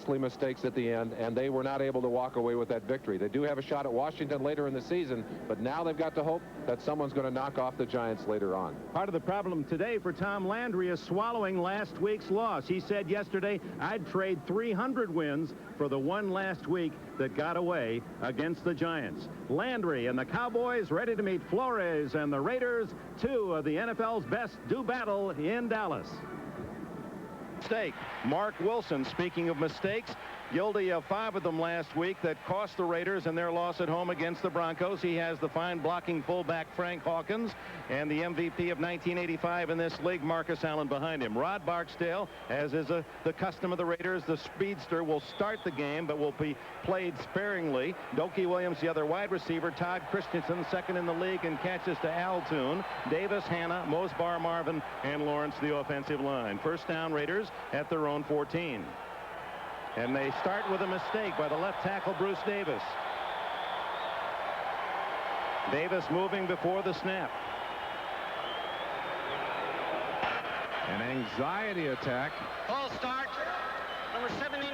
costly mistakes at the end, and they were not able to walk away with that victory. They do have a shot at Washington later in the season, but now they've got to hope that someone's going to knock off the Giants later on. Part of the problem today for Tom Landry is swallowing last week's loss. He said yesterday, I'd trade 300 wins for the one last week that got away against the Giants. Landry and the Cowboys ready to meet Flores and the Raiders. Two of the NFL's best do battle in Dallas. Mistake. Mark Wilson, speaking of mistakes, guilty of 5 of them last week that cost the Raiders in their loss at home against the Broncos. He has the fine blocking fullback Frank Hawkins and the MVP of 1985 in this league, Marcus Allen, behind him. Rod Barksdale, as is the custom of the Raiders, the speedster, will start the game but will be played sparingly. Dokie Williams, the other wide receiver. Todd Christensen, second in the league in catches to Altoon. Davis, Hanna, Mosbar, Marvin, and Lawrence, the offensive line. First down, Raiders at their own 14. And they start with a mistake by the left tackle, Bruce Davis. Davis moving before the snap. An anxiety attack. Ball start, number 79.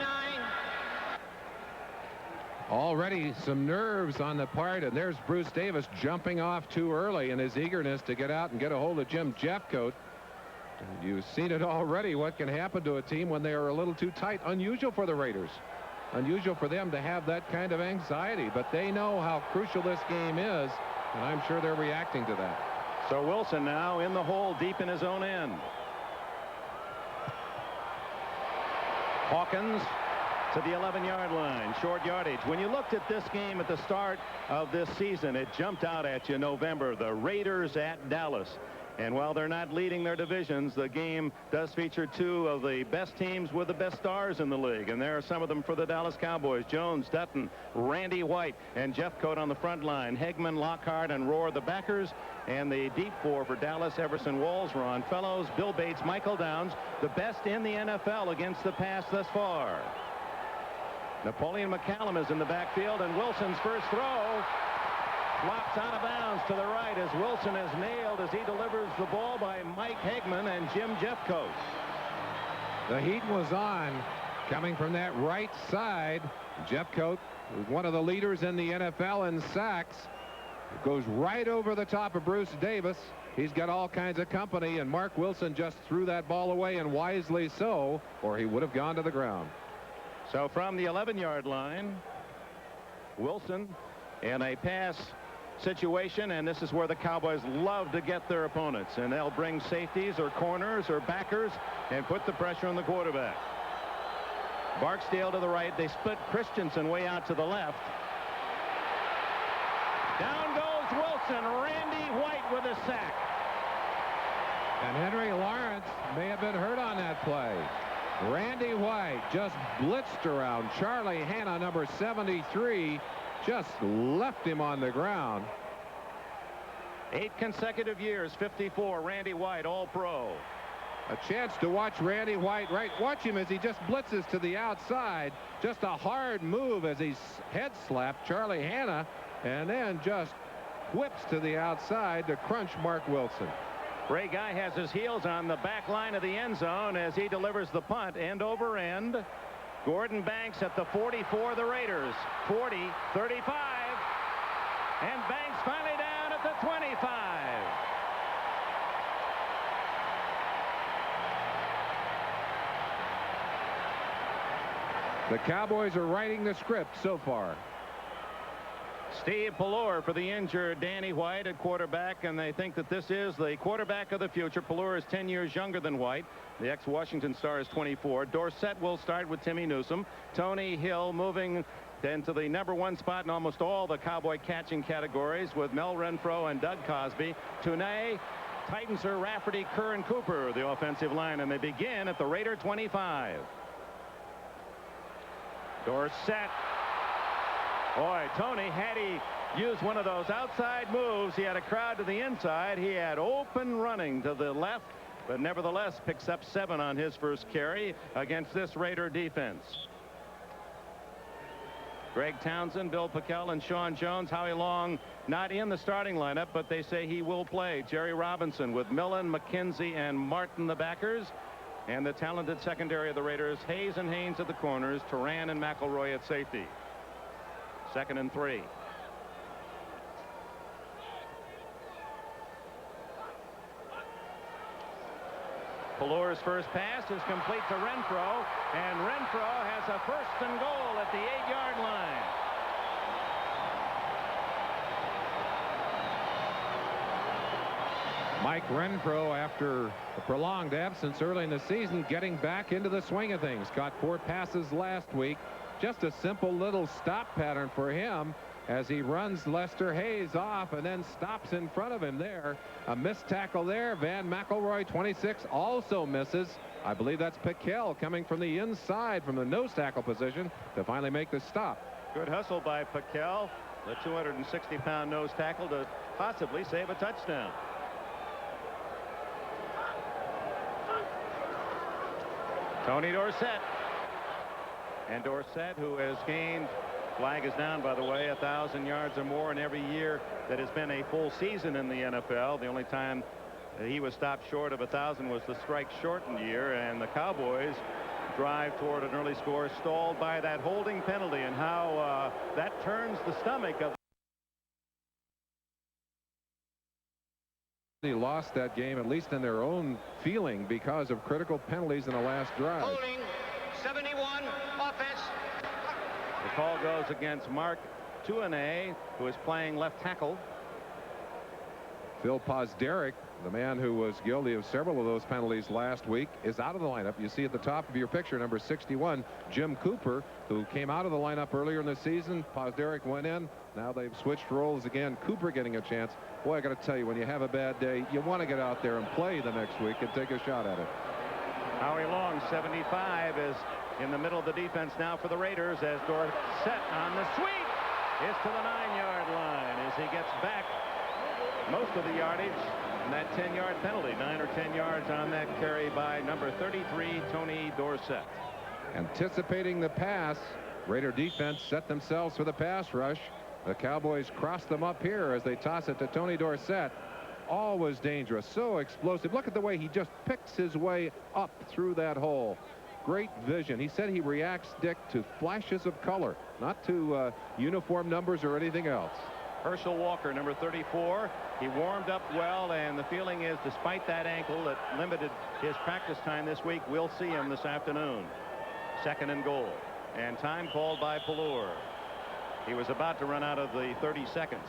Already some nerves on the part, and there's Bruce Davis jumping off too early in his eagerness to get out and get a hold of Jim Jeffcoat. You've seen it already, what can happen to a team when they are a little too tight. Unusual for the Raiders. Unusual for them to have that kind of anxiety, but they know how crucial this game is, and I'm sure they're reacting to that. So Wilson now in the hole deep in his own end. Hawkins to the 11-yard line, short yardage. When you looked at this game at the start of this season, it jumped out at you, November, the Raiders at Dallas. And while they're not leading their divisions, the game does feature 2 of the best teams with the best stars in the league. And there are some of them for the Dallas Cowboys. Jones, Dutton, Randy White, and Jeffcoat on the front line. Hegman, Lockhart, and Rohr, the backers. And the deep 4 for Dallas, Everson Walls, Ron Fellows, Bill Bates, Michael Downs, the best in the NFL against the pass thus far. Napoleon McCallum is in the backfield, and Wilson's first throw flops out of bounds to the right as Wilson is nailed as he delivers the ball by Mike Hegman and Jim Jeffcoat. The heat was on coming from that right side. Jeffcoat, one of the leaders in the NFL in sacks, goes right over the top of Bruce Davis. He's got all kinds of company, and Mark Wilson just threw that ball away, and wisely so, or he would have gone to the ground. So from the 11-yard line, Wilson in a pass situation, and this is where the Cowboys love to get their opponents, and they'll bring safeties or corners or backers and put the pressure on the quarterback. Barksdale to the right. They split Christensen way out to the left. Down goes Wilson. Randy White with a sack. And Henry Lawrence may have been hurt on that play. Randy White just blitzed around Charlie Hanna, number 73. Just left him on the ground. 8 consecutive years, 54. Randy White, All-Pro. A chance to watch Randy White. Right, watch him as he just blitzes to the outside. Just a hard move as he head slapped Charlie Hanna, and then just whips to the outside to crunch Mark Wilson. Ray Guy has his heels on the back line of the end zone as he delivers the punt end over end. Gordon Banks at the 44 of the Raiders. 40, 35, and Banks finally down at the 25. The Cowboys are writing the script so far. Steve Pallor for the injured Danny White at quarterback, and they think that this is the quarterback of the future. Pallor is 10 years younger than White. The ex-Washington star is 24. Dorsett will start with Timmy Newsome. Tony Hill moving into the #1 spot in almost all the Cowboy catching categories with Mel Renfro and Doug Cosby. Tunay, Titans are Rafferty, Kerr, and Cooper, the offensive line, and they begin at the Raider 25. Dorsett. Boy, Tony, had he used one of those outside moves, he had a crowd to the inside. He had open running to the left, but nevertheless picks up 7 on his first carry against this Raider defense. Greg Townsend, Bill Pickel, and Sean Jones. Howie Long not in the starting lineup, but they say he will play. Jerry Robinson with Millen, McKenzie, and Martin, the backers. And the talented secondary of the Raiders, Hayes and Haynes at the corners, Turan and McElroy at safety. 2nd and 3. Pelur's first pass is complete to Renfro, and Renfro has a 1st and goal at the 8-yard line. Mike Renfro, after a prolonged absence early in the season, getting back into the swing of things. Caught 4 passes last week. Just a simple little stop pattern for him as he runs Lester Hayes off and then stops in front of him there. A missed tackle there. Van McElroy, 26, also misses. I believe that's Piquel coming from the inside from the nose tackle position to finally make the stop. Good hustle by Piquel, the 260-pound nose tackle, to possibly save a touchdown. Tony Dorsett. And Dorsett, who has gained, flag is down by the way, 1,000 yards or more in every year that has been a full season in the NFL. The only time that he was stopped short of 1,000 was the strike shortened year, and the Cowboys drive toward an early score stalled by that holding penalty, and how that turns the stomach of. They lost that game, at least in their own feeling, because of critical penalties in the last drive. Holding 71 offense. The call goes against Mark Tuane, who is playing left tackle. Phil Pozderac, the man who was guilty of several of those penalties last week, is out of the lineup. You see at the top of your picture, number 61, Jim Cooper, who came out of the lineup earlier in the season. Pozderac went in. Now they've switched roles again. Cooper getting a chance. Boy, I got to tell you, when you have a bad day, you want to get out there and play the next week and take a shot at it. Howie Long, 75, is in the middle of the defense now for the Raiders as Dorsett on the sweep is to the 9-yard line as he gets back most of the yardage and that 10-yard penalty. 9 or 10 yards on that carry by number 33, Tony Dorsett. Anticipating the pass, Raider defense set themselves for the pass rush. The Cowboys cross them up here as they toss it to Tony Dorsett. Always dangerous, so explosive. Look at the way he just picks his way up through that hole. Great vision. He said he reacts, Dick, to flashes of color, not to uniform numbers or anything else. Herschel Walker, number 34. He warmed up well, and the feeling is, despite that ankle that limited his practice time this week, we'll see him this afternoon. 2nd and goal, and time called by Pelur. He was about to run out of the 30 seconds.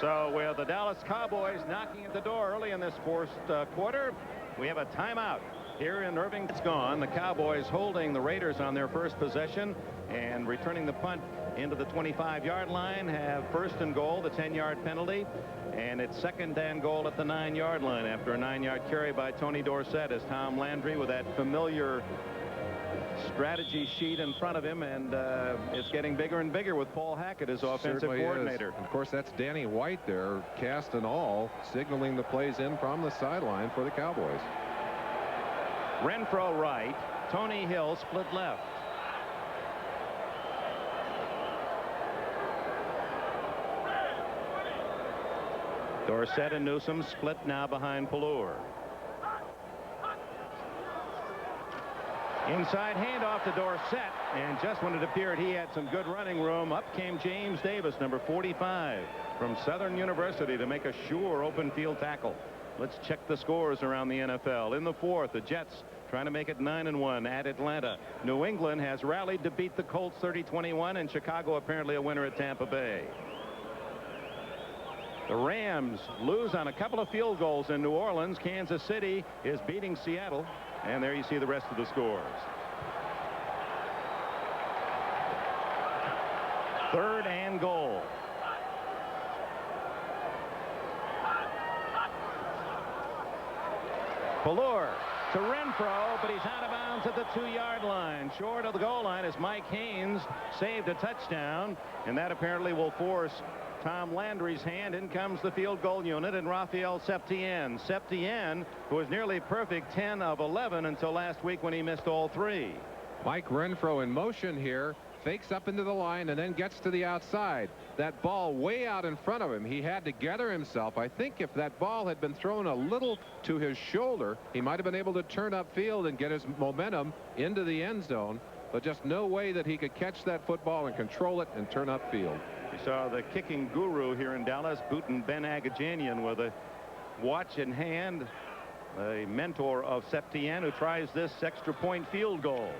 So with the Dallas Cowboys knocking at the door early in this first quarter, we have a timeout here in Irving. It's gone. The Cowboys holding the Raiders on their first possession and returning the punt into the 25-yard line. Have 1st and goal, the 10-yard penalty, and it's 2nd and goal at the 9-yard line after a 9-yard carry by Tony Dorsett as Tom Landry with that familiar strategy sheet in front of him, and it's getting bigger and bigger with Paul Hackett as offensive Certainly coordinator. Is. Of course, that's Danny White there, cast and all, signaling the plays in from the sideline for the Cowboys. Renfro right, Tony Hill split left. Dorsett and Newsome split now behind Pelur. Inside handoff to Dorsett, and just when it appeared he had some good running room, up came James Davis, number 45, from Southern University, to make a sure open field tackle. Let's check the scores around the NFL. In the 4th, the Jets trying to make it 9-1 at Atlanta. New England has rallied to beat the Colts 30-21, and Chicago apparently a winner at Tampa Bay. The Rams lose on a couple of field goals in New Orleans. Kansas City is beating Seattle. And there you see the rest of the scores. 3rd and goal. Pelur to Renfro, but he's out of bounds at the 2-yard line. Short of the goal line as Mike Haynes saved a touchdown, and that apparently will force Tom Landry's hand. In comes the field goal unit and Raphael Septien. Septien, who was nearly perfect, 10 of 11 until last week when he missed all 3. Mike Renfro in motion here, fakes up into the line and then gets to the outside. That ball way out in front of him. He had to gather himself. I think if that ball had been thrown a little to his shoulder, he might have been able to turn upfield and get his momentum into the end zone. But just no way that he could catch that football and control it and turn upfield. You saw the kicking guru here in Dallas, Booten Ben Agajanian, with a watch in hand, a mentor of Septien, who tries this extra point field goal.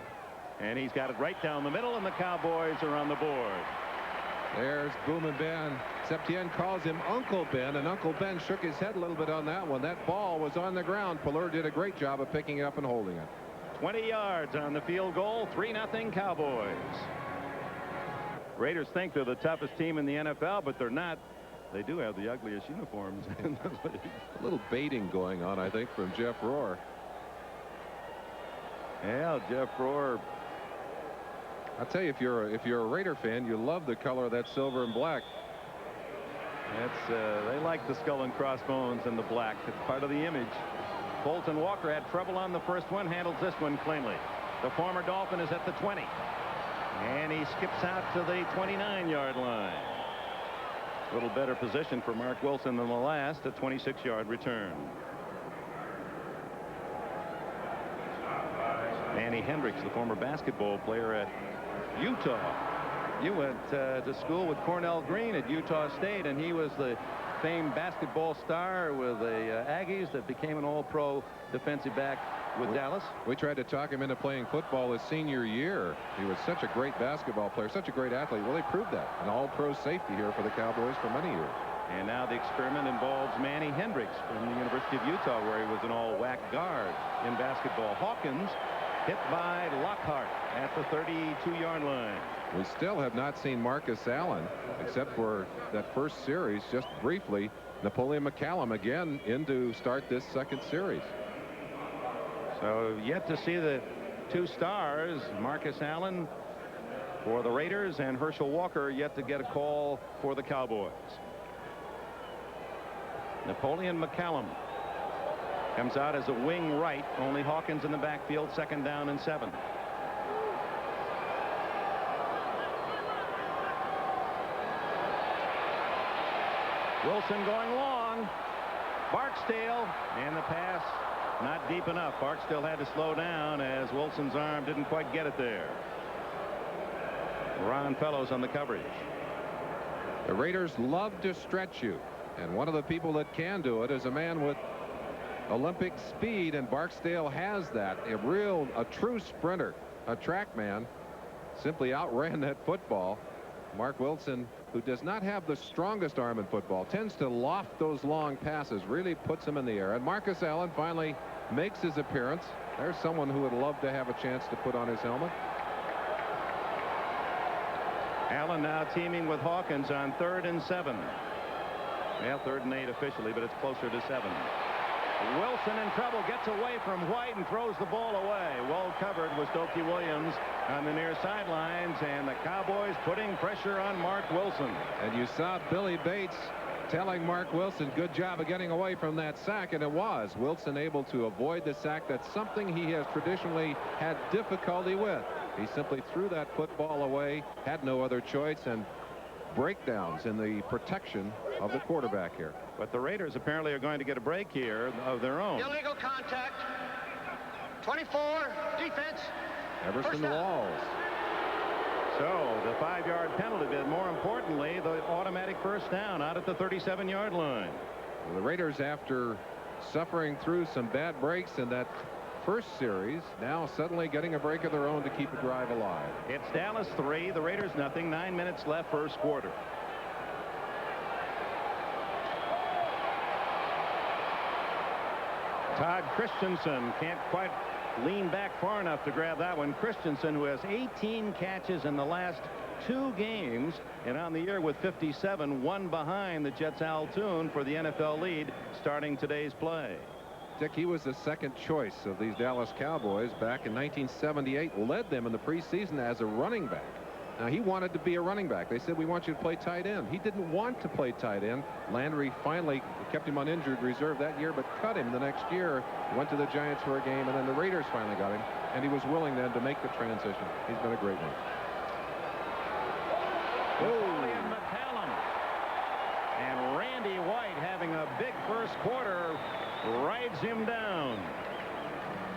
And he's got it right down the middle, and the Cowboys are on the board. There's Boomen Ben. Septien calls him Uncle Ben, and Uncle Ben shook his head a little bit on that one. That ball was on the ground. Pallur did a great job of picking it up and holding it. 20 yards on the field goal. 3-0 Cowboys. Raiders think they're the toughest team in the NFL, but they're not. They do have the ugliest uniforms in the league. A little baiting going on, I think, from Jeff Rohr. Yeah, Jeff Rohr. I'll tell you, if you're a Raider fan, you love the color of that silver and black. That's they like the skull and crossbones and the black. It's part of the image. Bolton Walker had trouble on the first one, handles this one cleanly. The former Dolphin is at the 20. And he skips out to the 29-yard line. A little better position for Mark Wilson than the last, a 26-yard return. Manny Hendricks, the former basketball player at Utah. You went to school with Cornell Green at Utah State, and he was the famed basketball star with the Aggies that became an all-pro defensive back with Dallas. We tried to talk him into playing football his senior year. He was such a great basketball player, such a great athlete. Well, he proved that. An all-pro safety here for the Cowboys for many years. And now the experiment involves Manny Hendricks from the University of Utah, where he was an all-WAC guard in basketball. Hawkins hit by Lockhart at the 32-yard line. We still have not seen Marcus Allen, except for that first series, just briefly. Napoleon McCallum again in to start this second series. So yet to see the two stars, Marcus Allen for the Raiders and Herschel Walker, yet to get a call for the Cowboys. Napoleon McCallum comes out as a wing right. Only Hawkins in the backfield. 2nd down and 7. Wilson going long. Barksdale, and the pass not deep enough. Barksdale had to slow down as Wilson's arm didn't quite get it there. Ron Fellows on the coverage. The Raiders love to stretch you, and one of the people that can do it is a man with Olympic speed, and Barksdale has that. A true sprinter, a track man, simply outran that football. Mark Wilson, who does not have the strongest arm in football, tends to loft those long passes, really puts them in the air. And Marcus Allen finally makes his appearance. There's someone who would love to have a chance to put on his helmet. Allen now teaming with Hawkins on 3rd and 7. Well, 3rd and 8 officially, but it's closer to 7. Wilson in trouble, gets away from White and throws the ball away. Well covered was Stokey Williams on the near sidelines, and the Cowboys putting pressure on Mark Wilson. And you saw Billy Bates telling Mark Wilson, good job of getting away from that sack, and it was. Wilson able to avoid the sack. That's something he has traditionally had difficulty with. He simply threw that football away, had no other choice, and breakdowns in the protection of the quarterback here. But the Raiders apparently are going to get a break here of their own. Illegal contact. 24. Defense. Everson Walls. So the 5-yard penalty, but more importantly, the automatic first down out at the 37-yard line. Well, the Raiders, after suffering through some bad breaks in that first series, now suddenly getting a break of their own to keep a drive alive. It's Dallas 3, the Raiders nothing. 9 minutes left, first quarter. Todd Christensen can't quite lean back far enough to grab that one. Christensen, who has 18 catches in the last 2 games, and on the year with 57, one behind the Jets' Al Toon for the NFL lead starting today's play. Dick, he was the second choice of these Dallas Cowboys back in 1978, led them in the preseason as a running back. Now, he wanted to be a running back. They said, we want you to play tight end. He didn't want to play tight end. Landry finally kept him on injured reserve that year, but cut him the next year. Went to the Giants for a game, and then the Raiders finally got him, and he was willing then to make the transition. He's been a great one. Napoleon McCallum. And Randy White, having a big first quarter, rides him down.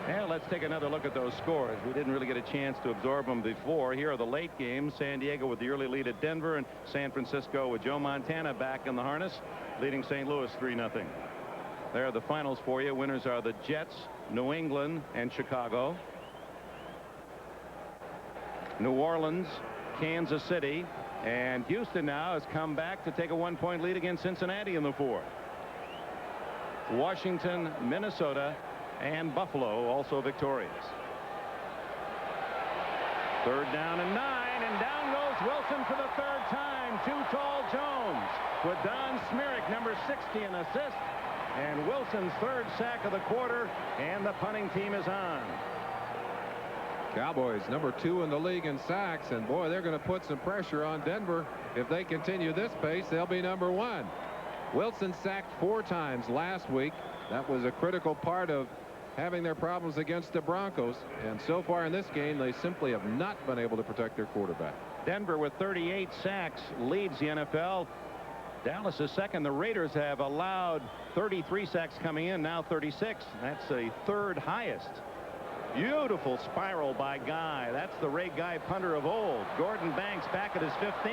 And let's take another look at those scores. We didn't really get a chance to absorb them before. Here are the late games. San Diego with the early lead at Denver, and San Francisco with Joe Montana back in the harness, leading St. Louis 3-0. There are the finals for you. Winners are the Jets, New England, and Chicago. New Orleans, Kansas City, and Houston now has come back to take a 1-point lead against Cincinnati in the fourth. Washington, Minnesota, and Buffalo also victorious. Third down and 9, and down goes Wilson for the third time. Too tall Jones with Don Smirek, number 60, an assist, and Wilson's third sack of the quarter, and the punting team is on. Cowboys number 2 in the league in sacks, and boy, they're going to put some pressure on Denver. If they continue this pace, they'll be number 1. Wilson sacked 4 times last week. That was a critical part of having their problems against the Broncos, and so far in this game they simply have not been able to protect their quarterback. Denver with 38 sacks leads the NFL. Dallas is second. The Raiders have allowed 33 sacks coming in, now 36. That's a third highest. Beautiful spiral by Guy. That's the Ray Guy punter of old. Gordon Banks back at his 15,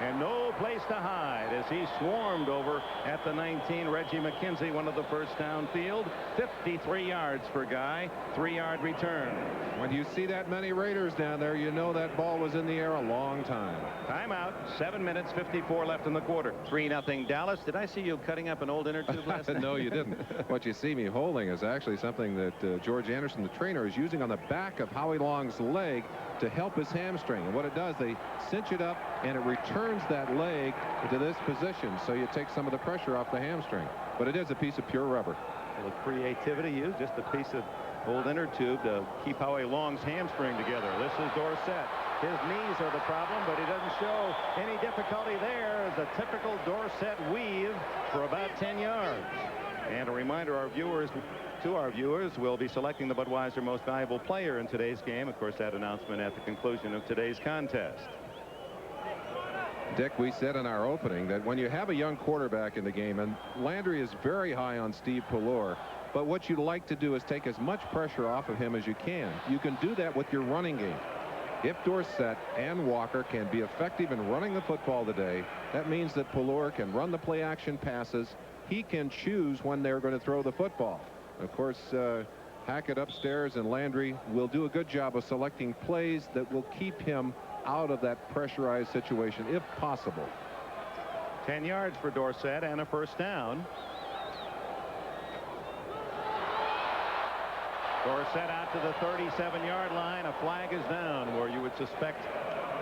and no place to hide as he swarmed over at the 19. Reggie McKenzie, one of the first downfield. 53 yards for Guy. 3-yard return. When you see that many Raiders down there, you know that ball was in the air a long time. Timeout. 7 minutes 54 left in the quarter. 3-0 Dallas. Did I see you cutting up an old inner tube last night? No, you didn't. What you see me holding is actually something that George Anderson, the trainer, is using on the back of Howie Long's leg to help his hamstring. And what it does, they cinch it up and it returns that leg to this position, so you take some of the pressure off the hamstring. But it is a piece of pure rubber. A little creativity used, just a piece of old inner tube to keep Howie Long's hamstring together. This is Dorsett. His knees are the problem, but he doesn't show any difficulty there as a typical Dorsett weave for about 10 yards. And a reminder, our viewers will be selecting the Budweiser Most Valuable Player in today's game. Of course, that announcement at the conclusion of today's contest. Dick, we said in our opening that when you have a young quarterback in the game, and Landry is very high on Steve Pallor, but what you'd like to do is take as much pressure off of him as you can. You can do that with your running game. If Dorsett and Walker can be effective in running the football today, that means that Pallor can run the play action passes. He can choose when they're going to throw the football. Of course, Hackett upstairs and Landry will do a good job of selecting plays that will keep him out of that pressurized situation if possible. 10 yards for Dorsett and a first down. Dorsett out to the 37-yard line. A flag is down where you would suspect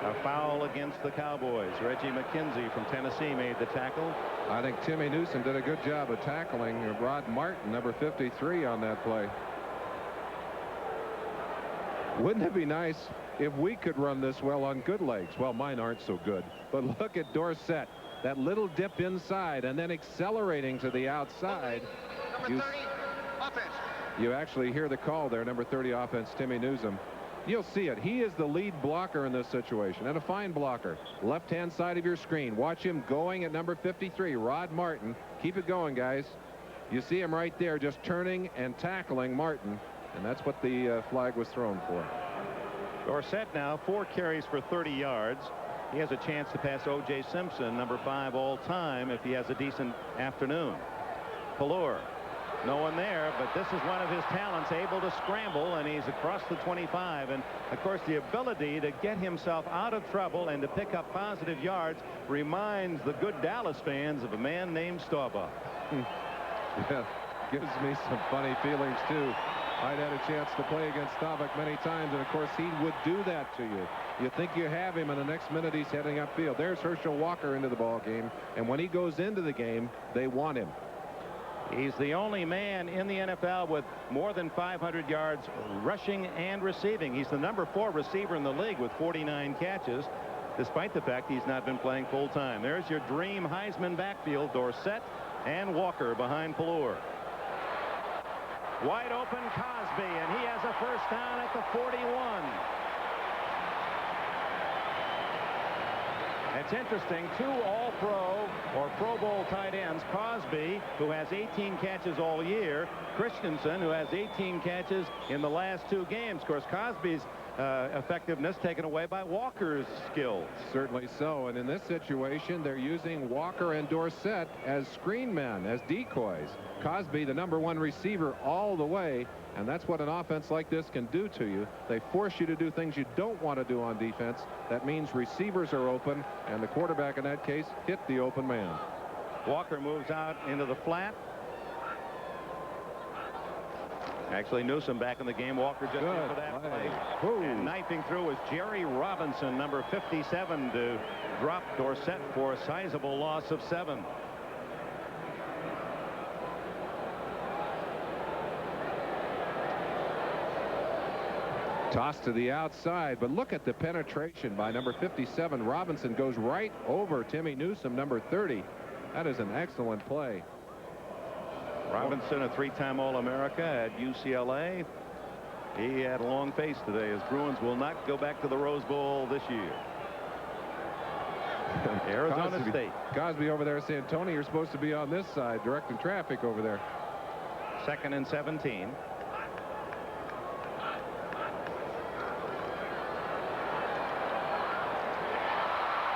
a foul against the Cowboys. Reggie McKenzie from Tennessee made the tackle. I think Timmy Newsom did a good job of tackling Rod Martin, number 53, on that play. Wouldn't it be nice if we could run this well on good legs? Well, mine aren't so good. But look at Dorsett. That little dip inside and then accelerating to the outside. Number 30, offense. You actually hear the call there, number 30 offense, Timmy Newsom. You'll see it. He is the lead blocker in this situation, and a fine blocker. Left-hand side of your screen. Watch him going at number 53, Rod Martin. Keep it going, guys. You see him right there just turning and tackling Martin, and that's what the flag was thrown for. Dorsett now 4 carries for 30 yards. He has a chance to pass O.J. Simpson, number 5 all time, if he has a decent afternoon. Pallor. No one there, but this is one of his talents, able to scramble, and he's across the 25. And, of course, the ability to get himself out of trouble and to pick up positive yards reminds the good Dallas fans of a man named Staubach. Yeah, gives me some funny feelings, too. I'd had a chance to play against Staubach many times, and, of course, he would do that to you. You think you have him, and the next minute he's heading upfield. There's Herschel Walker into the ball game, and when he goes into the game, they want him. He's the only man in the NFL with more than 500 yards rushing and receiving. He's the number 4 receiver in the league with 49 catches, despite the fact he's not been playing full time. There's your dream Heisman backfield, Dorsett and Walker behind Pallor. Wide open Cosby, and he has a first down at the 41. It's interesting, 2 All-Pro or Pro Bowl tight ends, Cosby, who has 18 catches all year, Christensen, who has 18 catches in the last 2 games. Of course, Cosby's effectiveness taken away by Walker's skills. Certainly so. And in this situation, they're using Walker and Dorsett as screen men, as decoys. Cosby, the #1 receiver all the way. And that's what an offense like this can do to you. They force you to do things you don't want to do on defense. That means receivers are open, and the quarterback in that case hit the open man. Walker moves out into the flat. Actually, Newsome back in the game. Walker just in for that play. And knifing through was Jerry Robinson, number 57, to drop Dorsett for a sizable loss of 7. Toss to the outside, but look at the penetration by number 57. Robinson goes right over Timmy Newsome, number 30. That is an excellent play. Robinson, a 3-time All-America at UCLA. He had a long face today, as Bruins will not go back to the Rose Bowl this year. Arizona State. Cosby over there saying, Tony, you're supposed to be on this side, directing traffic over there. 2nd and 17.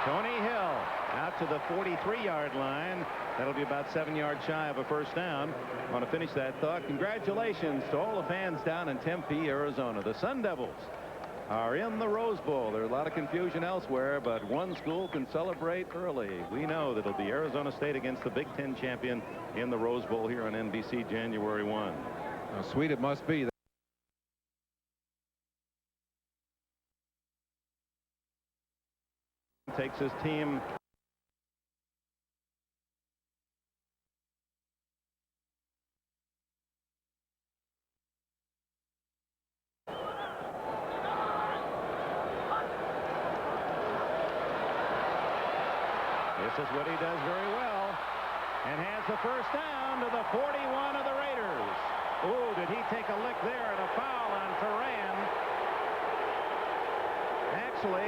Tony Hill out to the 43-yard line. That'll be about 7 yards shy of a first down. I want to finish that thought. Congratulations to all the fans down in Tempe, Arizona. The Sun Devils are in the Rose Bowl. There's a lot of confusion elsewhere, but one school can celebrate early. We know that it'll be Arizona State against the Big Ten champion in the Rose Bowl here on NBC January 1. How sweet it must be. Takes his team this is what he does very well, and has the first down to the 41 of the Raiders. Oh, did he take a lick there, and a foul on Turan. Actually,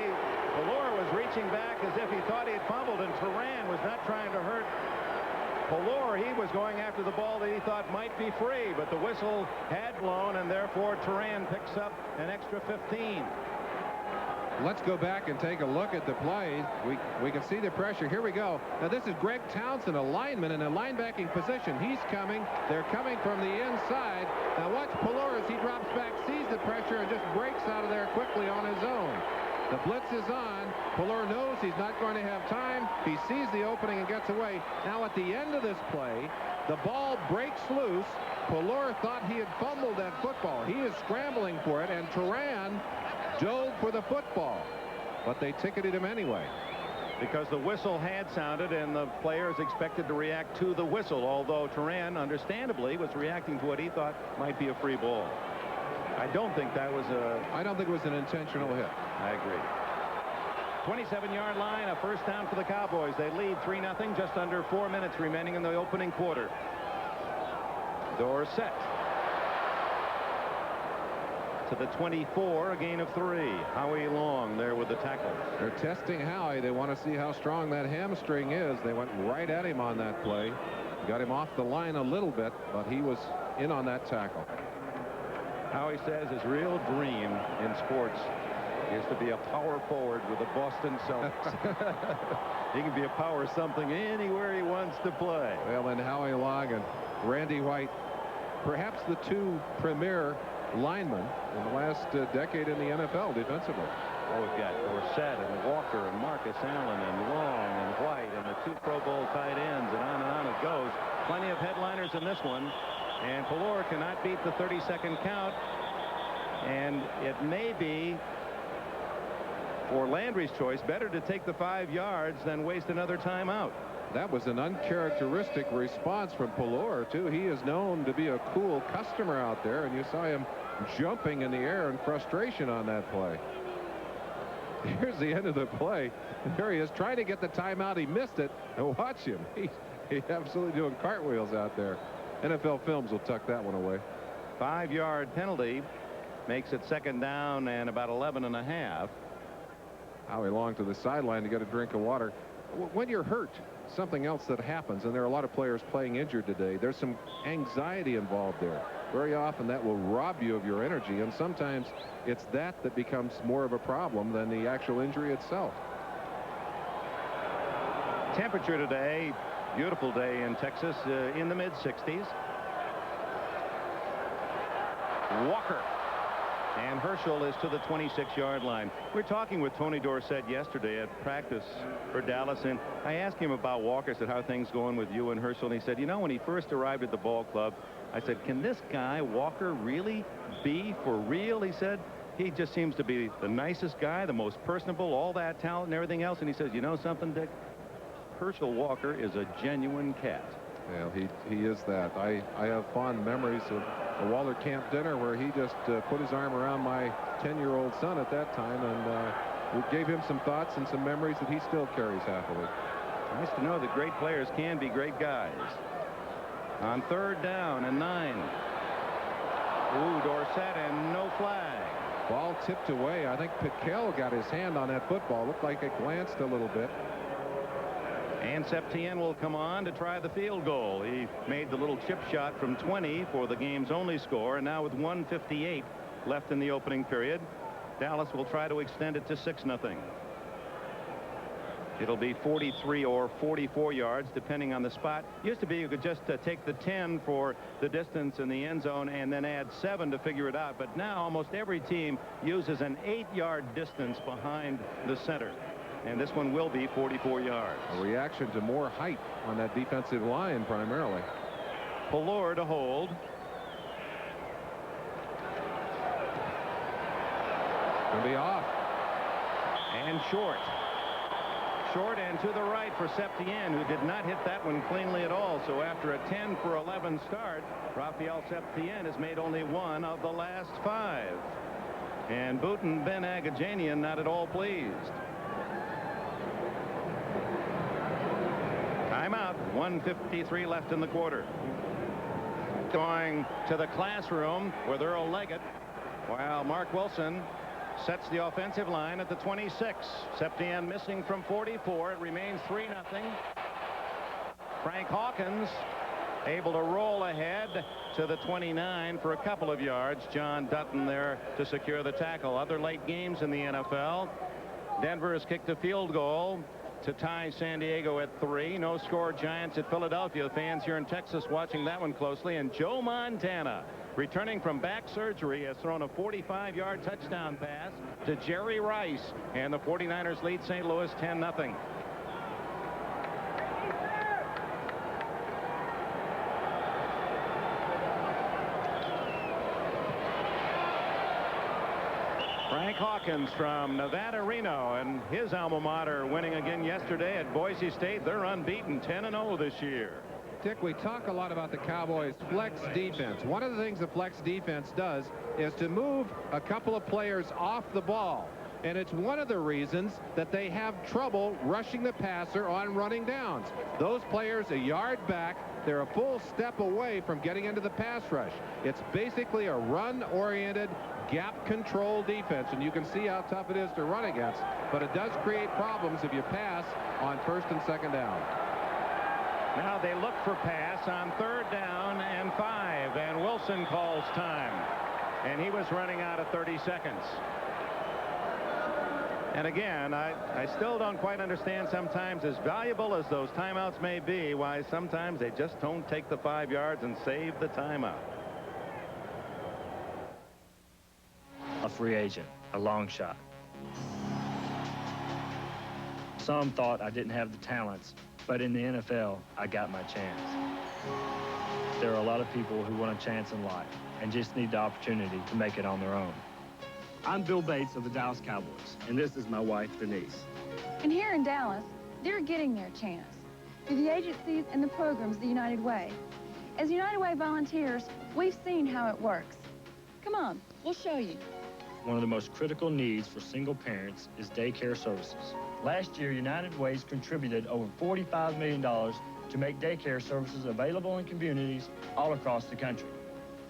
Pelor was reaching back as if he thought he had fumbled, and Turan was not trying to hurt Pelor. He was going after the ball that he thought might be free, but the whistle had blown, and therefore Turan picks up an extra 15. Let's go back and take a look at the play. We can see the pressure. Here we go. Now this is Greg Townsend, a lineman in a linebacking position. He's coming. They're coming from the inside. Now watch Pelor as he drops back, sees the pressure, and just breaks out of there quickly on his own. The blitz is on. Pelor knows he's not going to have time. He sees the opening and gets away. Now at the end of this play, the ball breaks loose. Pelor thought he had fumbled that football. He is scrambling for it, and Turan dove for the football, but they ticketed him anyway. Because the whistle had sounded, and the player is expected to react to the whistle, although Turan, understandably, was reacting to what he thought might be a free ball. I don't think that was I don't think it was an intentional hit. I agree. 27-yard line, a first down for the Cowboys. They lead 3-0, just under 4 minutes remaining in the opening quarter. Dorsett to the 24, a gain of 3. Howie Long there with the tackle. They're testing Howie. They want to see how strong that hamstring is. They went right at him on that play. Got him off the line a little bit, but he was in on that tackle. Howie says his real dream in sports is to be a power forward with the Boston Celtics. He can be a power something anywhere he wants to play. Well, then Howie Long and Randy White, perhaps the 2 premier linemen in the last decade in the NFL defensively. Oh, we've got Dorsett and Walker and Marcus Allen and Long and White and the 2 Pro Bowl tight ends, and on it goes. Plenty of headliners in this one, and Pelor cannot beat the 30-second count, and it may be, for Landry's choice, better to take the 5 yards than waste another timeout. That was an uncharacteristic response from Pelor, too. He is known to be a cool customer out there, and you saw him jumping in the air in frustration on that play. Here's the end of the play. There he is trying to get the timeout. He missed it. And watch him. He's absolutely doing cartwheels out there. NFL Films will tuck that one away. 5-yard penalty makes it 2nd down and about 11 and a half. Howie Long to the sideline to get a drink of water. When you're hurt, something else that happens, and there are a lot of players playing injured today, there's some anxiety involved there. Very often that will rob you of your energy, and sometimes it's that becomes more of a problem than the actual injury itself. Temperature today, beautiful day in Texas, in the mid-60s. Walker. And Herschel is to the 26-yard line. We're talking with Tony Dorsett yesterday at practice for Dallas, and I asked him about Walker. I said, how are things going with you and Herschel? And he said, you know, when he first arrived at the ball club, I said, can this guy, Walker, really be for real? He said, he just seems to be the nicest guy, the most personable, all that talent and everything else. And he says, you know something, Dick? Herschel Walker is a genuine cat. Well, he is that. I have fond memories of a Waller Camp dinner where he just put his arm around my 10-year-old son at that time, and we gave him some thoughts and some memories that he still carries happily. Nice to know that great players can be great guys. On 3rd down and 9. Ooh, Dorsett, and no flag. Ball tipped away. I think Piquel got his hand on that football. Looked like it glanced a little bit. And Septien will come on to try the field goal. He made the little chip shot from 20 for the game's only score, and now with 1:58 left in the opening period, Dallas will try to extend it to 6-0. It'll be 43 or 44 yards depending on the spot. Used to be you could just take the 10 for the distance in the end zone and then add 7 to figure it out, but now almost every team uses an 8-yard distance behind the center. And this one will be 44 yards. A reaction to more height on that defensive line primarily. Pallor to hold. Going to be off. And short. Short and to the right for Septien, who did not hit that one cleanly at all. So after a 10 for 11 start, Rafael Septien has made only one of the last 5. And Booten Ben Agajanian not at all pleased. Timeout. 1:53 left in the quarter. Going to the classroom with Earl Leggett, while Mark Wilson sets the offensive line at the 26. Septien missing from 44. It remains 3-0. Frank Hawkins able to roll ahead to the 29 for a couple of yards. John Dutton there to secure the tackle. Other late games in the NFL. Denver has kicked a field goal to tie San Diego at 3. No score Giants at Philadelphia. Fans here in Texas watching that one closely. And Joe Montana, returning from back surgery, has thrown a 45-yard touchdown pass to Jerry Rice, and the 49ers lead St. Louis 10-0. Frank Hawkins from Nevada, Reno, and his alma mater winning again yesterday at Boise State. They're unbeaten, 10-0 this year. Dick, we talk a lot about the Cowboys' flex defense. One of the things the flex defense does is to move a couple of players off the ball. And it's one of the reasons that they have trouble rushing the passer on running downs. Those players a yard back, they're a full step away from getting into the pass rush. It's basically a run-oriented, gap-control defense, and you can see how tough it is to run against. But it does create problems if you pass on 1st and 2nd down. Now they look for pass on 3rd down and 5, and Wilson calls time. And he was running out of 30 seconds. And again, I still don't quite understand sometimes, as valuable as those timeouts may be, why sometimes they just don't take the 5 yards and save the timeout. A free agent, a long shot. Some thought I didn't have the talents, but in the NFL, I got my chance. There are a lot of people who want a chance in life and just need the opportunity to make it on their own. I'm Bill Bates of the Dallas Cowboys, and this is my wife, Denise. And here in Dallas, they're getting their chance through the agencies and the programs of the United Way. As United Way volunteers, we've seen how it works. Come on, we'll show you. One of the most critical needs for single parents is daycare services. Last year, United Way's contributed over $45 million to make daycare services available in communities all across the country.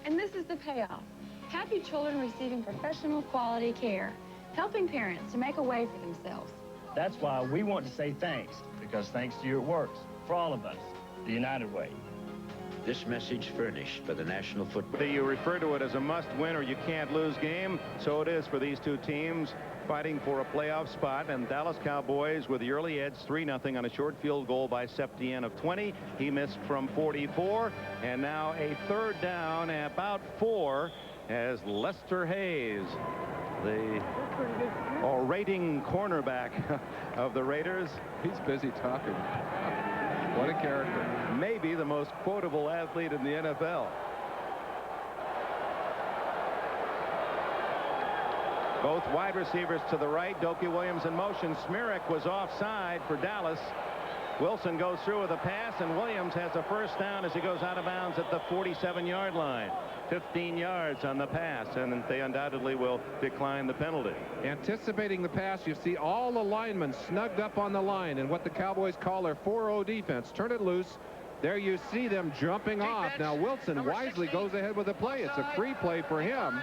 And this is the payoff. Happy children receiving professional quality care. helping parents to make a way for themselves. That's why we want to say thanks, because thanks to you it works. For all of us, the United Way. This message furnished by the National Football. You refer to it as a must-win or you can't lose game. So it is for these two teams fighting for a playoff spot. And Dallas Cowboys with the early edge 3-0 on a short field goal by Septien of 20. He missed from 44. And now a third down, about 4, as Lester Hayes, the rating cornerback of the Raiders. He's busy talking. What a character. Maybe the most quotable athlete in the NFL. Both wide receivers to the right. Dokie Williams in motion. Smirek was offside for Dallas. Wilson goes through with a pass, and Williams has a first down as he goes out of bounds at the 47-yard line. 15 yards on the pass, and they undoubtedly will decline the penalty. Anticipating the pass, you see all the linemen snugged up on the line in what the Cowboys call their 4-0 defense. Turn it loose. There you see them jumping off. Now Wilson wisely goes ahead with the play. It's a free play for him.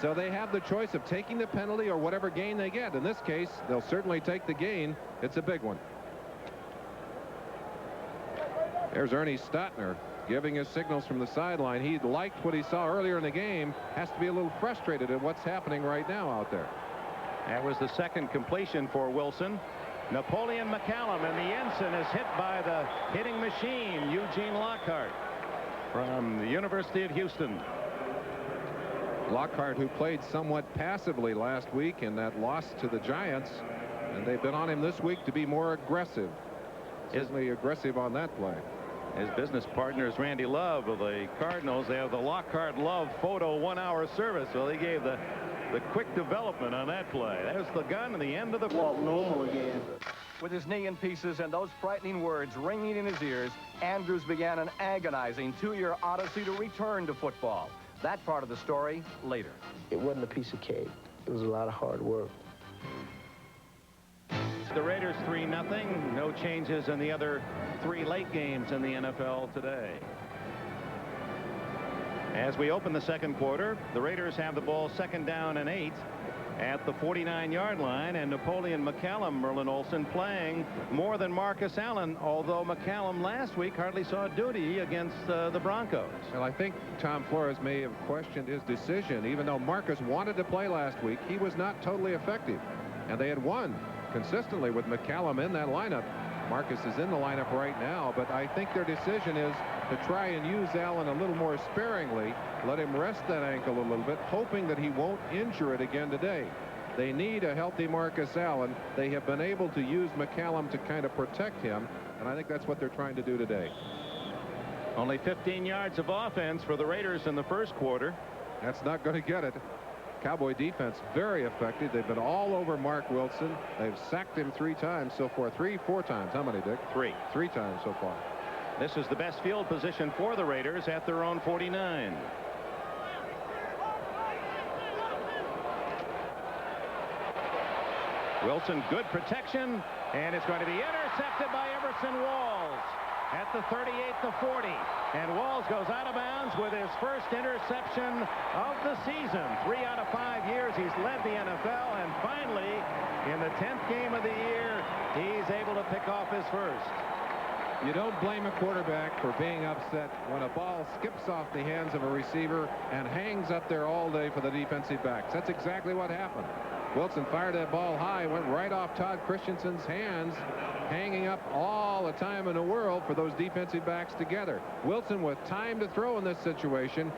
So they have the choice of taking the penalty or whatever gain they get. In this case, they'll certainly take the gain. It's a big one. There's Ernie Stotner giving his signals from the sideline. He liked what he saw earlier in the game. Has to be a little frustrated at what's happening right now out there. That was the second completion for Wilson. Napoleon McCallum, and the ensign is hit by the hitting machine, Eugene Lockhart from the University of Houston. Lockhart, who played somewhat passively last week in that loss to the Giants, and they've been on him this week to be more aggressive. Certainly aggressive on that play. His business partner is Randy Love of the Cardinals. They have the Lockhart Love photo 1-hour service. So they gave the quick development on that play. There's the gun and the end of the walk normal again. With his knee in pieces and those frightening words ringing in his ears, Andrews began an agonizing 2-year odyssey to return to football. That part of the story later. It wasn't a piece of cake. It was a lot of hard work. The Raiders 3-0. No changes in the other 3 late games in the NFL today. As we open the second quarter, the Raiders have the ball 2nd down and 8 at the 49-yard line, and Napoleon McCallum, Merlin Olsen, playing more than Marcus Allen, although McCallum last week hardly saw duty against the Broncos. Well, I think Tom Flores may have questioned his decision. Even though Marcus wanted to play last week, he was not totally effective, and they had won consistently with McCallum in that lineup. Marcus is in the lineup right now, but I think their decision is to try and use Allen a little more sparingly, let him rest that ankle a little bit, hoping that he won't injure it again today. They need a healthy Marcus Allen. They have been able to use McCallum to kind of protect him, and I think that's what they're trying to do today. Only 15 yards of offense for the Raiders in the first quarter. That's not going to get it. Cowboy defense very effective. They've been all over Mark Wilson. They've sacked him 3 times so far. 4 times. How many, Dick? 3 times so far. This is the best field position for the Raiders at their own 49. Wilson, good protection, and it's going to be intercepted by Everson Walls at the 38, the 40. And Walls goes out of bounds with his first interception of the season. 3 out of 5 years he's led the NFL, and finally, in the 10th game of the year, he's able to pick off his first. You don't blame a quarterback for being upset when a ball skips off the hands of a receiver and hangs up there all day for the defensive backs. That's exactly what happened. Wilson fired that ball high, went right off Todd Christensen's hands, hanging up all the time in the world for those defensive backs together. Wilson with time to throw in this situation.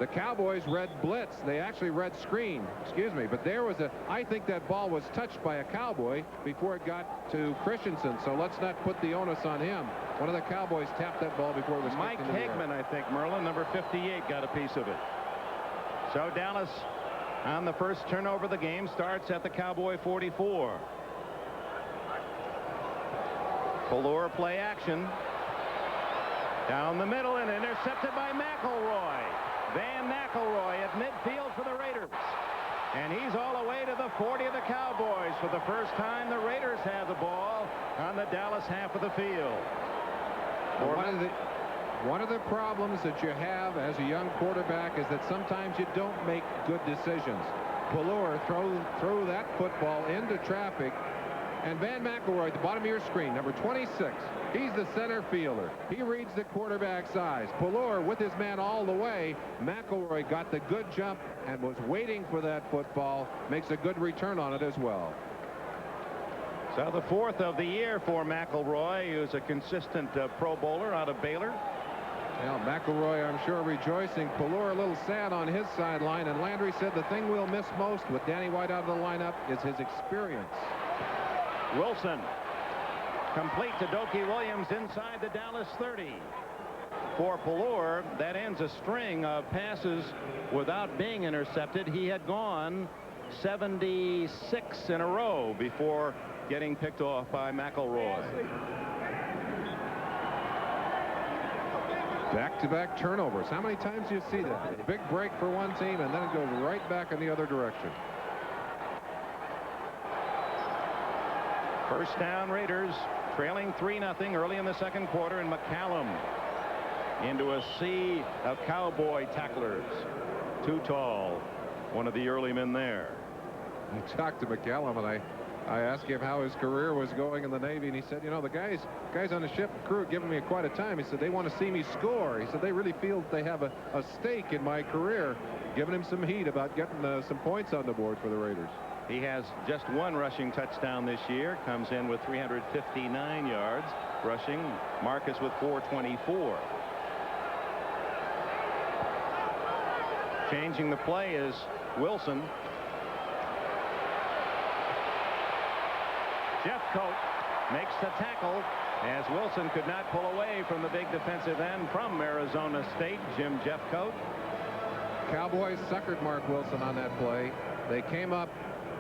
The Cowboys read blitz. They actually read screen. Excuse me. But there was I think that ball was touched by a Cowboy before it got to Christensen. So let's not put the onus on him. One of the Cowboys tapped that ball before it was Mike kicked into the air. Hagman, I think, Merlin, number 58, got a piece of it. So Dallas on the first turnover of the game starts at the Cowboy 44. Fuller play action. Down the middle and intercepted by McElroy. Van McElroy at midfield for the Raiders. And he's all the way to the 40 of the Cowboys. For the first time, the Raiders have the ball on the Dallas half of the field. One of the problems that you have as a young quarterback is that sometimes you don't make good decisions. Pelor throw that football into traffic. And Van McElroy at the bottom of your screen, number 26. He's the center fielder. He reads the quarterback's eyes. Pelor with his man all the way. McElroy got the good jump and was waiting for that football. Makes a good return on it as well. So the 4th of the year for McElroy, who's a consistent Pro Bowler out of Baylor. Well, McElroy, I'm sure, rejoicing. Pelor a little sad on his sideline. And Landry said the thing we'll miss most with Danny White out of the lineup is his experience. Wilson complete to Dokie Williams inside the Dallas 30. For Pelor, that ends a string of passes without being intercepted. He had gone 76 in a row before getting picked off by McElroy. Back-to-back turnovers. How many times do you see that? A big break for one team, and then it goes right back in the other direction. First down, Raiders trailing 3-0 early in the second quarter, and McCallum into a sea of Cowboy tacklers. Too tall, one of the early men there. I talked to McCallum, and I asked him how his career was going in the Navy, and he said, you know, the guys on the ship crew giving me quite a time. He said they want to see me score. He said they really feel they have a stake in my career, giving him some heat about getting some points on the board for the Raiders. He has just one rushing touchdown this year. Comes in with 359 yards rushing. Marcus with 424. Changing the play is Wilson. Jeffcoat makes the tackle as Wilson could not pull away from the big defensive end from Arizona State, Jim Jeffcoat. Cowboys suckered Mark Wilson on that play. They came up.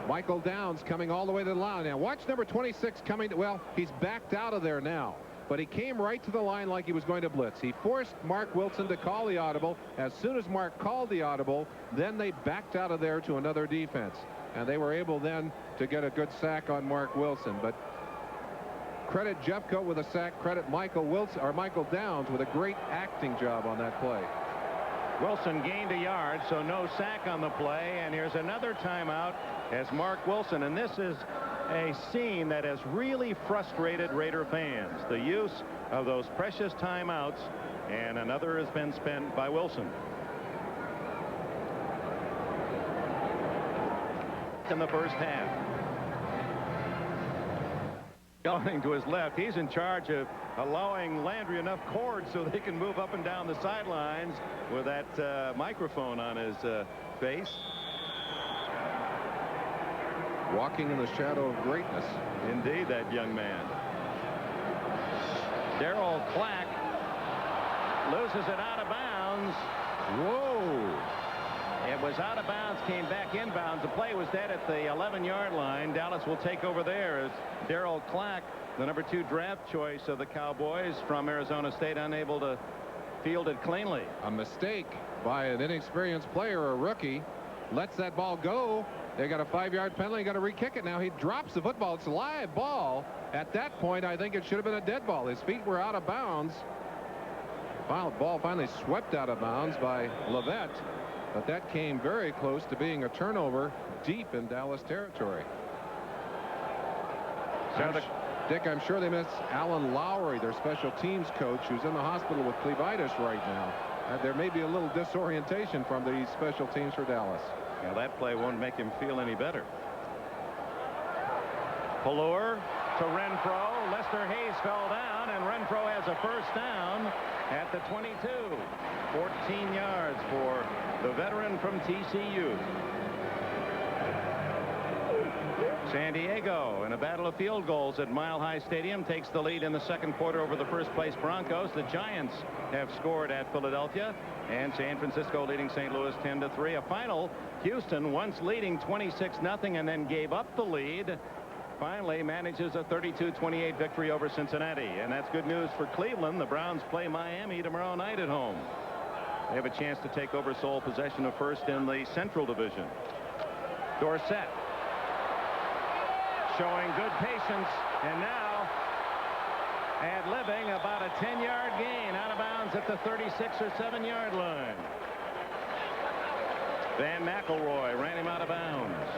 Michael Downs coming all the way to the line. Now watch number 26 coming to, well, he's backed out of there now, but he came right to the line like he was going to blitz. He forced Mark Wilson to call the audible. As soon as Mark called the audible, then they backed out of there to another defense, and they were able then to get a good sack on Mark Wilson. But credit Jeffcoat with a sack, credit Michael Downs with a great acting job on that play. Wilson gained a yard, so no sack on the play, and here's another timeout as Mark Wilson, and this is a scene that has really frustrated Raider fans, the use of those precious timeouts, and another has been spent by Wilson. In the first half. Going to his left, he's in charge of allowing Landry enough cords so they can move up and down the sidelines with that microphone on his face. Walking in the shadow of greatness. Indeed, that young man. Darryl Clack loses it out of bounds. Whoa! It was out of bounds, came back inbounds. The play was dead at the 11-yard line. Dallas will take over there as Darryl Clack, the number 2 draft choice of the Cowboys from Arizona State, unable to field it cleanly. A mistake by an inexperienced player, a rookie, lets that ball go. They got a 5-yard penalty. Got to re-kick it now. He drops the football. It's a live ball. At that point, I think it should have been a dead ball. His feet were out of bounds. Ball finally swept out of bounds by Levette. But that came very close to being a turnover deep in Dallas territory. Dick, I'm sure they miss Alan Lowry, their special teams coach, who's in the hospital with phlebitis right now. There may be a little disorientation from the special teams for Dallas. Yeah, that play won't make him feel any better. Pelor to Renfro. Lester Hayes fell down, and Renfro has a first down at the 22. 14 yards for the veteran from TCU. San Diego, in a battle of field goals at Mile High Stadium, takes the lead in the second quarter over the first-place Broncos. The Giants have scored at Philadelphia, and San Francisco leading St. Louis 10-3. A final, Houston, once leading 26-0 and then gave up the lead, finally manages a 32-28 victory over Cincinnati. And that's good news for Cleveland. The Browns play Miami tomorrow night at home. They have a chance to take over sole possession of first in the Central Division. Dorsett showing good patience, and now ad-libbing about a 10-yard gain out of bounds at the 36 or 7-yard line. Van McElroy ran him out of bounds.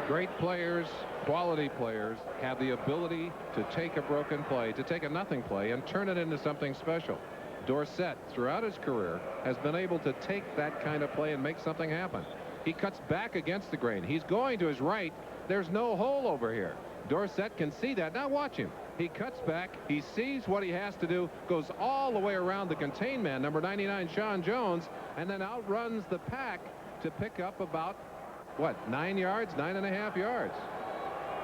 Great players, quality players, have the ability to take a broken play, to take a nothing play, and turn it into something special. Dorsett, throughout his career, has been able to take that kind of play and make something happen. He cuts back against the grain. He's going to his right. There's no hole over here. Dorsett can see that. Now watch him. He cuts back. He sees what he has to do, goes all the way around the contained man, number 99, Sean Jones, and then outruns the pack to pick up about, what, 9 yards, 9.5 yards.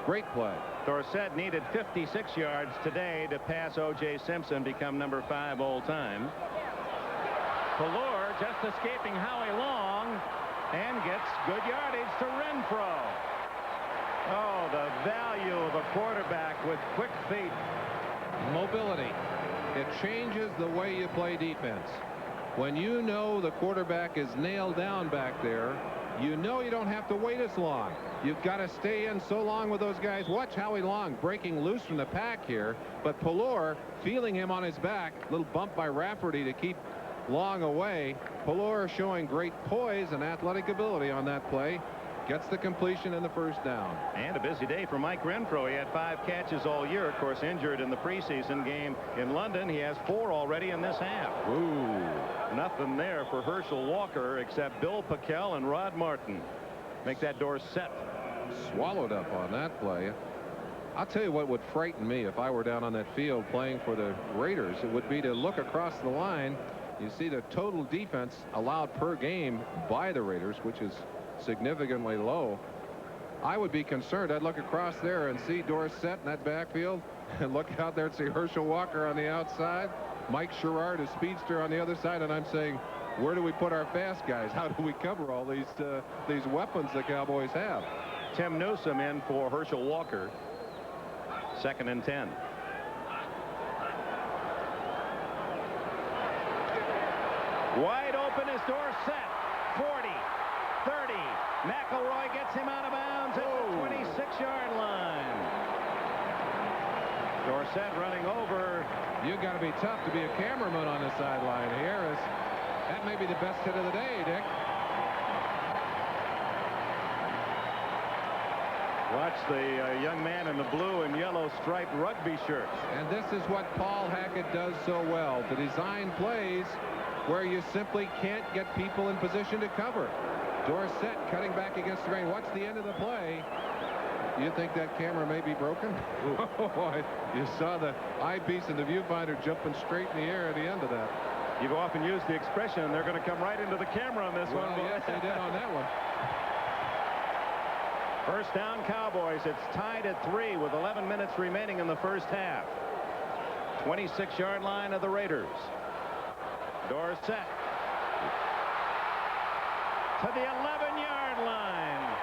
Great play. Dorsett needed 56 yards today to pass O.J. Simpson, become number 5 all time. Pelor just escaping Howie Long and gets good yardage to Renfro. Oh, the value of a quarterback with quick feet. Mobility. It changes the way you play defense. When you know the quarterback is nailed down back there, you know you don't have to wait as long. You've got to stay in so long with those guys. Watch Howie Long breaking loose from the pack here, but Pelor feeling him on his back. Little bump by Rafferty to keep Long away. Pelor showing great poise and athletic ability on that play. Gets the completion and the first down. And a busy day for Mike Renfro. He had 5 catches all year, of course, injured in the preseason game in London. He has 4 already in this half. Ooh. Nothing there for Herschel Walker except Bill Packel and Rod Martin. Make that Dorsett. Swallowed up on that play. I'll tell you what would frighten me if I were down on that field playing for the Raiders. It would be to look across the line. You see the total defense allowed per game by the Raiders, which is significantly low. I would be concerned. I'd look across there and see Dorsett in that backfield, and look out there and see Herschel Walker on the outside, Mike Sherrard, a speedster, on the other side, and I'm saying, where do we put our fast guys? How do we cover all these weapons the Cowboys have? Tim Newsome in for Herschel Walker. 2nd and 10. Wide open is Dorsett. 40, 30. McElroy gets him out of bounds at the 26-yard line. Dorsett running over. You got to be tough to be a cameraman on the sideline here. That may be the best hit of the day, Dick. Watch the young man in the blue and yellow striped rugby shirt. And this is what Paul Hackett does so well, to design plays where you simply can't get people in position to cover. Dorsett cutting back against the grain. What's the end of the play? You think that camera may be broken? Oh, you saw the eyepiece and the viewfinder jumping straight in the air at the end of that. You've often used the expression, they're going to come right into the camera on this one. Yes, they did on that one. First down, Cowboys. It's tied at 3 with 11 minutes remaining in the first half. 26-yard line of the Raiders. Dorsett to the 11-yard line.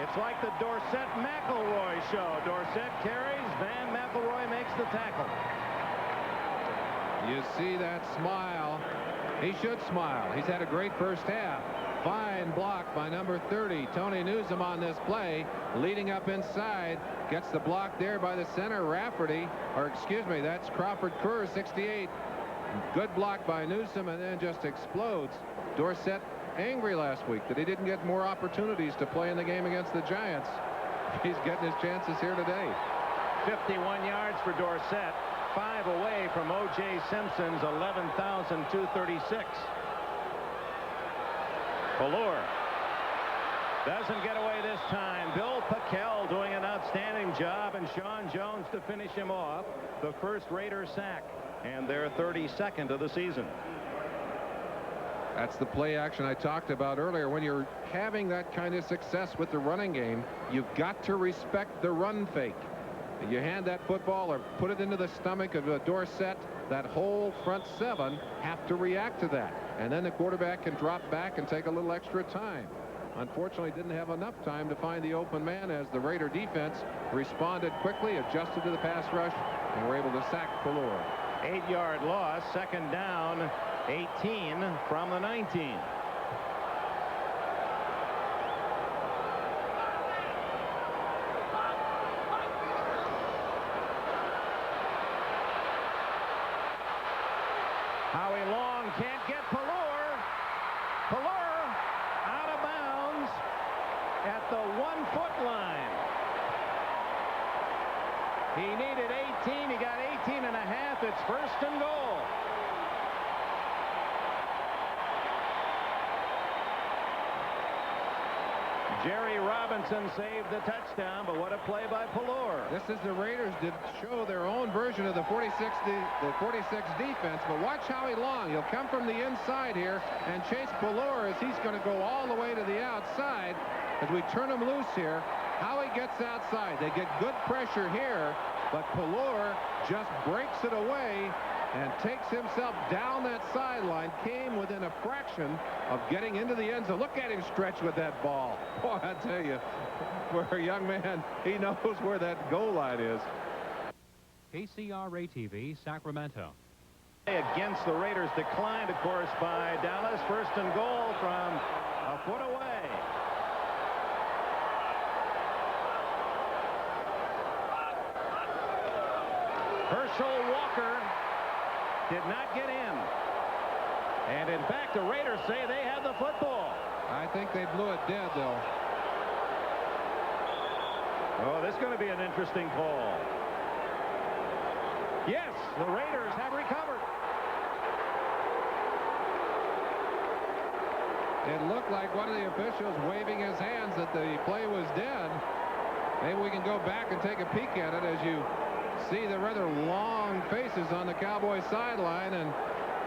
It's like the Dorsett-McElroy show. Dorsett carries, Van McElroy makes the tackle. You see that smile. He should smile. He's had a great first half. Fine block by number 30, Tony Newsome, on this play, leading up inside. Gets the block there by the center, Rafferty, or excuse me, that's Crawford Kerr, 68. Good block by Newsome, and then just explodes. Dorsett angry last week that he didn't get more opportunities to play in the game against the Giants. He's getting his chances here today. 51 yards for Dorsett, 5 away from O.J. Simpson's 11,236. Pelor doesn't get away this time. Bill Packel doing an outstanding job, and Sean Jones to finish him off. The first Raider sack, and their 32nd of the season. That's the play action I talked about earlier. When you're having that kind of success with the running game, you've got to respect the run fake. You hand that football or put it into the stomach of Dorsett, that whole front 7 have to react to that. And then the quarterback can drop back and take a little extra time. Unfortunately, didn't have enough time to find the open man as the Raider defense responded quickly, adjusted to the pass rush, and were able to sack Pelor. 8-yard loss, 2nd down, 18 from the 19. Howie Long can't get Pelor. Pelor He needed 18. He got 18 and a half. It's 1st and goal. Jerry Robinson saved the touchdown, but what a play by Pelor. This is the Raiders did show their own version of the 46 defense, but watch how he long. He'll come from the inside here and chase Pelor as he's going to go all the way to the outside as we turn him loose here. How he gets outside. They get good pressure here, but Pelor just breaks it away and takes himself down that sideline. Came within a fraction of getting into the end zone. Look at him stretch with that ball. Boy, I tell you, for a young man, he knows where that goal line is. KCRA-TV, Sacramento. Against the Raiders, declined, of course, by Dallas. 1st and goal from a foot away. Herschel Walker did not get in. And in fact, the Raiders say they have the football. I think they blew it dead, though. Oh, this is going to be an interesting call. Yes, the Raiders have recovered. It looked like one of the officials waving his hands that the play was dead. Maybe we can go back and take a peek at it as you see the rather long faces on the Cowboys sideline and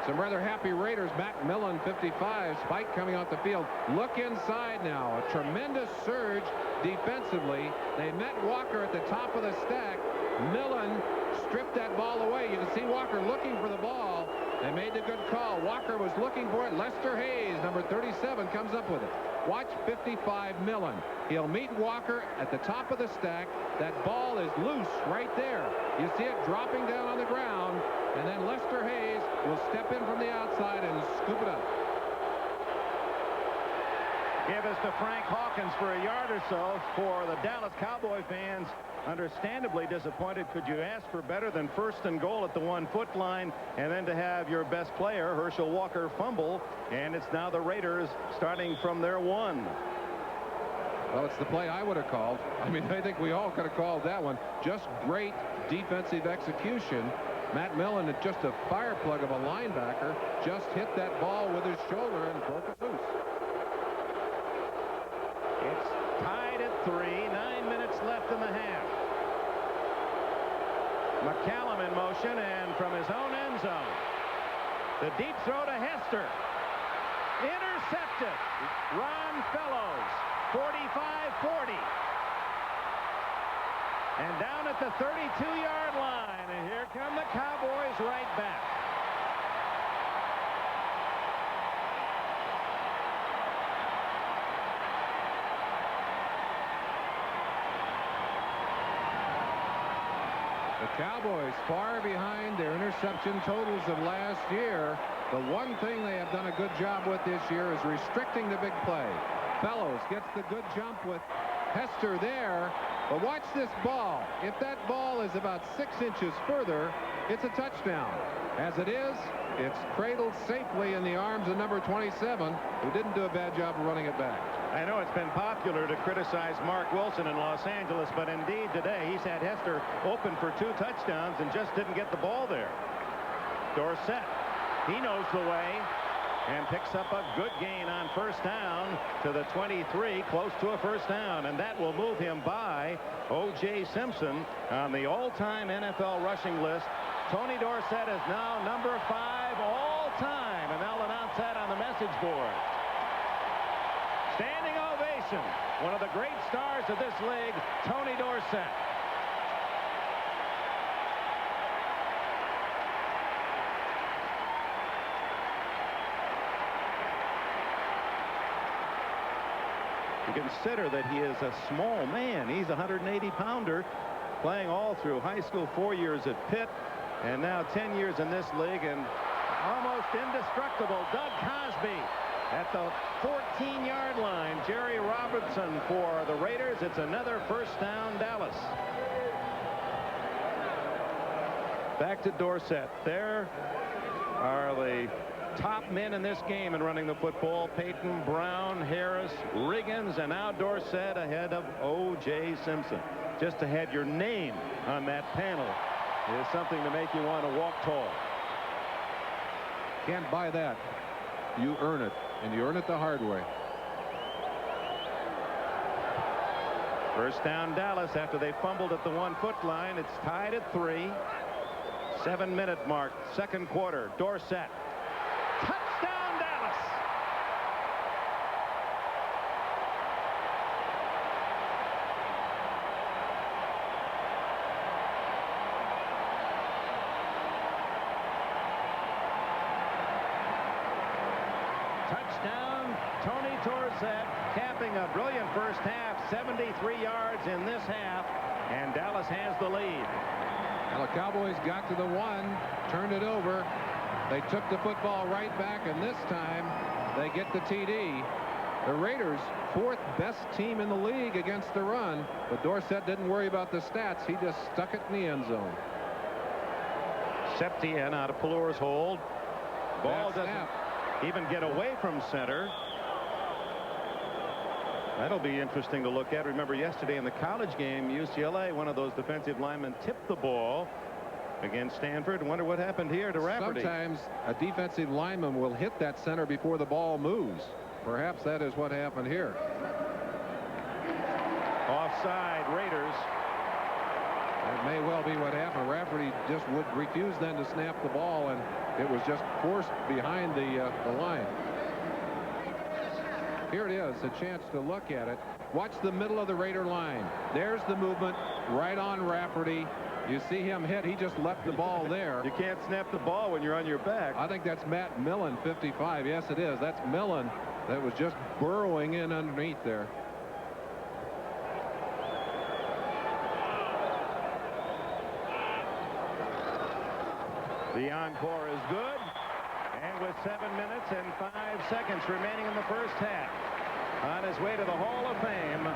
some rather happy Raiders. McMillan, 55, Spike coming off the field. Look inside now. A tremendous surge defensively. They met Walker at the top of the stack. Millen stripped that ball away. You can see Walker looking for the ball. They made the good call. Walker was looking for it. Lester Hayes, number 37, comes up with it. Watch 55 Millen. He'll meet Walker at the top of the stack. That ball is loose right there. You see it dropping down on the ground, and then Lester Hayes will step in from the outside and scoop it up. Give us to Frank Hawkins for a yard or so. For the Dallas Cowboy fans, understandably disappointed. Could you ask for better than 1st and goal at the 1-foot line, and then to have your best player, Herschel Walker, fumble, and it's now the Raiders starting from their 1. Well, it's the play I would have called. I mean, I think we all could have called that one. Just great defensive execution. Matt Millen, just a fire plug of a linebacker, just hit that ball with his shoulder and broke it loose. It's tied at 3. 9 minutes left in the half. McCallum in motion, and from his own end zone, the deep throw to Hester. Intercepted. Ron Fellows, 45-40. And down at the 32-yard line, and here come the Cowboys right back. The Cowboys far behind their interception totals of last year. The one thing they have done a good job with this year is restricting the big play. Fellows gets the good jump with Hester there. But watch this ball. If that ball is about 6 inches further, it's a touchdown. As it is, it's cradled safely in the arms of number 27, who didn't do a bad job of running it back. I know it's been popular to criticize Mark Wilson in Los Angeles, but indeed today he's had Hester open for 2 touchdowns and just didn't get the ball there. Dorsett, he knows the way and picks up a good gain on 1st down to the 23, close to a 1st down, and that will move him by O.J. Simpson on the all-time NFL rushing list. Tony Dorsett is now number 5 all-time, and they'll announce that on the message board. Standing ovation, one of the great stars of this league, Tony Dorsett. You consider that he is a small man. He's a 180-pounder, playing all through high school, 4 years at Pitt, and now 10 years in this league, and almost indestructible. Doug Cosby at the 14-yard line. Jerry Robinson for the Raiders. It's another 1st down, Dallas. Back to Dorsett. There are the top men in this game in running the football. Peyton, Brown, Harris, Riggins, and now Dorsett ahead of O.J. Simpson. Just to have your name on that panel is something to make you want to walk tall. Can't buy that. You earn it, and you earn it the hard way. First down Dallas after they fumbled at the 1-foot line. It's tied at 3. 7-minute mark, second quarter. Dorsett. Touchdown Dallas. Touchdown Tony Dorsett, capping a brilliant first half. 73 yards in this half, and Dallas has the lead. Well, the Cowboys got to the 1, turned it over. They took the football right back, and this time they get the TD. The Raiders, 4th best team in the league against the run, but Dorsett didn't worry about the stats. He just stuck it in the end zone. Septien out of Pelur's hold. Ball doesn't even get away from center. That'll be interesting to look at. Remember yesterday in the college game, UCLA, one of those defensive linemen tipped the ball against Stanford. Wonder what happened here to Rafferty. Sometimes a defensive lineman will hit that center before the ball moves. Perhaps that is what happened here. Offside Raiders. That may well be what happened. Rafferty just would refuse then to snap the ball, and it was just forced behind the line. Here it is, a chance to look at it. Watch the middle of the Raider line. There's the movement right on Rafferty. You see him hit. He just left the ball there. You can't snap the ball when you're on your back. I think that's Matt Millen, 55. Yes, it is. That's Millen that was just burrowing in underneath there. The encore is good. And with 7 minutes and 5 seconds remaining in the first half, on his way to the Hall of Fame,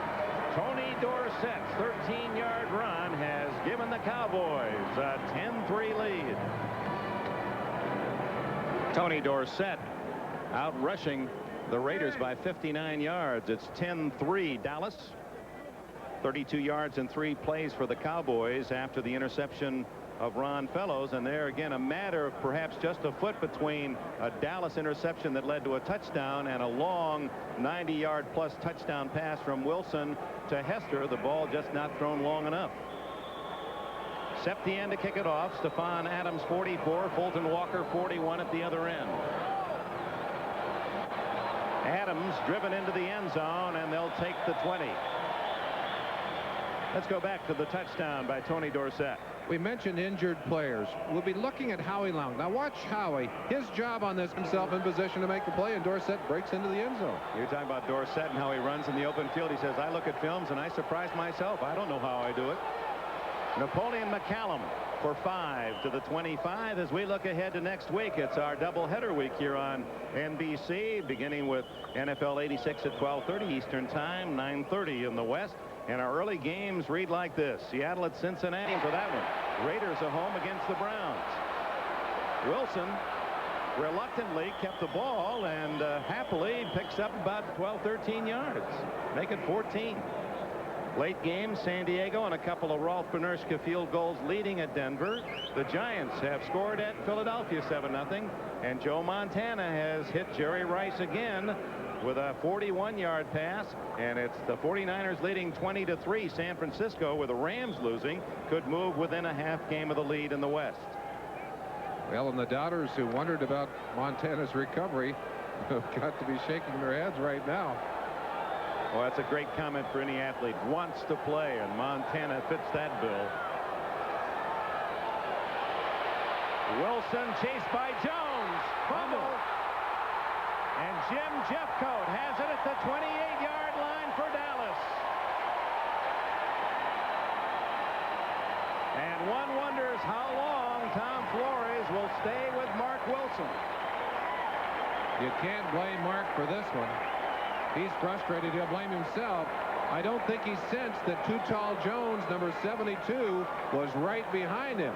Tony Dorsett's 13-yard run has given the Cowboys a 10-3 lead. Tony Dorsett out rushing the Raiders by 59 yards. It's 10-3 Dallas. 32 yards and 3 plays for the Cowboys after the interception of Ron Fellows, and there again a matter of perhaps just a foot between a Dallas interception that led to a touchdown and a long 90-yard plus touchdown pass from Wilson to Hester. The ball just not thrown long enough. Septien to kick it off. Stephon Adams 44, Fulton Walker 41 at the other end. Adams driven into the end zone, and they'll take the 20. Let's go back to the touchdown by Tony Dorsett. We mentioned injured players. We'll be looking at Howie Long. Now watch Howie. His job on this, himself in position to make the play, and Dorsett breaks into the end zone. You're talking about Dorsett and how he runs in the open field. He says, I look at films and I surprise myself. I don't know how I do it. Napoleon McCallum for 5 to the 25 as we look ahead to next week. It's our doubleheader week here on NBC, beginning with NFL 86 at 12:30 Eastern Time, 9:30 in the West. And our early games read like this. Seattle at Cincinnati for that one. Raiders are home against the Browns. Wilson reluctantly kept the ball and happily picks up about 12-13 yards. Make it 14. Late game, San Diego and a couple of Rolf Benirschke field goals leading at Denver. The Giants have scored at Philadelphia 7-0. And Joe Montana has hit Jerry Rice again with a 41-yard pass, and it's the 49ers leading 20-3. San Francisco, with the Rams losing, could move within a half game of the lead in the West. Well, and the doubters who wondered about Montana's recovery have got to be shaking their heads right now. Well, that's a great comment for any athlete. Wants to play, and Montana fits that bill. Wilson chased by Jones. Fumble. And Jim Jeffcoat has it at the 28-yard line for Dallas. And one wonders how long Tom Flores will stay with Mark Wilson. You can't blame Mark for this one. He's frustrated. He'll blame himself. I don't think he sensed that Too Tall Jones, number 72, was right behind him.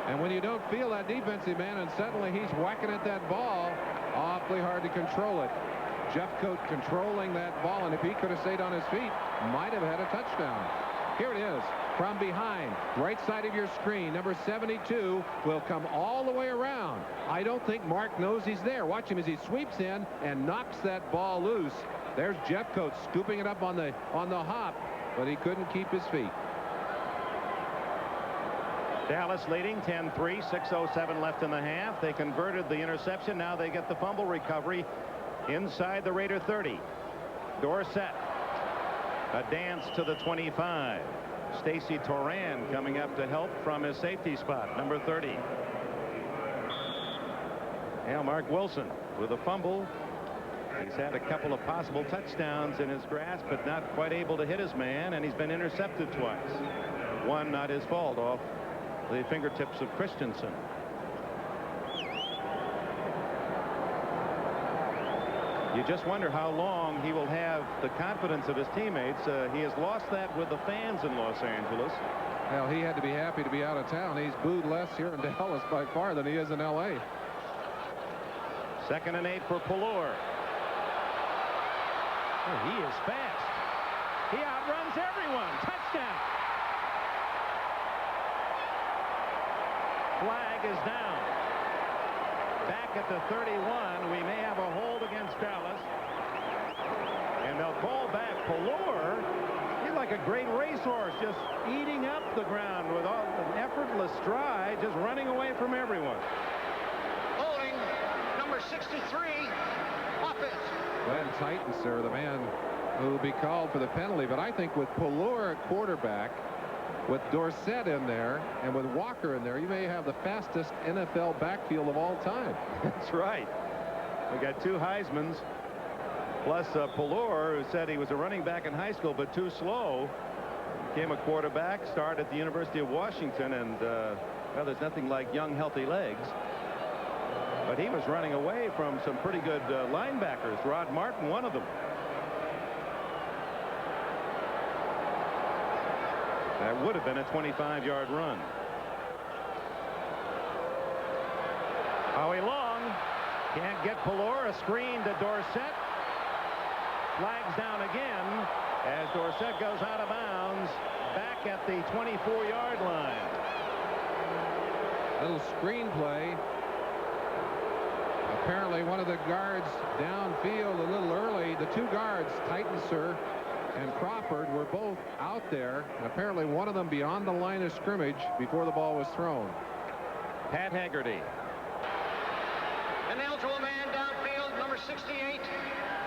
And when you don't feel that defensive man and suddenly he's whacking at that ball, awfully hard to control it. Jeffcoat controlling that ball, and if he could have stayed on his feet, might have had a touchdown. Here it is from behind, right side of your screen. Number 72 will come all the way around. I don't think Mark knows he's there. Watch him as he sweeps in and knocks that ball loose. There's Jeffcoat scooping it up on the hop, but he couldn't keep his feet. Dallas leading 10-3, 6:07 left in the half. They converted the interception. Now they get the fumble recovery inside the Raider 30. Dorsett, a dance to the 25. Stacy Toran coming up to help from his safety spot, number 30. Now Mark Wilson with a fumble. He's had a couple of possible touchdowns in his grasp, but not quite able to hit his man, and he's been intercepted twice. One not his fault, off the fingertips of Christensen. You just wonder how long he will have the confidence of his teammates. He has lost that with the fans in Los Angeles. Well, he had to be happy to be out of town. He's booed less here in Dallas by far than he is in L.A. 2nd and 8 for Pallor. Oh, he is fast. He outruns everyone. Touchdown. Flag is down. Back at the 31, we may have a hold against Dallas. And they'll call back Pallor. He's like a great racehorse, just eating up the ground with all an effortless stride, just running away from everyone. Holding number 63, offense. Glenn Titan, sir, the man who will be called for the penalty. But I think with Pallor at quarterback, with Dorsett in there, and with Walker in there, you may have the fastest NFL backfield of all time. That's right. We got two Heismans, plus Pallor, who said he was a running back in high school, but too slow. Became a quarterback, started at the University of Washington, and well, there's nothing like young, healthy legs. But he was running away from some pretty good linebackers. Rod Martin, one of them. That would have been a 25-yard run. Howie Long can't get Pallor. A screen to Dorsett. Flags down again as Dorsett goes out of bounds back at the 24-yard line. Little screenplay. Apparently one of the guards downfield a little early. The two guards, Titan, sir, and Crawford, were both out there, and apparently one of them beyond the line of scrimmage before the ball was thrown. Pat Haggerty. And now to a man downfield, number 68,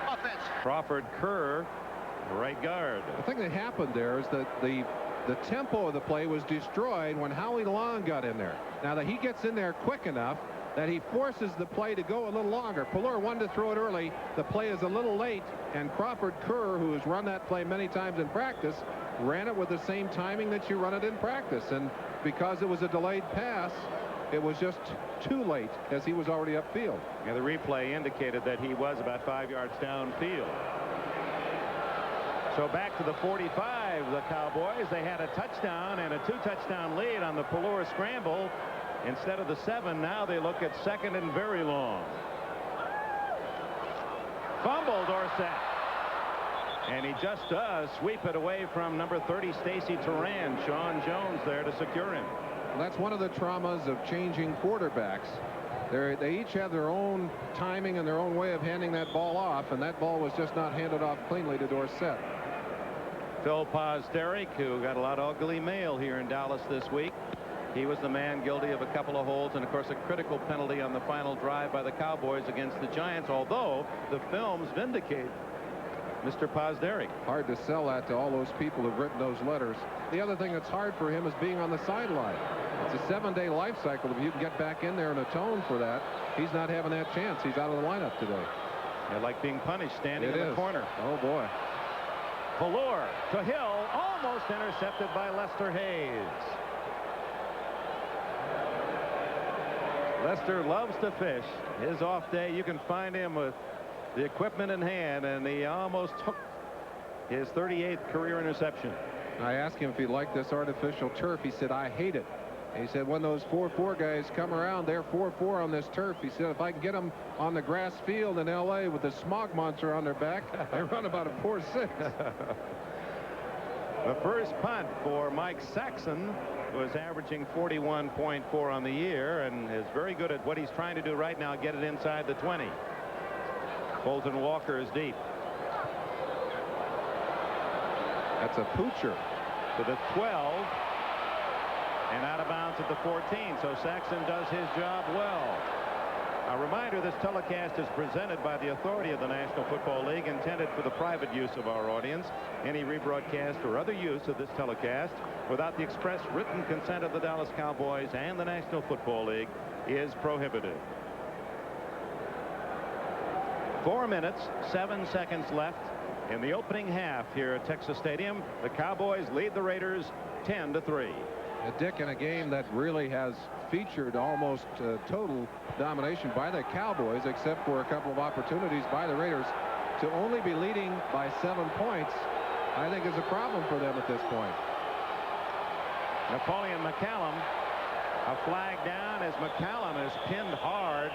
offense. Crawford Kerr, right guard. The thing that happened there is that the tempo of the play was destroyed when Howie Long got in there. Now that he gets in there quick enough that he forces the play to go a little longer. Pallor wanted to throw it early. The play is a little late, and Crawford Kerr, who has run that play many times in practice, ran it with the same timing that you run it in practice. And because it was a delayed pass, it was just too late as he was already upfield. Yeah, the replay indicated that he was about 5 yards downfield. So back to the 45, the Cowboys. They had a touchdown and a 2-touchdown lead on the Pallor scramble. Instead of the 7, now they look at 2nd and very long. Fumble, Dorsett. And he just does sweep it away from number 30, Stacy Toran. Sean Jones there to secure him. Well, that's one of the traumas of changing quarterbacks. They each have their own timing and their own way of handing that ball off, and that ball was just not handed off cleanly to Dorsett. Phil Pozderac, who got a lot of ugly mail here in Dallas this week. He was the man guilty of a couple of holds and, of course, a critical penalty on the final drive by the Cowboys against the Giants, although the films vindicate Mr. Pozderac. Hard to sell that to all those people who've written those letters. The other thing that's hard for him is being on the sideline. It's a 7-day life cycle. If you can get back in there and atone for that, he's not having that chance. He's out of the lineup today. Yeah, like being punished standing in the corner. Oh, boy. Pallor to Hill, almost intercepted by Lester Hayes. Lester loves to fish. His off day, you can find him with the equipment in hand, and he almost took his 38th career interception. I asked him if he liked this artificial turf. He said, I hate it. He said when those 4-4 guys come around, they're 4-4 on this turf. He said if I can get them on the grass field in L.A. with the smog monster on their back, they run about a 4-6. The first punt for Mike Saxon was averaging 41.4 on the year and is very good at what he's trying to do right now, get it inside the 20. Bolton Walker is deep. That's a poocher. To the 12. And out of bounds at the 14. So Saxon does his job well. A reminder, this telecast is presented by the authority of the National Football League, intended for the private use of our audience. Any rebroadcast or other use of this telecast without the express written consent of the Dallas Cowboys and the National Football League is prohibited. 4 minutes, 7 seconds left in the opening half here at Texas Stadium. The Cowboys lead the Raiders 10-3. Dick, in a game that really has featured almost total domination by the Cowboys, except for a couple of opportunities by the Raiders, to only be leading by 7 points, I think is a problem for them at this point. Napoleon McCallum, a flag down as McCallum is pinned hard.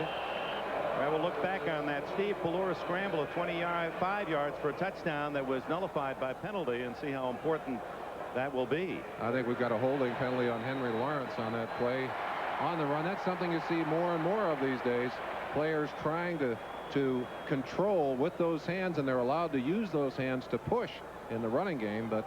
We'll look back on that Steve Pelora scramble of 25 yards for a touchdown that was nullified by penalty, and see how important that will be. I think we've got a holding penalty on Henry Lawrence on that play on the run. That's something you see more and more of these days. Players trying to control with those hands, and they're allowed to use those hands to push in the running game. But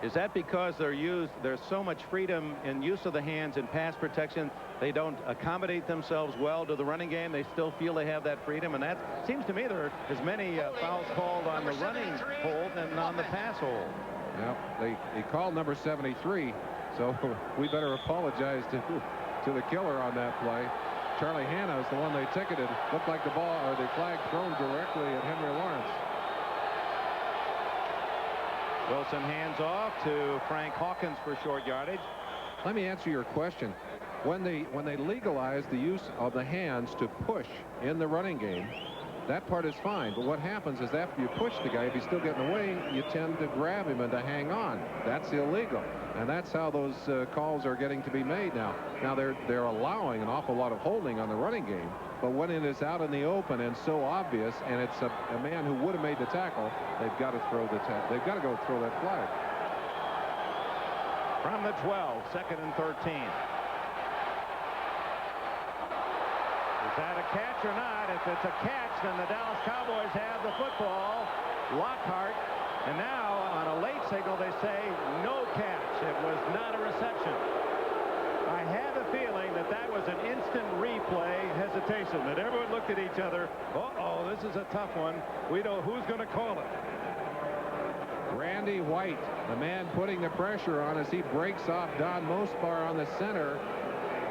is that because there's so much freedom in use of the hands in pass protection, they don't accommodate themselves well to the running game? They still feel they have that freedom, and that seems to me there are as many fouls called on the running hold than on the pass hold. Yeah, he called number 73, so we better apologize to the killer on that play. Charlie Hanna is the one they ticketed. Looked like the ball or the flag thrown directly at Henry Lawrence. Wilson hands off to Frank Hawkins for short yardage. Let me answer your question. When they legalize the use of the hands to push in the running game, that part is fine. But what happens is after you push the guy, if he's still getting away, you tend to grab him and to hang on. That's illegal. And that's how those calls are getting to be made now. Now they're allowing an awful lot of holding on the running game. But when it is out in the open and so obvious, and it's a man who would have made the tackle, they've got to they've got to go throw that flag. From the 12, 2nd and 13. Is that a catch or not? If it's a catch, then the Dallas Cowboys have the football. Lockhart, and now on a late signal they say no catch. It was not a reception. I had a feeling that was an instant replay hesitation, that everyone looked at each other. Uh-oh, this is a tough one. We know who's going to call it. Randy White, the man putting the pressure on as he breaks off Don Mospar on the center.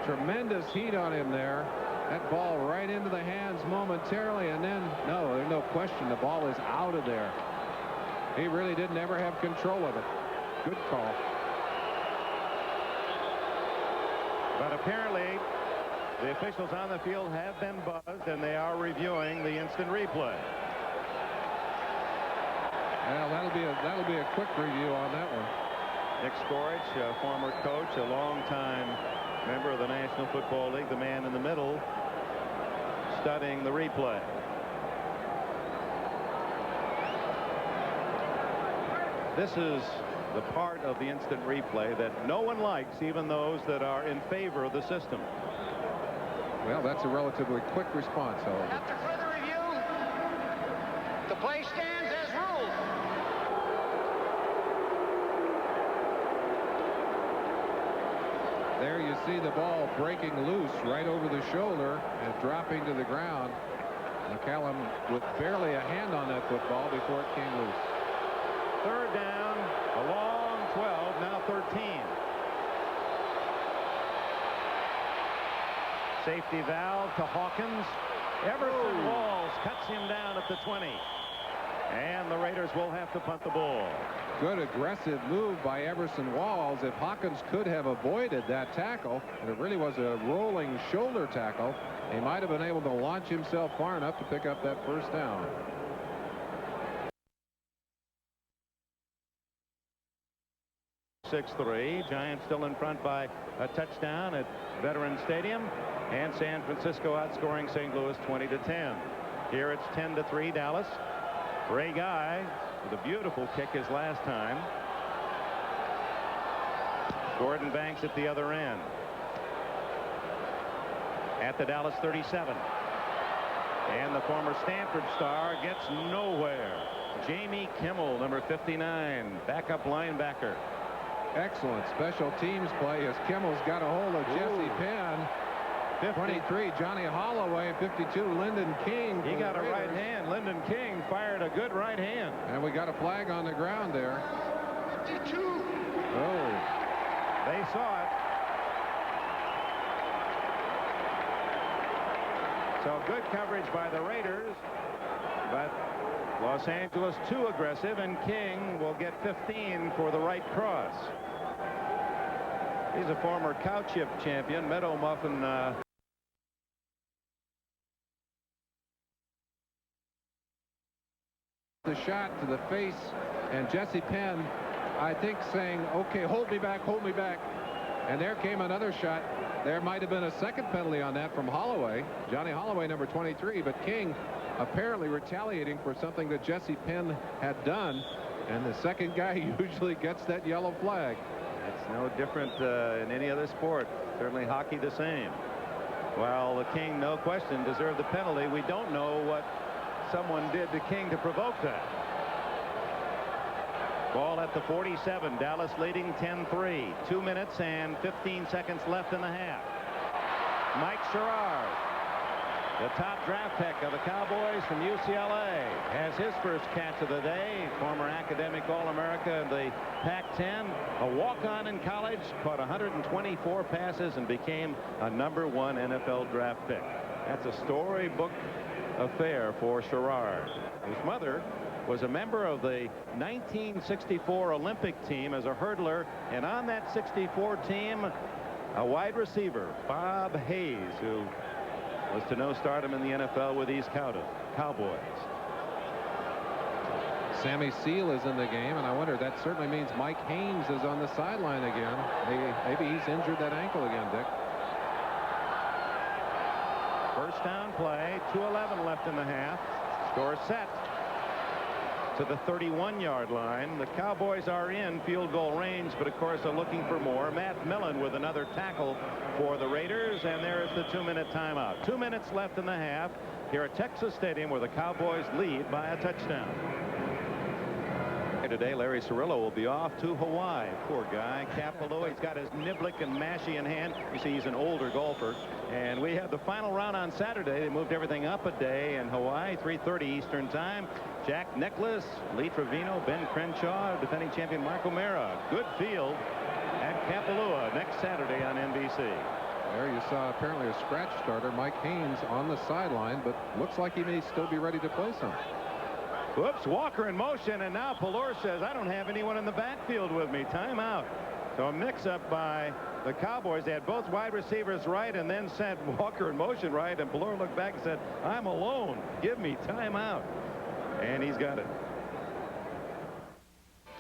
Tremendous heat on him there. That ball right into the hands momentarily, and then, no, there's no question, the ball is out of there. He really didn't ever have control of it. Good call. But apparently, the officials on the field have been buzzed, and they are reviewing the instant replay. Well, that'll be a quick review on that one. Nick Skorich, a former coach, a longtime member of the National Football League, the man in the middle, studying the replay. This is the part of the instant replay that no one likes, even those that are in favor of the system. Well, that's a relatively quick response, however. After further review, the play stands as ruled. There you see the ball breaking loose right over the shoulder and dropping to the ground. McCallum with barely a hand on that football before it came loose. 3rd down, a long 12, now 13. Safety valve to Hawkins. Everson Walls cuts him down at the 20. And the Raiders will have to punt the ball. Good aggressive move by Everson Walls. If Hawkins could have avoided that tackle, and it really was a rolling shoulder tackle, he might have been able to launch himself far enough to pick up that first down. 6-3. Giants still in front by a touchdown at Veterans Stadium, and San Francisco outscoring St. Louis 20-10. Here it's 10-3 Dallas. Ray Guy with a beautiful kick his last time. Gordon Banks at the other end. At the Dallas 37. And the former Stanford star gets nowhere. Jamie Kimmel, number 59, backup linebacker. Excellent special teams play as Kimmel's got a hold of Jesse Penn. 23, Johnny Holloway. 52, Lyndon King. He got a right hand. Lyndon King fired a good right hand. And we got a flag on the ground there. 52. Oh. They saw it. So good coverage by the Raiders, but Los Angeles too aggressive, and King will get 15 for the right cross. He's a former cow chip champion, Meadow Muffin. The shot to the face, and Jesse Penn, I think, saying, okay, hold me back, hold me back. And there came another shot. There might have been a second penalty on that from Holloway, Johnny Holloway, number 23, but King apparently retaliating for something that Jesse Penn had done, and the second guy usually gets that yellow flag. It's no different in any other sport. Certainly hockey the same. Well, the King, no question, deserved the penalty. We don't know what someone did to King to provoke that. Ball at the 47. Dallas leading 10-3. 2 minutes and 15 seconds left in the half. Mike Sherrard, the top draft pick of the Cowboys from UCLA, has his first catch of the day. Former academic All-America in the Pac-10. A walk-on in college, caught 124 passes and became a #1 NFL draft pick. That's a storybook affair for Sherrard. His mother was a member of the 1964 Olympic team as a hurdler, and on that 64 team, a wide receiver, Bob Hayes, who was to know stardom in the NFL with these Cowboys. Sammy Seal is in the game, and I wonder, that certainly means Mike Haynes is on the sideline again. Maybe he's injured that ankle again, Dick. First down play, 2:11 left in the half. Dorsett to the 31-yard line. The Cowboys are in field goal range, but of course are looking for more. Matt Millen with another tackle for the Raiders, and there is the 2-minute timeout. 2 minutes left in the half here at Texas Stadium, where the Cowboys lead by a touchdown. Today, Larry Cirillo will be off to Hawaii. Poor guy. Kapalua, he's got his niblick and mashie in hand. You see, he's an older golfer. And we have the final round on Saturday. They moved everything up a day in Hawaii, 3:30 Eastern Time. Jack Nicklaus, Lee Trevino, Ben Crenshaw, defending champion Mark O'Mara. Good field at Kapalua next Saturday on NBC. There you saw apparently a scratch starter, Mike Haynes, on the sideline, but looks like he may still be ready to play some. Whoops, Walker in motion, and now Pelor says, I don't have anyone in the backfield with me. Timeout. So a mix-up by the Cowboys. They had both wide receivers right and then sent Walker in motion right, and Pelor looked back and said, I'm alone. Give me timeout. And he's got it.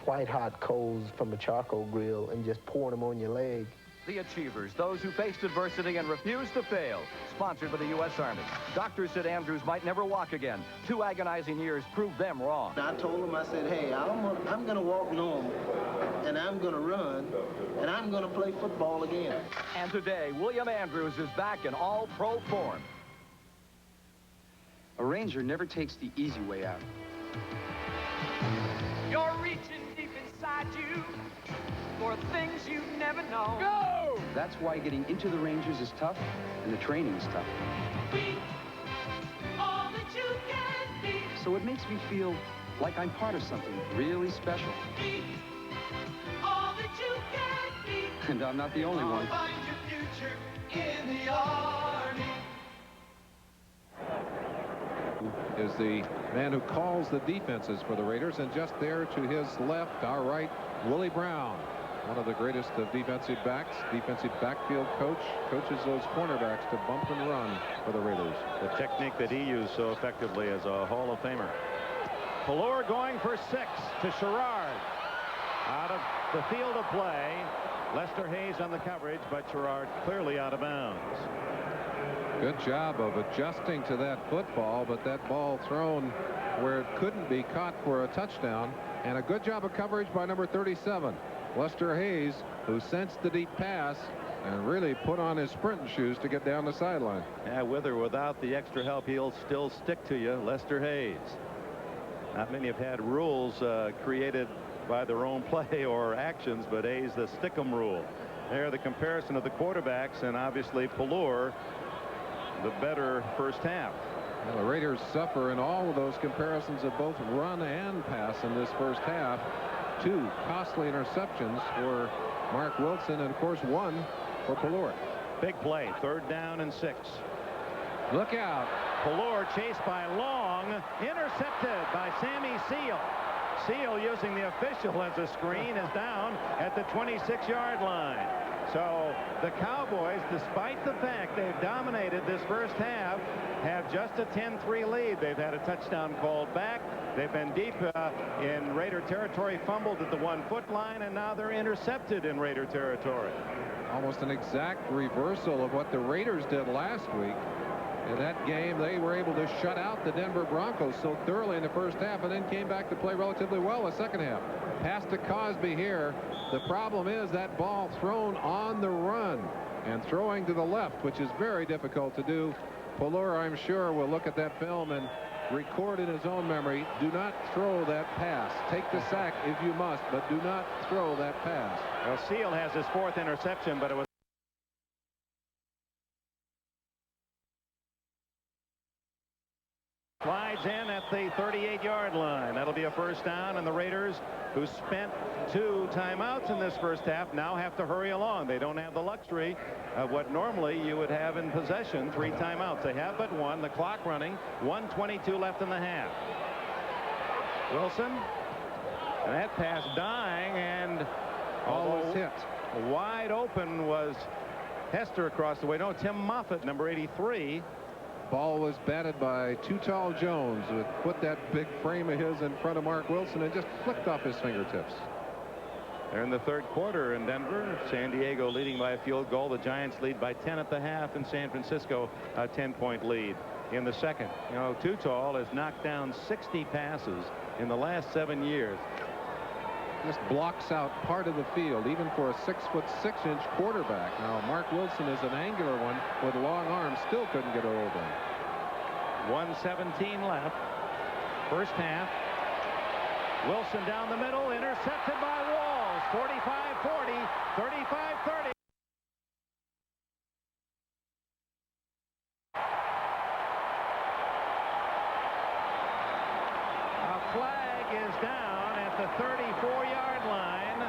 White hot coals from a charcoal grill and just pouring them on your leg. The Achievers, those who faced adversity and refused to fail. Sponsored by the U.S. Army. Doctors said Andrews might never walk again. 2 agonizing years proved them wrong. I told him, I said, hey, I'm going to walk normal, and I'm going to run, and I'm going to play football again. And today, William Andrews is back in all-pro form. A Ranger never takes the easy way out. You're reaching deep inside you for things you've never known. Go! That's why getting into the Rangers is tough, and the training is tough. Be all that you can be. So it makes me feel like I'm part of something really special. Be all that you can be. And I'm not the only one. Find your future in the Army. Is the man who calls the defenses for the Raiders, and just there to his left, our right, Willie Brown, one of the greatest of defensive backs, defensive backfield coach, coaches those cornerbacks to bump and run for the Raiders. The technique that he used so effectively as a Hall of Famer. Pelor going for 6 to Sherrard. Out of the field of play. Lester Hayes on the coverage, but Gerard clearly out of bounds. Good job of adjusting to that football, but that ball thrown where it couldn't be caught for a touchdown. And a good job of coverage by number 37, Lester Hayes, who sensed the deep pass and really put on his sprinting shoes to get down the sideline. Yeah, with or without the extra help, he'll still stick to you. Lester Hayes. Not many have had rules created by their own play or actions, but Hayes the stick-em rule. There, the comparison of the quarterbacks, and obviously Pelluer, the better first half. Well, the Raiders suffer in all of those comparisons of both run and pass in this first half. 2 costly interceptions for Mark Wilson, and of course 1 for Pelluer. Big play, 3rd down and 6. Look out. Pelluer chased by Long, intercepted by Sammy Seal. Seal, using the official as a screen, is down at the 26-yard line. So the Cowboys, despite the fact they've dominated this first half, have just a 10-3 lead. They've had a touchdown called back. They've been deep in Raider territory, fumbled at the 1-foot line, and now they're intercepted in Raider territory. Almost an exact reversal of what the Raiders did last week. In that game, they were able to shut out the Denver Broncos so thoroughly in the first half, and then came back to play relatively well the second half. Pass to Cosby here. The problem is that ball thrown on the run and throwing to the left, which is very difficult to do. Pelluer, I'm sure, will look at that film and record in his own memory, do not throw that pass. Take the sack if you must, but do not throw that pass. Well, Seal has his 4th interception, but it was slides in at the 38-yard line. That'll be a first down, and the Raiders, who spent 2 timeouts in this first half, now have to hurry along. They don't have the luxury of what normally you would have in possession, 3 timeouts. They have but 1. The clock running, 1:22 left in the half. Wilson, and that pass dying, and almost hit. Wide open was Hester across the way. No, Tim Moffitt, number 83. Ball was batted by Too Tall Jones, who put that big frame of his in front of Mark Wilson and just flicked off his fingertips. They're in the 3rd quarter in Denver. San Diego leading by a field goal. The Giants lead by 10 at the half, and San Francisco a 10-point lead in the second. You know, Too Tall has knocked down 60 passes in the last 7 years. Just blocks out part of the field, even for a 6'6" quarterback. Now, Mark Wilson is an angular one with long arms, still couldn't get a hold of him. 1:17 left. First half. Wilson down the middle, intercepted by Walls. 45-40, 35-30. A flag is down at the 34-yard line,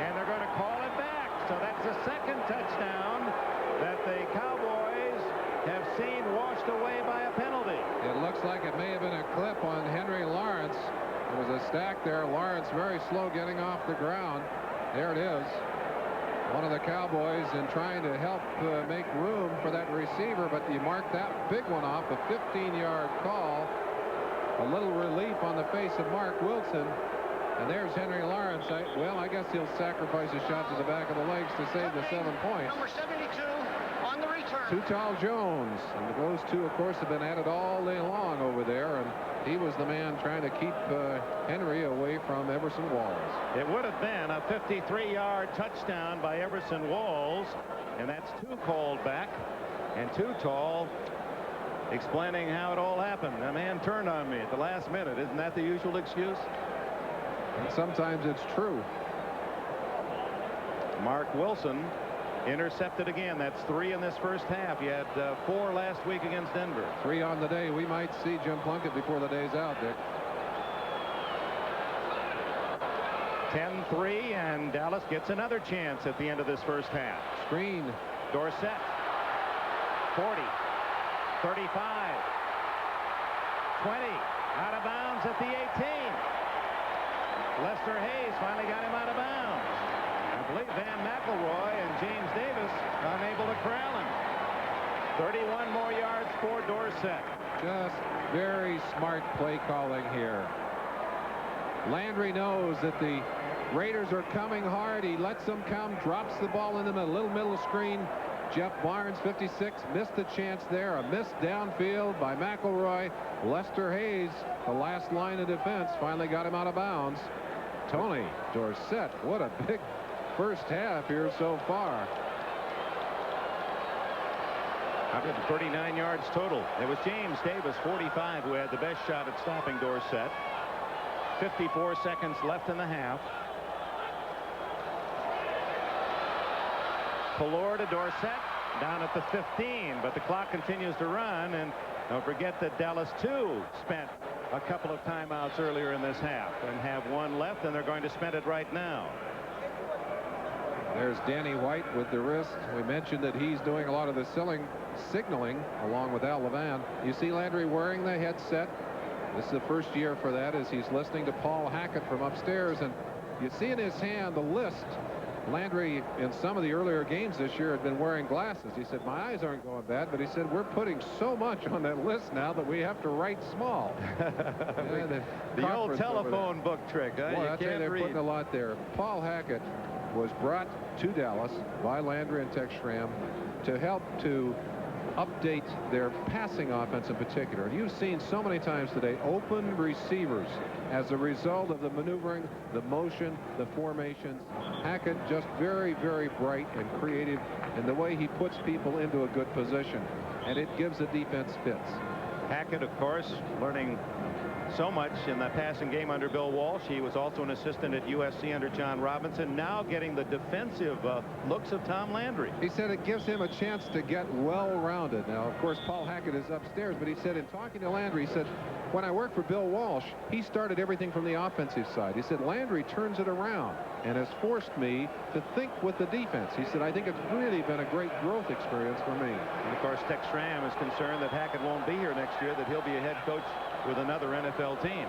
and they're going to call it back. So that's the 2nd touchdown that the Cowboys have seen washed away by a penalty. It looks like it may have been a clip on Henry Lawrence. There was a stack there. Lawrence very slow getting off the ground. There it is. One of the Cowboys in trying to help make room for that receiver, but you mark that big one off, a 15-yard call. A little relief on the face of Mark Wilson. And there's Henry Lawrence. Well, I guess he'll sacrifice a shot to the back of the legs to save the 7 points. Number 72 on the return. Too Tall Jones. And those two, of course, have been at it all day long over there. And he was the man trying to keep Henry away from Everson Walls. It would have been a 53-yard touchdown by Everson Walls. And that's 2 called back. And Too Tall explaining how it all happened. A man turned on me at the last minute. Isn't that the usual excuse? And sometimes it's true. Mark Wilson intercepted again. That's 3 in this first half. He had 4 last week against Denver. 3 on the day. We might see Jim Plunkett before the day's out, Dick. 10-3, and Dallas gets another chance at the end of this first half. Screen. Dorsett. 40. 35. 20. Out of bounds at the 18. Lester Hayes finally got him out of bounds. I believe Van McElroy and James Davis unable to corral him. 31 more yards for Dorsett. Just very smart play calling here. Landry knows that the Raiders are coming hard. He lets them come, drops the ball in the little middle screen. Jeff Barnes, 56, missed the chance there. A miss downfield by McElroy. Lester Hayes, the last line of defense, finally got him out of bounds. Tony Dorsett, what a big first half here so far. 139 yards total. It was James Davis, 45, who had the best shot at stopping Dorsett. 54 seconds left in the half. Pallor to Dorsett, down at the 15, but the clock continues to run, and don't forget that Dallas too spent a couple of timeouts earlier in this half and have one left, and they're going to spend it right now. There's Danny White with the wrist. We mentioned that he's doing a lot of the signaling along with Al Levan. You see Landry wearing the headset. This is the first year for that as he's listening to Paul Hackett from upstairs, and you see in his hand the list. Landry, in some of the earlier games this year, had been wearing glasses. He said, my eyes aren't going bad, but he said, we're putting so much on that list now that we have to write small. The old telephone book trick. Huh? Boy, you can't they're read. putting a lot there. Paul Hackett was brought to Dallas by Landry and Tex Schramm to help to update their passing offense in particular. And you've seen so many times today open receivers as a result of the maneuvering, the motion, the formations. Hackett just very, very bright and creative in the way he puts people into a good position, and it gives the defense fits. Hackett, of course, learning so much in the passing game under Bill Walsh. He was also an assistant at USC under John Robinson, now getting the defensive looks of Tom Landry. He said it gives him a chance to get well-rounded. Now, of course, Paul Hackett is upstairs, but he said in talking to Landry, he said, when I worked for Bill Walsh, he started everything from the offensive side. He said, Landry turns it around and has forced me to think with the defense. He said, I think it's really been a great growth experience for me. And, of course, Tex Schramm is concerned that Hackett won't be here next year, that he'll be a head coach with another NFL team.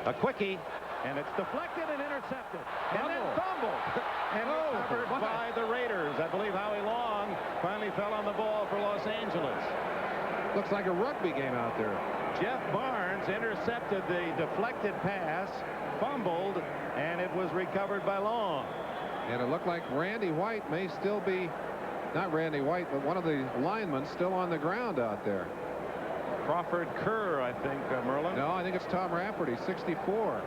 A quickie, and it's deflected and intercepted. And then fumbled. And recovered by the Raiders. I believe Howie Long finally fell on the ball for Los Angeles. Looks like a rugby game out there. Jeff Barnes intercepted the deflected pass, fumbled, and it was recovered by Long. And it looked like Randy White may still be, not Randy White, but one of the linemen still on the ground out there. Crawford Kerr, I think, Merlin. No, I think it's Tom Rafferty, 64.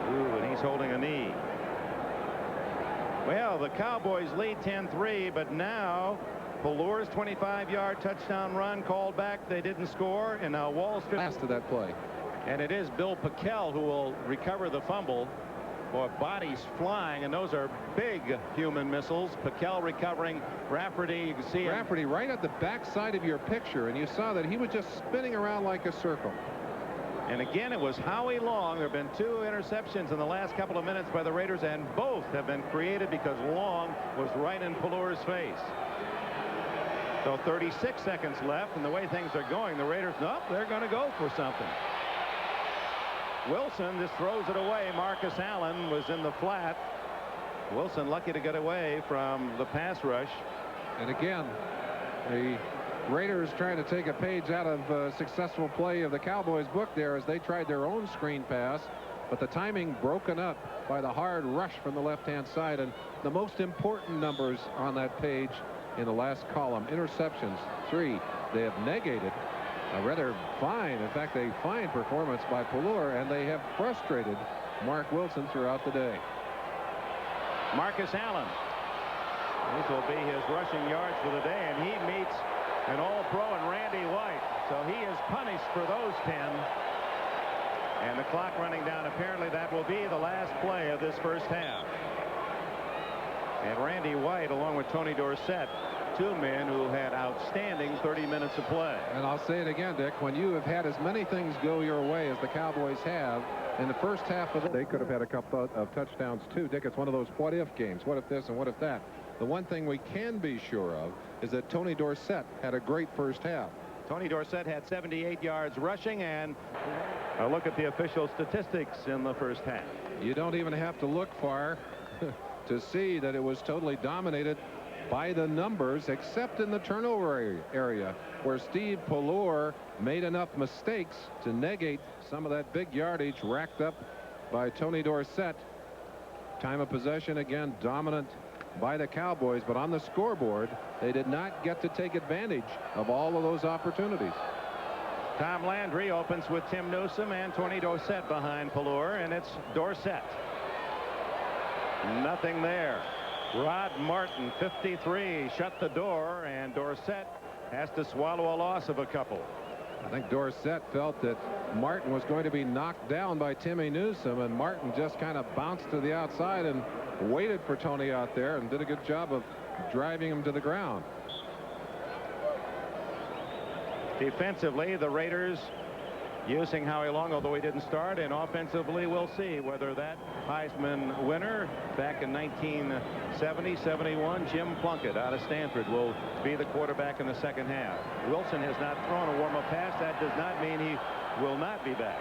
Ooh, and he's holding a knee. Well, the Cowboys lead 10-3, but now Pallor's 25-yard touchdown run called back. They didn't score, and now Wall's last to that play. And it is Bill Pickel who will recover the fumble. Boy, bodies flying, and those are big human missiles. Pickel recovering. Rafferty, you can see him. Rafferty right at the back side of your picture, and you saw that he was just spinning around like a circle. And again, it was Howie Long. There have been 2 interceptions in the last couple of minutes by the Raiders, and both have been created because Long was right in Pallor's face. So 36 seconds left, and the way things are going, the Raiders, they're going to go for something. Wilson just throws it away. Marcus Allen was in the flat. Wilson lucky to get away from the pass rush. And again, the Raiders trying to take a page out of successful play of the Cowboys book there as they tried their own screen pass, but the timing broken up by the hard rush from the left-hand side. And the most important numbers on that page in the last column, interceptions 3. They have negated a rather fine, in fact, a fine performance by Pallor, and they have frustrated Mark Wilson throughout the day. Marcus Allen. These will be his rushing yards for the day, and he meets an all-pro and Randy White. So he is punished for those 10. And the clock running down. Apparently that will be the last play of this first half. And Randy White, along with Tony Dorsett, 2 men who had outstanding 30 minutes of play. And I'll say it again, Dick, when you have had as many things go your way as the Cowboys have in the first half of it, they could have had a couple of touchdowns too. Dick, it's one of those what-if games. What if this and what if that? The one thing we can be sure of is that Tony Dorsett had a great first half. Tony Dorsett had 78 yards rushing, and a look at the official statistics in the first half. You don't even have to look far to see that it was totally dominated by the numbers, except in the turnover area, where Steve Pallor made enough mistakes to negate some of that big yardage racked up by Tony Dorsett. Time of possession again dominant by the Cowboys, but on the scoreboard they did not get to take advantage of all of those opportunities. Tom Landry opens with Tim Newsom and Tony Dorsett behind Pallor, and it's Dorsett. Nothing there. Rod Martin, 53, shut the door, and Dorsett has to swallow a loss of a couple. I think Dorsett felt that Martin was going to be knocked down by Timmy Newsom, and Martin just kind of bounced to the outside and waited for Tony out there and did a good job of driving him to the ground. Defensively, the Raiders using Howie Long, although he didn't start, and offensively, we'll see whether that Heisman winner back in 1970-71, Jim Plunkett out of Stanford, will be the quarterback in the second half. Wilson has not thrown a warm-up pass. That does not mean he will not be back.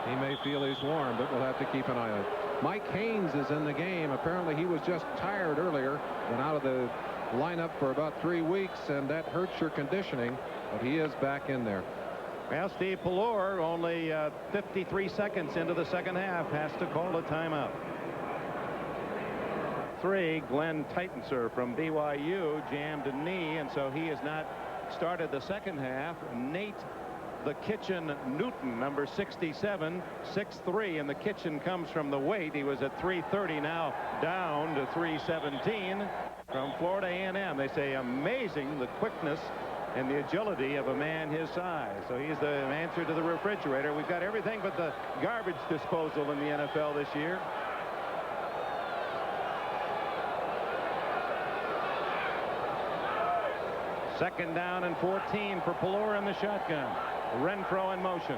He may feel he's warm, but we'll have to keep an eye on it. Mike Haynes is in the game. Apparently he was just tired earlier, been out of the lineup for about 3 weeks, and that hurts your conditioning, but he is back in there. Well, Steve Pallor, only 53 seconds into the second half, has to call a timeout. Glenn Titensor from BYU jammed a knee, and so he has not started the second half. Nate the Kitchen Newton, number 67, 6'3", and the Kitchen comes from the weight. He was at 330, now down to 317 from Florida A&M. They say amazing the quickness and the agility of a man his size. So he's the answer to the refrigerator. We've got everything but the garbage disposal in the NFL this year. Second down and 14 for Pallor in the shotgun. Renfro in motion.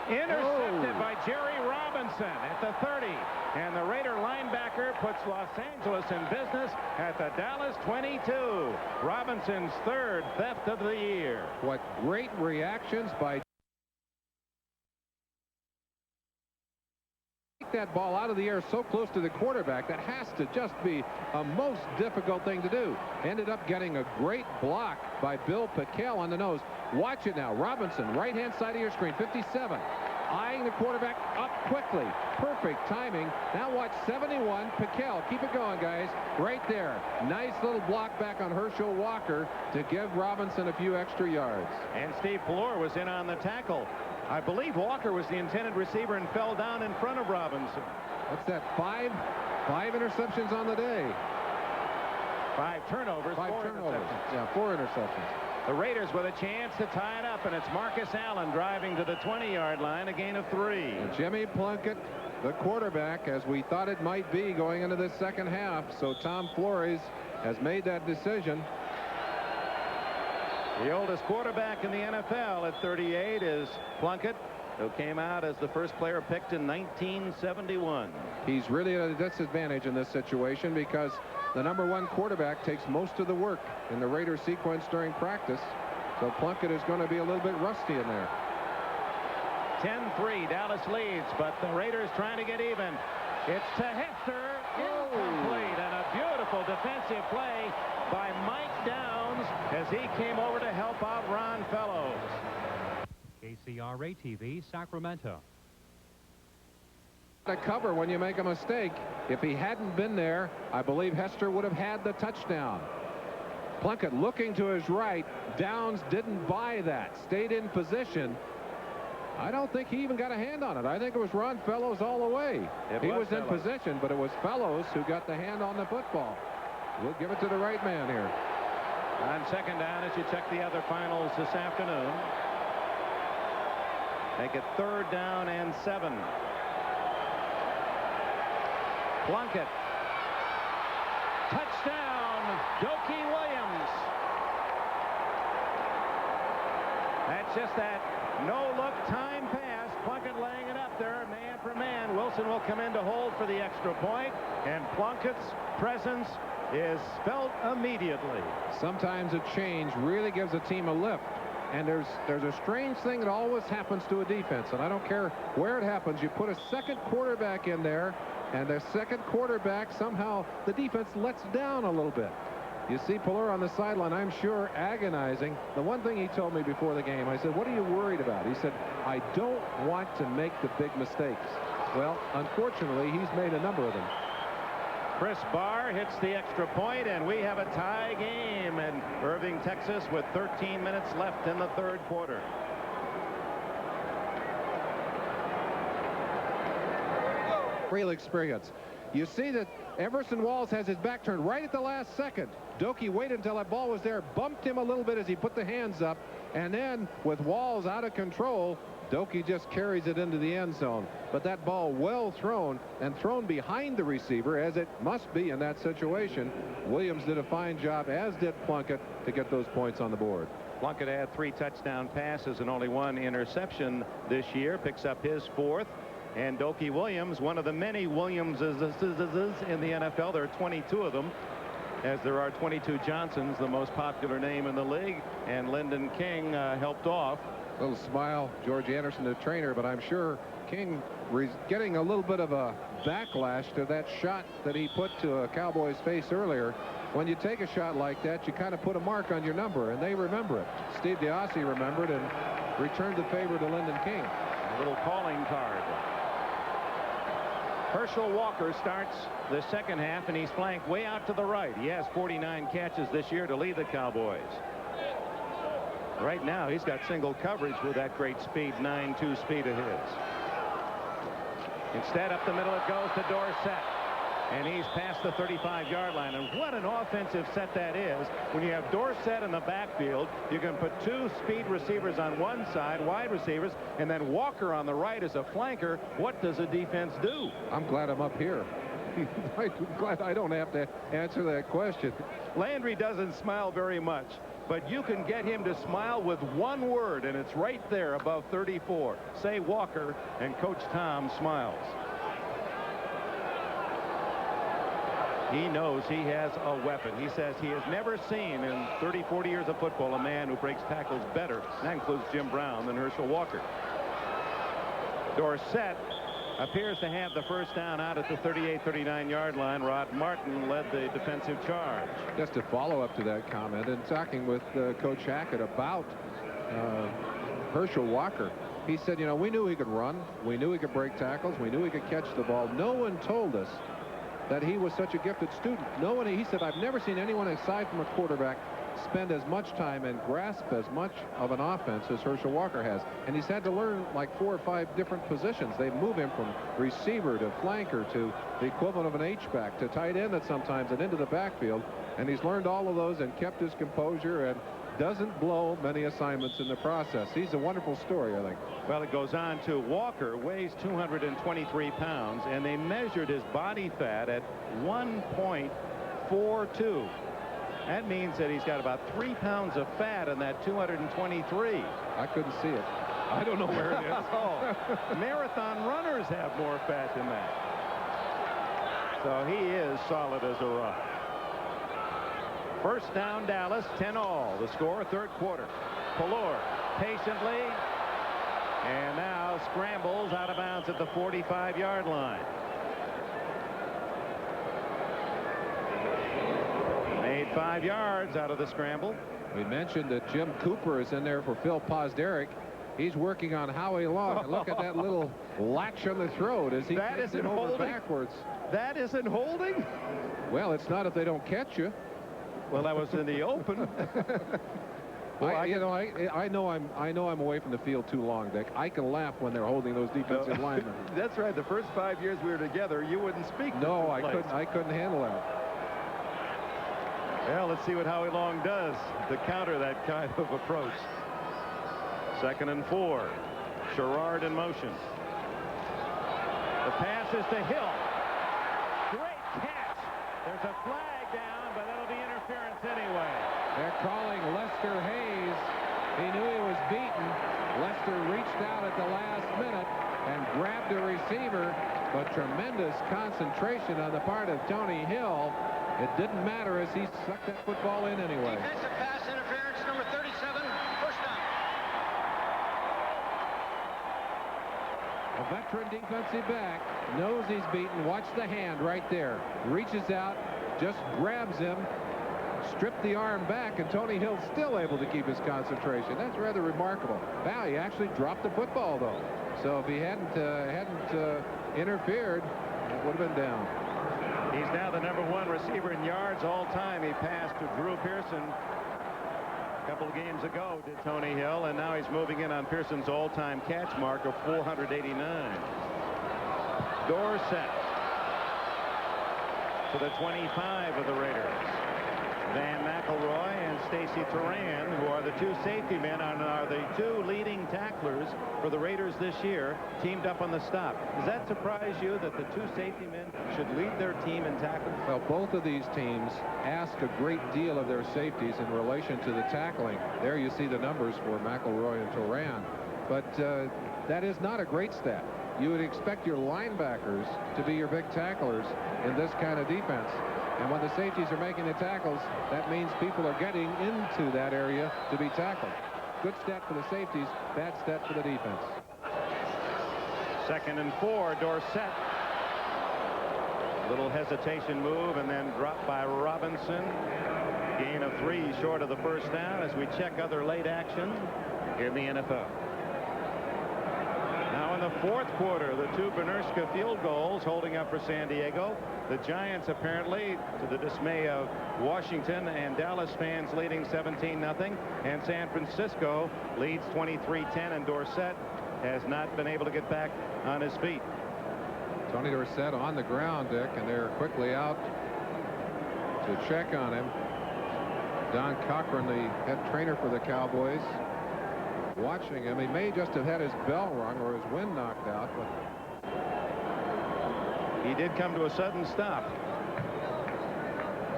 Intercepted by Jerry Robinson at the 30. And the Raider linebacker puts Los Angeles in business at the Dallas 22. Robinson's third theft of the year. What great reactions by that ball out of the air so close to the quarterback. That has to just be a most difficult thing to do. Ended up getting a great block by Bill Pickell on the nose. Watch it now. Robinson, right hand side of your screen, 57, eyeing the quarterback up quickly. Perfect timing. Now watch 71, Pickell. Keep it going, guys. Right there. Nice little block back on Herschel Walker to give Robinson a few extra yards. And Steve Pallor was in on the tackle. I believe Walker was the intended receiver and fell down in front of Robinson. What's that? Five interceptions on the day. 5 turnovers. 4 interceptions. Yeah, 4 interceptions. The Raiders with a chance to tie it up, and it's Marcus Allen driving to the 20-yard line, a gain of 3. And Jimmy Plunkett, the quarterback, as we thought it might be going into this second half. So Tom Flores has made that decision. The oldest quarterback in the NFL at 38 is Plunkett, who came out as the first player picked in 1971. He's really at a disadvantage in this situation because the #1 quarterback takes most of the work in the Raiders sequence during practice. So Plunkett is going to be a little bit rusty in there. 10-3, Dallas leads, but the Raiders trying to get even. It's to Hester, incomplete, and a beautiful defensive play by Mike Downs as he came over to help out Ron Fellows. KCRA TV, Sacramento. To cover when you make a mistake. If he hadn't been there, I believe Hester would have had the touchdown. Plunkett looking to his right. Downs didn't buy that. Stayed in position. I don't think he even got a hand on it. I think it was Ron Fellows all the way. He was in position, but it was Fellows who got the hand on the football. We'll give it to the right man here. On second down, as you check the other finals this afternoon. Make it 3rd down and 7. Plunkett. Touchdown, Doki Williams. That's just that no-look time pass. Plunkett laying it up there, man for man. Wilson will come in to hold for the extra point, and Plunkett's presence is felt immediately. Sometimes a change really gives a team a lift. And there's a strange thing that always happens to a defense, and I don't care where it happens. You put a second quarterback in there, and the second quarterback, somehow the defense lets down a little bit. You see Pelur on the sideline, I'm sure, agonizing. The one thing he told me before the game, I said, what are you worried about? He said, I don't want to make the big mistakes. Well, unfortunately, he's made a number of them. Chris Barr hits the extra point, and we have a tie game in Irving, Texas, with 13 minutes left in the third quarter. Real experience. You see that Everson Walls has his back turned right at the last second. Doki waited until that ball was there, bumped him a little bit as he put the hands up, and then with Walls out of control, Doki just carries it into the end zone. But that ball well thrown and thrown behind the receiver, as it must be in that situation. Williams did a fine job, as did Plunkett, to get those points on the board. Plunkett had 3 touchdown passes and only 1 interception this year, picks up his 4th. And Doki Williams, one of the many Williamses in the NFL. There are 22 of them, as there are 22 Johnsons, the most popular name in the league. And Lyndon King helped off. Little smile, George Anderson, the trainer, but I'm sure King getting a little bit of a backlash to that shot that he put to a Cowboy's face earlier. When you take a shot like that, you kind of put a mark on your number, and they remember it. Steve DiOssi remembered and returned the favor to Lyndon King. A little calling card. Herschel Walker starts the second half, and he's flanked way out to the right. He has 49 catches this year to lead the Cowboys. Right now, he's got single coverage with that great speed, 9.2 speed of his. Instead, up the middle it goes to Dorsett. And he's past the 35-yard line. And what an offensive set that is. When you have Dorsett in the backfield, you can put 2 speed receivers on one side, wide receivers, and then Walker on the right as a flanker. What does a defense do? I'm glad I'm up here. I'm glad I don't have to answer that question. Landry doesn't smile very much, but you can get him to smile with one word, and it's right there above 34. Say Walker, and Coach Tom smiles. He knows he has a weapon. He says he has never seen in 30, 40 years of football a man who breaks tackles better, and that includes Jim Brown, than Herschel Walker. Dorsett appears to have the first down out at the 38, 39-yard line. Rod Martin led the defensive charge. Just to follow up to that comment, and talking with Coach Hackett about Herschel Walker, he said, you know, we knew he could run. We knew he could break tackles. We knew he could catch the ball. No one told us that he was such a gifted student. No one, he said, I've never seen anyone aside from a quarterback spend as much time and grasp as much of an offense as Herschel Walker has. And he's had to learn like 4 or 5 different positions. They move him from receiver to flanker to the equivalent of an H-back to tight end at sometimes and into the backfield. And he's learned all of those and kept his composure and doesn't blow many assignments in the process. He's a wonderful story, I think. Well, it goes on to Walker weighs 223 pounds, and they measured his body fat at 1.42. That means that he's got about 3 pounds of fat in that 223. I couldn't see it. I don't know where it is. Oh, marathon runners have more fat than that. So he is solid as a rock. First down, Dallas, 10-all. The score, third quarter. Pelur patiently, and now scrambles out of bounds at the 45-yard line. Made 5 yards out of the scramble. We mentioned that Jim Cooper is in there for Phil Pozderick. He's working on Howie Long. And look at that little latch on the throat as he takes it over backwards. That isn't holding? Well, it's not if they don't catch you. Well, that was in the open. Well, I know I'm away from the field too long, Dick. I can laugh when they're holding those defensive linemen. That's right. The first 5 years we were together, you wouldn't speak. No, I couldn't handle that. Well, let's see what Howie Long does to counter that kind of approach. 2nd and 4. Sherrard in motion. The pass is to Hill. Great catch. There's a flag down, but that'll be interference anyway. They're calling Lester Hayes. He knew he was beaten. Lester reached out at the last minute and grabbed a receiver, but tremendous concentration on the part of Tony Hill. It didn't matter as he sucked that football in anyway. Defensive pass interference, number 37, first down. A veteran defensive back knows he's beaten. Watch the hand right there. Reaches out, just grabs him, stripped the arm back, and Tony Hill's still able to keep his concentration. That's rather remarkable. Wow, he actually dropped the football, though. So if he hadn't interfered, it would have been down. He's now the #1 receiver in yards all time. He passed to Drew Pearson a couple of games ago, did Tony Hill, and now he's moving in on Pearson's all-time catch mark of 489. Dorsett to the 25 of the Raiders. Van McElroy and Stacy Turan, who are the two safety men and are the two leading tacklers for the Raiders this year, teamed up on the stop. Does that surprise you that the two safety men should lead their team in tackling? Well, both of these teams ask a great deal of their safeties in relation to the tackling. There you see the numbers for McElroy and Turan. But that is not a great stat. You would expect your linebackers to be your big tacklers in this kind of defense. And when the safeties are making the tackles, that means people are getting into that area to be tackled. Good stat for the safeties, bad stat for the defense. 2nd and 4, Dorsett. Little hesitation move and then dropped by Robinson. Gain of 3 short of the first down as we check other late action in the NFL. Now in the 4th quarter, the 2 Benerska field goals holding up for San Diego. The Giants apparently, to the dismay of Washington and Dallas fans, leading 17-0, and San Francisco leads 23-10, and Dorsett has not been able to get back on his feet. Tony Dorsett on the ground, Dick, and they're quickly out to check on him. Don Cochran, the head trainer for the Cowboys, watching him. He may just have had his bell rung or his wind knocked out, but he did come to a sudden stop.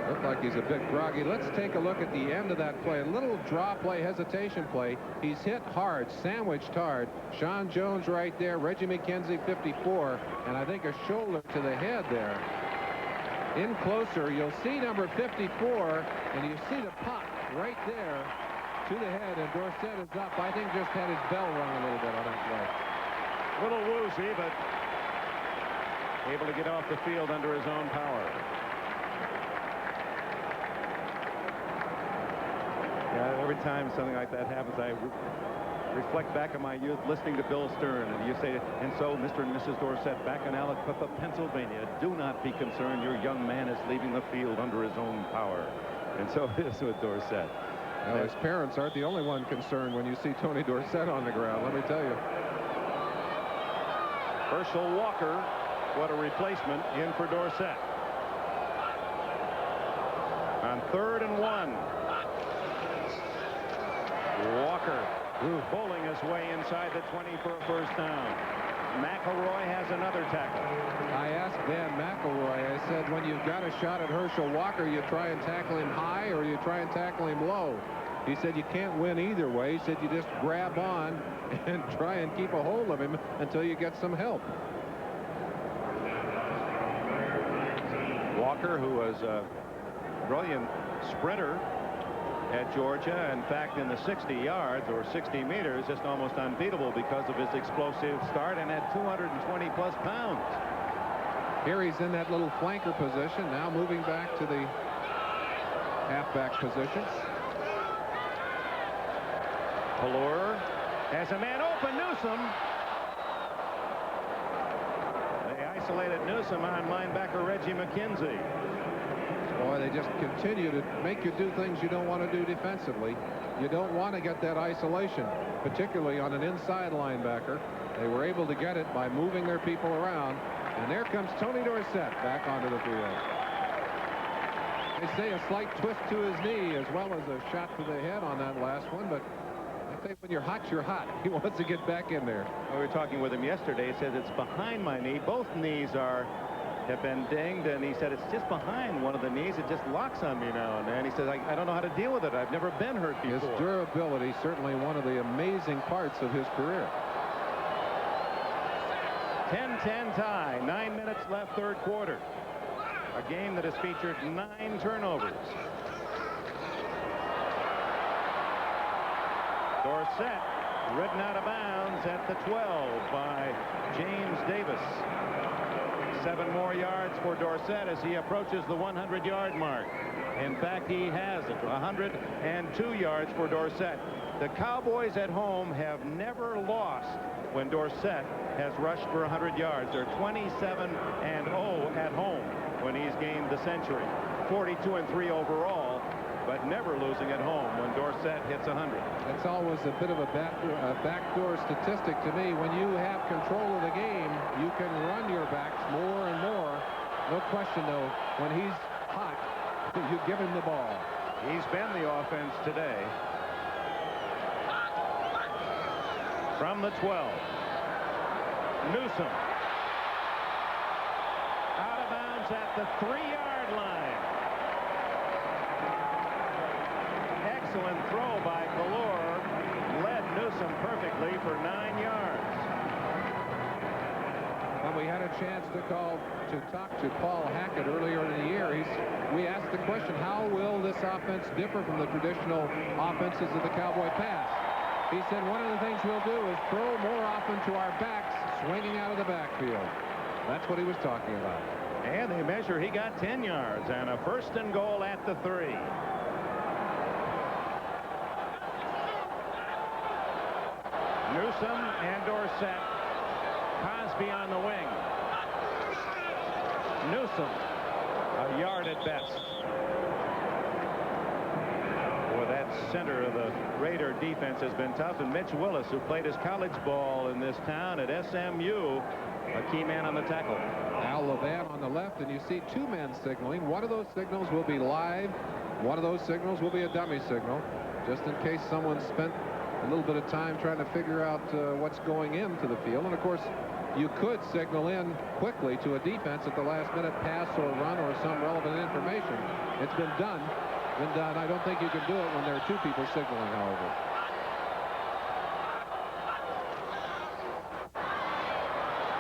Looked like he's a bit groggy. Let's take a look at the end of that play. A little draw play, hesitation play. He's hit hard, sandwiched hard. Sean Jones right there. Reggie McKenzie, 54, and I think a shoulder to the head there. In closer, you'll see number 54, and you see the pop right there to the head, and Dorsett is up. I think just had his bell rung a little bit on that play. A little woozy, but able to get off the field under his own power. Yeah, every time something like that happens, I reflect back on my youth listening to Bill Stern, and you say, and so Mr. and Mrs. Dorsett back in Aliquippa, Pennsylvania, do not be concerned, your young man is leaving the field under his own power. And so it is with Dorsett. Well, his parents aren't the only one concerned when you see Tony Dorsett on the ground, let me tell you. Herschel Walker, what a replacement, in for Dorsett. On 3rd and 1. Walker bowling his way inside the 20 for a first down. McElroy has another tackle. I asked Dan McElroy, I said, when you've got a shot at Herschel Walker, you try and tackle him high or you try and tackle him low. He said you can't win either way. He said you just grab on and try and keep a hold of him until you get some help. Walker, who was a brilliant sprinter at Georgia, in fact in the 60 yards or 60 meters, just almost unbeatable because of his explosive start, and at 220 plus pounds. Here he's in that little flanker position, now moving back to the halfback position. Pelluer has a man open. Newsom. They isolated Newsom on linebacker Reggie McKenzie. Boy, they just continue to make you do things you don't want to do defensively. You don't want to get that isolation, particularly on an inside linebacker. They were able to get it by moving their people around. And there comes Tony Dorsett back onto the field. They say a slight twist to his knee as well as a shot to the head on that last one, but I think when you're hot, you're hot. He wants to get back in there. We were talking with him yesterday. He said it's behind my knee. Both knees have been dinged, and he said it's just behind one of the knees. It just locks on me now and then. He says I don't know how to deal with it. I've never been hurt before. His durability, certainly one of the amazing parts of his career. 10-10 tie, 9 minutes left, 3rd quarter. A game that has featured 9 turnovers. Dorsett ridden out of bounds at the 12 by James James Davis. 7 more yards for Dorsett as he approaches the 100-yard mark. In fact, he has it. 102 yards for Dorsett. The Cowboys at home have never lost when Dorsett has rushed for 100 yards. They're 27-0 at home when he's gained the century. 42-3 overall, but never losing at home when Dorsett hits 100. It's always a bit of a backdoor statistic to me. When you have control of the game, you can run your backs more and more. No question, though, when he's hot, you give him the ball. He's been the offense today. From the 12. Newsom. Out of bounds at the 3-yard line. Excellent throw by Galore. Led Newsom perfectly for 9 yards. When we had a chance to talk to Paul Hackett earlier in the year, we asked the question, how will this offense differ from the traditional offenses of the Cowboy pass? He said one of the things we'll do is throw more often to our backs, swinging out of the backfield. That's what he was talking about. And they measure he got 10 yards and a 1st and goal at the 3. Newsom and Dorsett. Cosby on the wing. Newsom, a yard at best. Boy, that center of the Raider defense has been tough. And Mitch Willis, who played his college ball in this town at SMU, a key man on the tackle. Al Levan on the left, and you see 2 men signaling. One of those signals will be live. One of those signals will be a dummy signal, just in case someone spent a little bit of time trying to figure out what's going into the field. And of course, you could signal in quickly to a defense at the last minute, pass or run or some relevant information. It's been done. I don't think you can do it when there are 2 people signaling, however.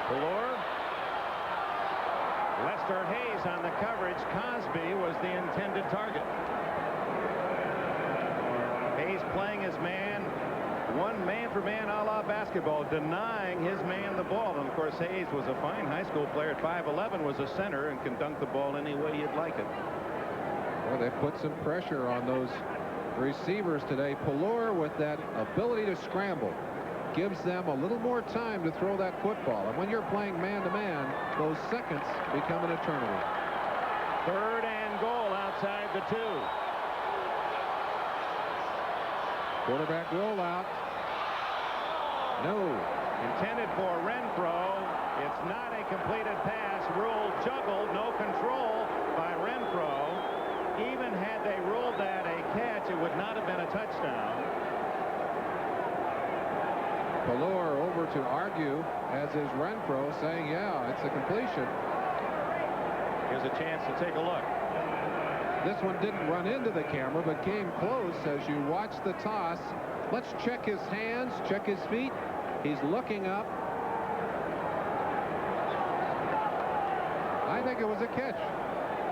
Galore. Lester Hayes on the coverage. Cosby was the intended target. Hayes playing his man. One man-for-man a la basketball, denying his man the ball. And, of course, Hayes was a fine high school player at 5'11", was a center, and can dunk the ball any way you'd like it. Well, they put some pressure on those receivers today. Pallor, with that ability to scramble, gives them a little more time to throw that football. And when you're playing man-to-man, those seconds become an eternity. 3rd and goal outside the 2. Quarterback rollout. No. Intended for Renfro. It's not a completed pass. Ruled juggled. No control by Renfro. Even had they ruled that a catch, it would not have been a touchdown. Pallor over to argue, as is Renfro, saying, yeah, it's a completion. Here's a chance to take a look. This one didn't run into the camera, but came close as you watch the toss. Let's check his hands, check his feet. He's looking up. I think it was a catch.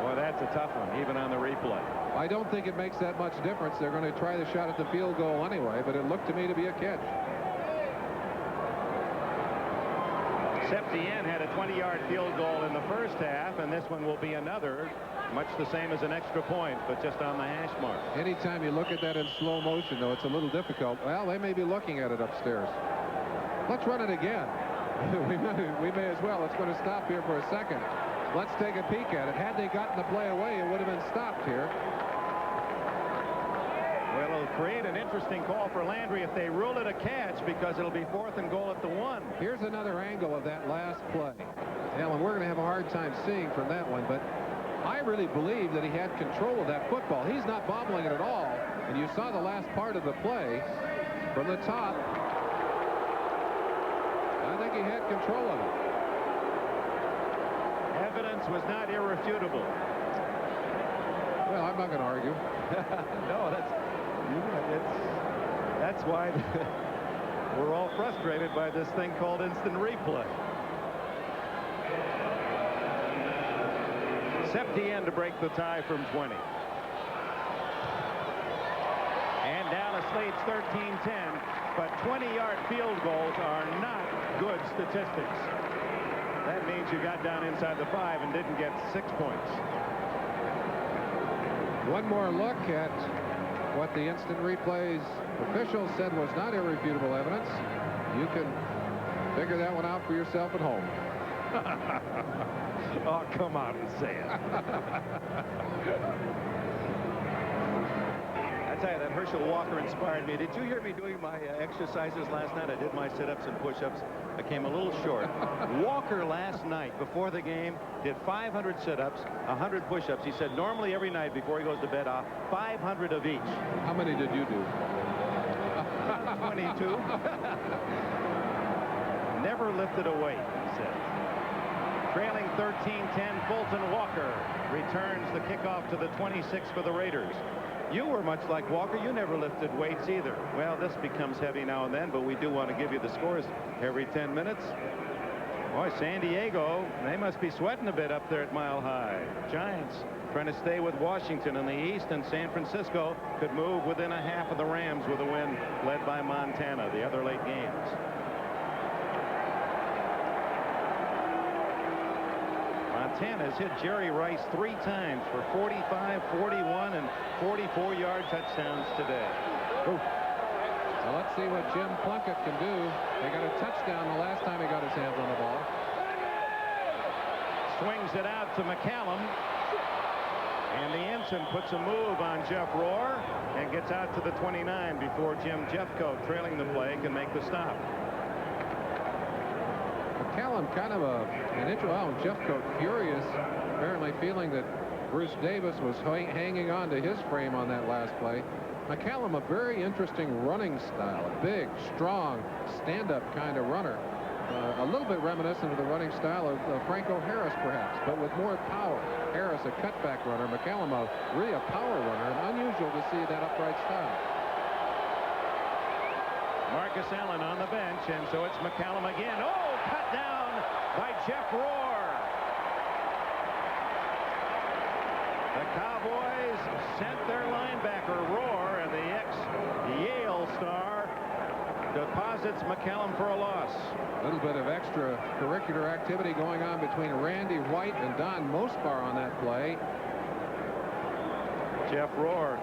Well, that's a tough one, even on the replay. I don't think it makes that much difference. They're going to try the shot at the field goal anyway, but it looked to me to be a catch. Septien had a 20-yard field goal in the first half, and this one will be another, much the same as an extra point, but just on the hash mark. Anytime you look at that in slow motion, though, it's a little difficult. Well, they may be looking at it upstairs. Let's run it again. we may as well. It's going to stop here for a second. Let's take a peek at it. Had they gotten the play away, it would have been stopped here. Well, it'll create an interesting call for Landry if they rule it a catch, because it'll be 4th and goal at the 1. Here's another angle of that last play. Alan, we're going to have a hard time seeing from that one, but I really believe that he had control of that football. He's not bobbling it at all, and you saw the last part of the play from the top. I think he had control of it. Evidence was not irrefutable. Well, I'm not going to argue. No, that's why we're all frustrated by this thing called instant replay. Septien to break the tie from 20. And Dallas leads 13-10. but 20-yard field goals are not good statistics. That means you got down inside the 5 and didn't get 6 points. One more look at what the instant replays official said was not irrefutable evidence. You can figure that one out for yourself at home. Oh, come on and say it. I tell you, that Herschel Walker inspired me. Did you hear me doing my exercises last night? I did my sit-ups and push-ups. I came a little short. Walker last night before the game did 500 sit-ups, 100 push-ups. He said normally every night before he goes to bed, 500 of each. How many did you do? 22. Never lifted a weight, he said. Trailing 13-10, Fulton Walker returns the kickoff to the 26 for the Raiders. You were much like Walker. You never lifted weights either. Well, this becomes heavy now and then, but we do want to give you the scores every 10 minutes. Boy, San Diego, they must be sweating a bit up there at Mile High. Giants trying to stay with Washington in the East, and San Francisco could move within a half of the Rams with a win led by Montana, the other late games. Montana's hit Jerry Rice 3 times for 45, 41, and 44-yard touchdowns today. Ooh. Well, let's see what Jim Plunkett can do. They got a touchdown the last time he got his hands on the ball. Swings it out to McCallum. And the ensign puts a move on Jeff Rohr and gets out to the 29 before Jim Jeffcoat, trailing the play, can make the stop. McCallum kind of an well, Jeffcoat furious, apparently feeling that Bruce Davis was hanging on to his frame on that last play. McCallum, a very interesting running style, a big, strong, stand-up kind of runner. A little bit reminiscent of the running style of Franco Harris, perhaps, but with more power. Harris, a cutback runner. McCallum, really a power runner, and unusual to see that upright style. Marcus Allen on the bench, and so it's McCallum again. Oh, cut down by Jeff Rohr. The Cowboys sent their linebacker Rohr, and the ex-Yale star deposits McCallum for a loss. A little bit of extracurricular activity going on between Randy White and Don Mospar on that play. Jeff Rohr.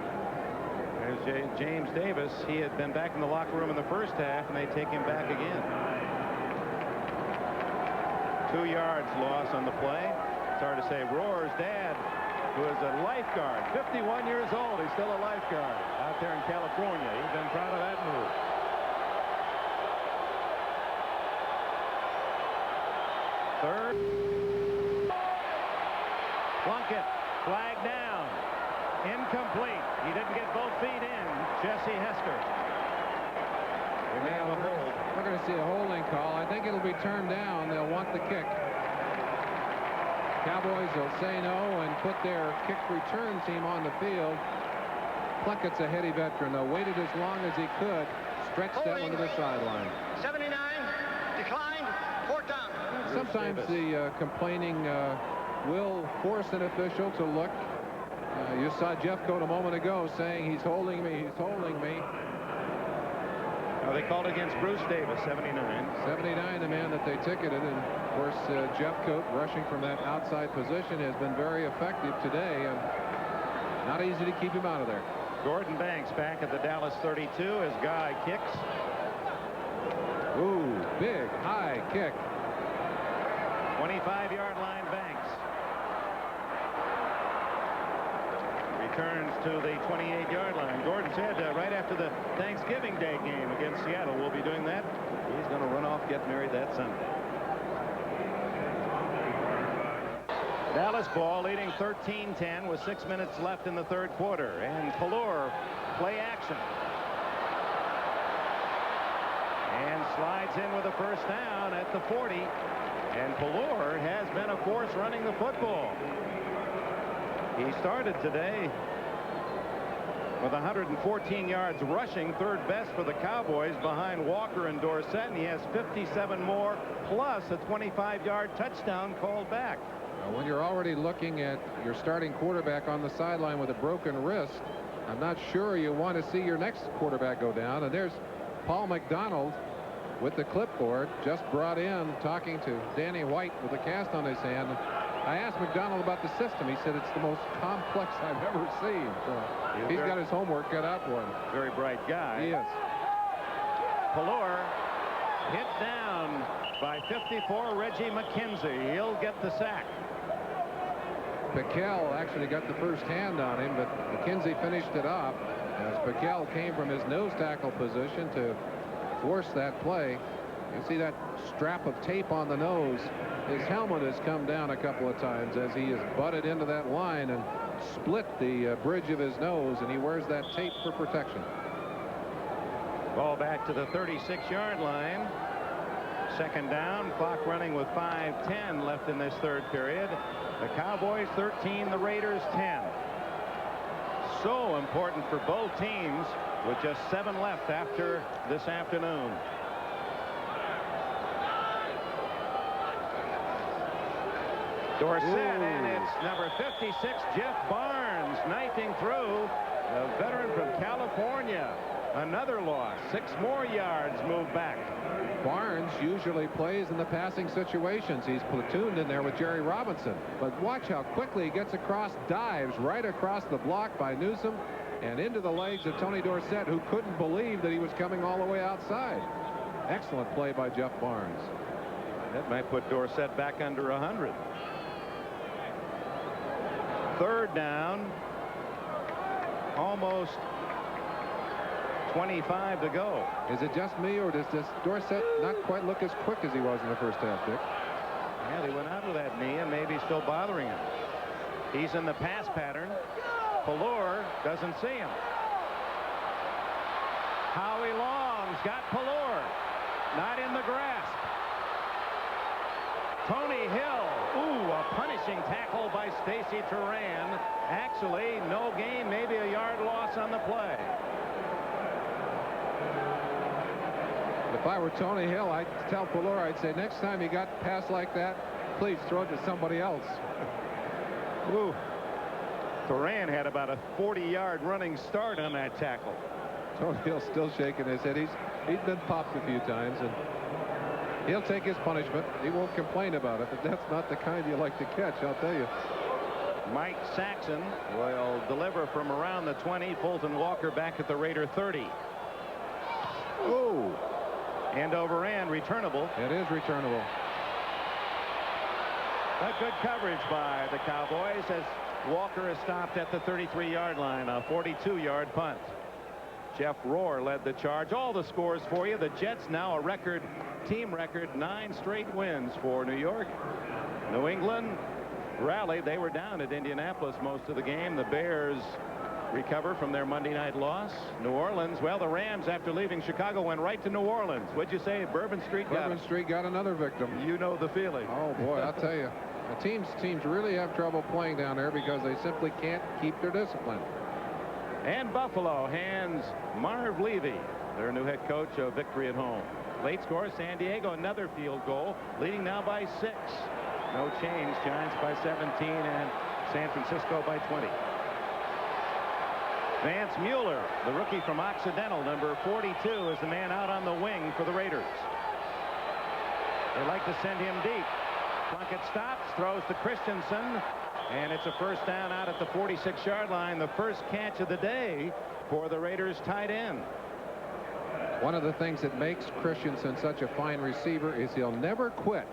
There's James Davis. He had been back in the locker room in the first half, and they take him back again. 2 yards loss on the play. It's hard to say. Rohr's dad, who is a lifeguard, 51 years old. He's still a lifeguard out there in California. He's been proud of that move. Third. Plunkett, flag down. Incomplete. He didn't get both feet in. Jesse Hester. We may have a hold. We're going to see a holding call. I think it'll be turned down. They'll want the kick. Cowboys will say no and put their kick return team on the field. Plunkett's a heady veteran, though. Waited as long as he could. Stretched that one to the sideline. 79, declined, 4th down. Sometimes the complaining will force an official to look. You saw Jeffcoat a moment ago saying he's holding me, he's holding me. They called against Bruce Davis, 79. 79, the man that they ticketed, and of course Jeffcoat rushing from that outside position has been very effective today, and not easy to keep him out of there. Gordon Banks back at the Dallas 32 as Guy kicks. Ooh, big high kick. 25-yard line Banks. Returns to the 28-yard line. Gordon said right after the Thanksgiving Day game against Seattle, we'll be doing that. He's going to run off, get married that Sunday. Dallas ball leading 13-10 with 6 minutes left in the third quarter. And Pallure play action. And slides in with a first down at the 40. And Pallure has been a force running the football. He started today with 114 yards rushing, third best for the Cowboys behind Walker and Dorsett, and he has 57 more plus a 25-yard touchdown called back. When you're already looking at your starting quarterback on the sideline with a broken wrist, I'm not sure you want to see your next quarterback go down. And there's Paul McDonald with the clipboard, just brought in, talking to Danny White with a cast on his hand. I asked McDonald about the system. He said it's the most complex I've ever seen. So he's got his homework cut out for him. Very bright guy. He is. Pallor hit down by 54, Reggie McKenzie. He'll get the sack. Piquel actually got the first hand on him, but McKenzie finished it off as Piquel came from his nose tackle position to force that play. You see that strap of tape on the nose. His helmet has come down a couple of times as he has butted into that line and split the bridge of his nose, and he wears that tape for protection. Ball back to the 36-yard line. Second down, clock running with 5:10 left in this third period. The Cowboys 13, the Raiders 10. So important for both teams with just 7 left after this afternoon. Dorsett, and it's number 56, Jeff Barnes, knifing through. The veteran from California. Another loss. 6 more yards moved back. Barnes usually plays in the passing situations. He's platooned in there with Jerry Robinson. But watch how quickly he gets across, dives right across the block by Newsom and into the legs of Tony Dorsett, who couldn't believe that he was coming all the way outside. Excellent play by Jeff Barnes. That might put Dorsett back under 100. Third down. Almost 25 to go. Is it just me, or does Dorsett not quite look as quick as he was in the first half, Dick? Yeah, he went out with that knee and maybe still bothering him. He's in the pass pattern. Pallor doesn't see him. Howie Long's got Pallor. Not in the grasp. Tony Hill. Ooh, a punishing tackle by Stacy Turan. Actually, no gain, maybe a yard loss on the play. If I were Tony Hill, I'd tell Pallor, I'd say, next time you got a pass like that, please throw it to somebody else. Ooh. Turan had about a 40-yard running start on that tackle. Tony Hill's still shaking his head. He's been popped a few times, and he'll take his punishment. He won't complain about it, but that's not the kind you like to catch, I'll tell you. Mike Saxon will deliver from around the 20. Fulton Walker back at the Raider 30. Oh, end over end, returnable. It is returnable. But good coverage by the Cowboys as Walker is stopped at the 33-yard line, a 42-yard punt. Jeff Rohr led the charge. All the scores for you. The Jets now a team record 9 straight wins for New York. New England rallied. They were down at Indianapolis most of the game. The Bears recover from their Monday night loss. New Orleans, well, the Rams, after leaving Chicago, went right to New Orleans. What'd you say? Bourbon Street got another victim. You know the feeling. Oh boy, I'll tell you, the teams really have trouble playing down there because they simply can't keep their discipline. And Buffalo hands Marv Levy, their new head coach, a victory at home. Late score, San Diego, another field goal, leading now by 6. No change. Giants by 17 and San Francisco by 20. Vance Mueller, the rookie from Occidental, number 42, is the man out on the wing for the Raiders. They like to send him deep. Plunkett stops, throws to Christensen, and it's a first down out at the 46-yard line. The first catch of the day for the Raiders tight end. One of the things that makes Christensen such a fine receiver is he'll never quit.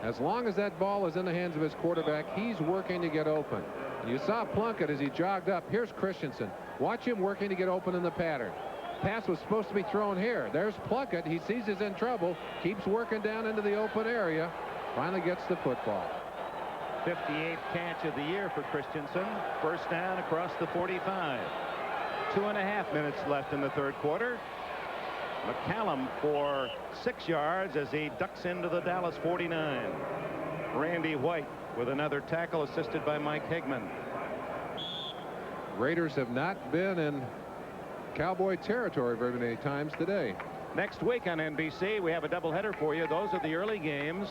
As long as that ball is in the hands of his quarterback, he's working to get open. You saw Plunkett as he jogged up. Here's Christensen. Watch him working to get open in the pattern. Pass was supposed to be thrown here. There's Plunkett. He sees he's in trouble, keeps working down into the open area, finally gets the football. 58th catch of the year for Christensen. First down across the 45. 2.5 minutes left in the third quarter. McCallum for 6 yards as he ducks into the Dallas 49. Randy White with another tackle assisted by Mike Hegman. Raiders have not been in Cowboy territory very many times today. Next week on NBC, we have a doubleheader for you. Those are the early games.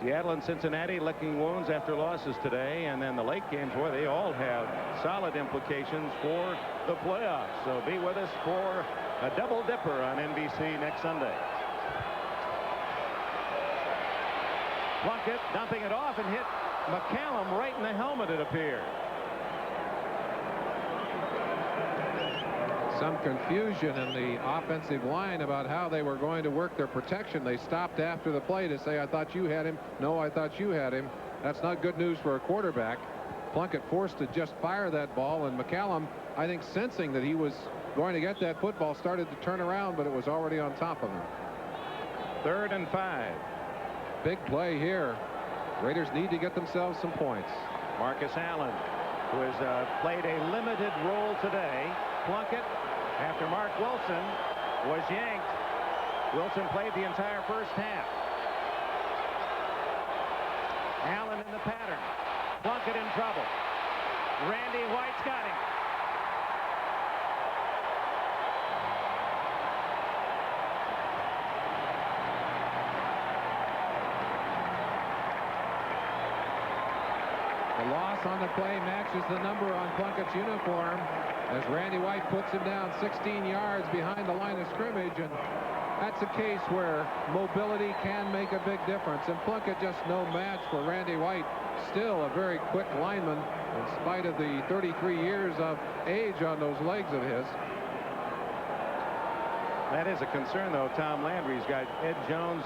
Seattle and Cincinnati licking wounds after losses today, and then the late games, boy, they all have solid implications for the playoffs. So be with us for a double dipper on NBC next Sunday. Plunkett dumping it off and hit McCallum right in the helmet, it appeared. Some confusion in the offensive line about how they were going to work their protection. They stopped after the play to say, I thought you had him. No, I thought you had him. That's not good news for a quarterback. Plunkett forced to just fire that ball, and McCallum, I think, sensing that he was going to get that football, started to turn around, but it was already on top of him. 3rd and 5. Big play here. Raiders need to get themselves some points. Marcus Allen, who has played a limited role today. Plunkett, after Mark Wilson was yanked. Wilson played the entire first half. Allen in the pattern. Plunkett in trouble. Randy White's got him. The loss on the play matches the number on Plunkett's uniform as Randy White puts him down 16 yards behind the line of scrimmage, and that's a case where mobility can make a big difference, and Plunkett just no match for Randy White. Still a very quick lineman in spite of the 33 years of age on those legs of his. That is a concern, though. Tom Landry's got Ed Jones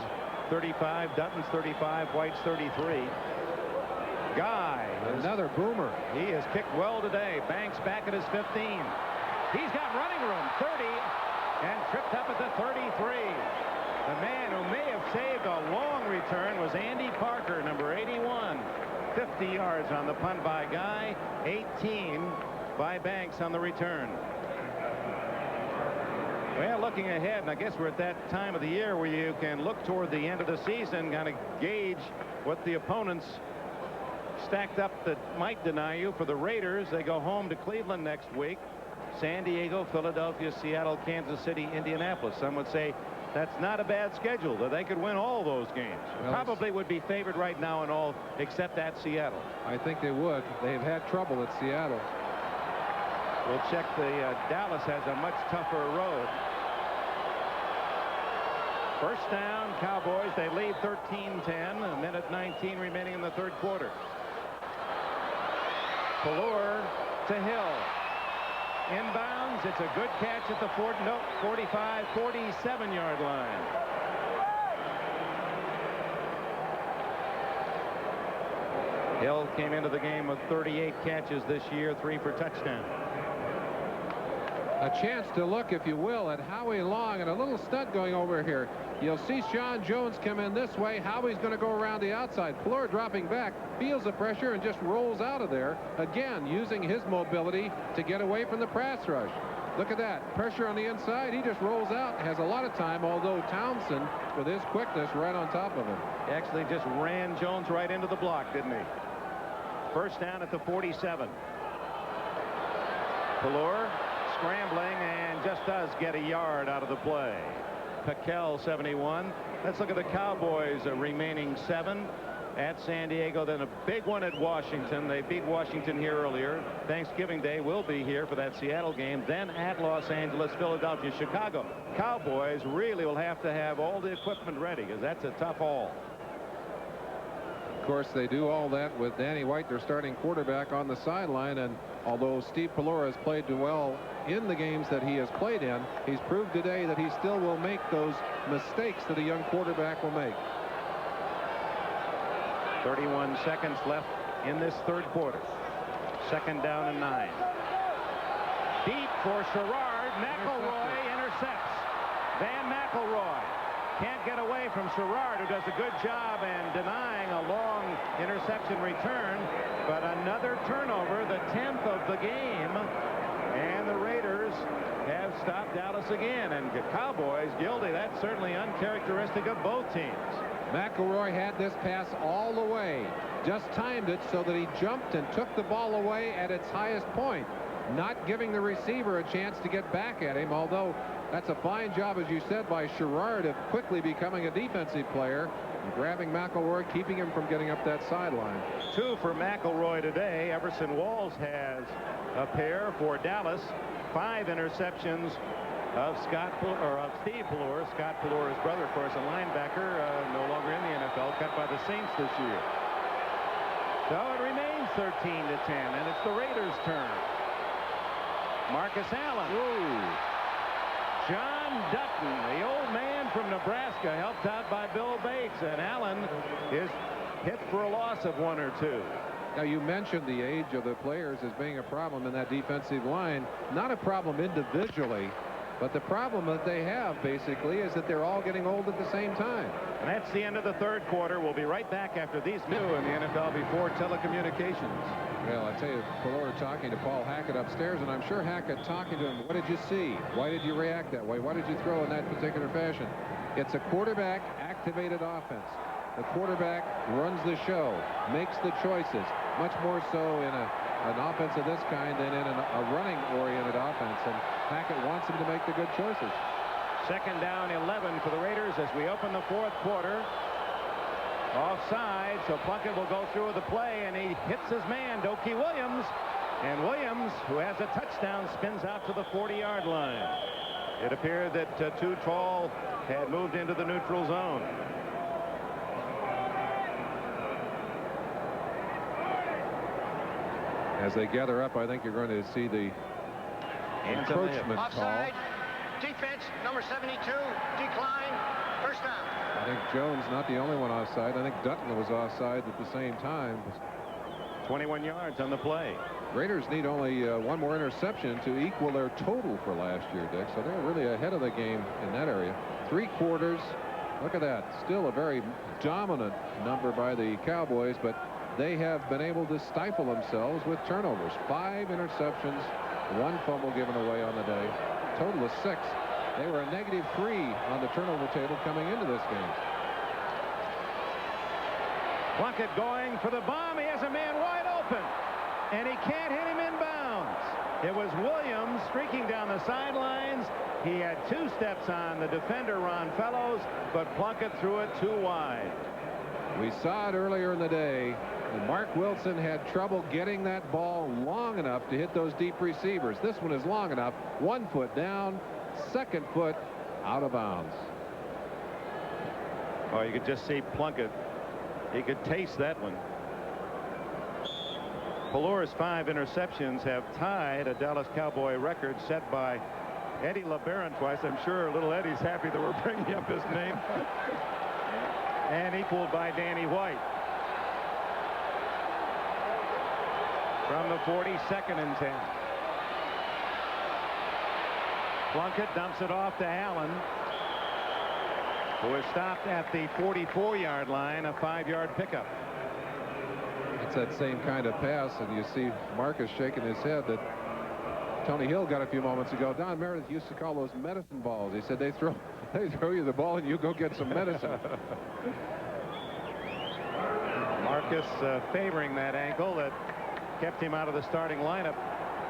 35, Dutton's 35, White's 33. Guy, another boomer. He has kicked well today. Banks back at his 15. He's got running room, 30, and tripped up at the 33. The man who may have saved a long return was Andy Parker, number 81. 50 yards on the punt by Guy, 18 by Banks on the return. Well, looking ahead, and I guess we're at that time of the year where you can look toward the end of the season, kind of gauge what the opponents stacked up that might deny you. For the Raiders, they go home to Cleveland next week. San Diego, Philadelphia, Seattle, Kansas City, Indianapolis. Some would say that's not a bad schedule, that they could win all those games. Well, probably would be favored right now in all except at Seattle. I think they would. They've had trouble at Seattle. We'll check the Dallas has a much tougher road. First down, Cowboys. They lead 13-10. A minute 19 remaining in the third quarter. Pelor to Hill. Inbounds. It's a good catch at the 45, 47-yard line. Hill came into the game with 38 catches this year, 3 for touchdown. A chance to look, if you will, at Howie Long, and a little stunt going over here. You'll see Sean Jones come in this way. Howie's going to go around the outside. Pelor dropping back, feels the pressure, and just rolls out of there. Again, using his mobility to get away from the pass rush. Look at that. Pressure on the inside. He just rolls out. Has a lot of time, although Townsend, with his quickness, right on top of him. He actually just ran Jones right into the block, didn't he? First down at the 47. Pelor scrambling and just does get a yard out of the play. Piquel 71. Let's look at the Cowboys remaining 7 at San Diego, then a big one at Washington. They beat Washington here earlier. Thanksgiving Day will be here for that Seattle game, then at Los Angeles, Philadelphia, Chicago. Cowboys really will have to have all the equipment ready because that's a tough haul. Of course, they do all that with Danny White, their starting quarterback, on the sideline, and although Steve Pelor has played well in the games that he has played in, he's proved today that he still will make those mistakes that a young quarterback will make. 31 seconds left in this third quarter. Second down and 9. Deep for Sherrard. McElroy intercepts. Van McElroy can't get away from Sherrard, who does a good job in denying a long interception return. But another turnover, the 10th of the game. And the Raiders have stopped Dallas again. And the Cowboys guilty. That's certainly uncharacteristic of both teams. McElroy had this pass all the way. Just timed it so that he jumped and took the ball away at its highest point, not giving the receiver a chance to get back at him, although that's a fine job, as you said, by Sherrard of quickly becoming a defensive player. grabbing McElroy, keeping him from getting up that sideline. 2 for McElroy today. Everson Walls has a pair for Dallas. 5 interceptions of Steve Pelluer. Scott Pelluer's brother, of course, a linebacker, no longer in the NFL, cut by the Saints this year. So it remains 13-10, and it's the Raiders' turn. Marcus Allen. Ooh. John Dutton, the old man from Nebraska, helped out by Bill Bates, and Allen is hit for a loss of 1 or 2. Now, you mentioned the age of the players as being a problem in that defensive line. Not a problem individually, but the problem that they have, basically, is that they're all getting old at the same time. And that's the end of the third quarter. We'll be right back after these new in the NFL before telecommunications. Well, I tell you, Pelluer talking to Paul Hackett upstairs, and I'm sure Hackett talking to him, what did you see? Why did you react that way? Why did you throw in that particular fashion? It's a quarterback-activated offense. The quarterback runs the show, makes the choices, much more so in an offense of this kind than in a running-oriented offense, and Hackett wants him to make the good choices. 2nd down 11 for the Raiders as we open the 4th quarter. Offside, so Plunkett will go through with the play, and he hits his man, Doki Williams. And Williams, who has a touchdown, spins out to the 40-yard line. It appeared that Too Tall had moved into the neutral zone. As they gather up, I think you're going to see the encroachment call. Offside. Defense, number 72, decline, first down. I think Jones not the only one offside. I think Dutton was offside at the same time. 21 yards on the play. Raiders need only 1 more interception to equal their total for last year, Dick. So they're really ahead of the game in that area. 3 quarters. Look at that. Still a very dominant number by the Cowboys, but they have been able to stifle themselves with turnovers. 5 interceptions, 1 fumble given away on the day. Total of 6. They were a -3 on the turnover table coming into this game. Plunkett going for the bomb. He has a man wide open, and he can't hit him in bounds. It was Williams streaking down the sidelines. He had 2 steps on the defender, Ron Fellows, but Plunkett threw it too wide. We saw it earlier in the day. Mark Wilson had trouble getting that ball long enough to hit those deep receivers. This one is long enough. 1 foot down, 2nd foot out of bounds. Oh, you could just see Plunkett. He could taste that one. Pelluer's 5 interceptions have tied a Dallas Cowboy record set by Eddie LeBaron twice. I'm sure little Eddie's happy that we're bringing up his name. And equaled by Danny White. From the 42nd and 10. Plunkett dumps it off to Allen, who is stopped at the 44-yard line, a 5-yard pickup. It's that same kind of pass, and you see Marcus shaking his head that Tony Hill got a few moments ago. Don Meredith used to call those medicine balls. He said they throw you the ball and you go get some medicine. Marcus favoring that ankle that kept him out of the starting lineup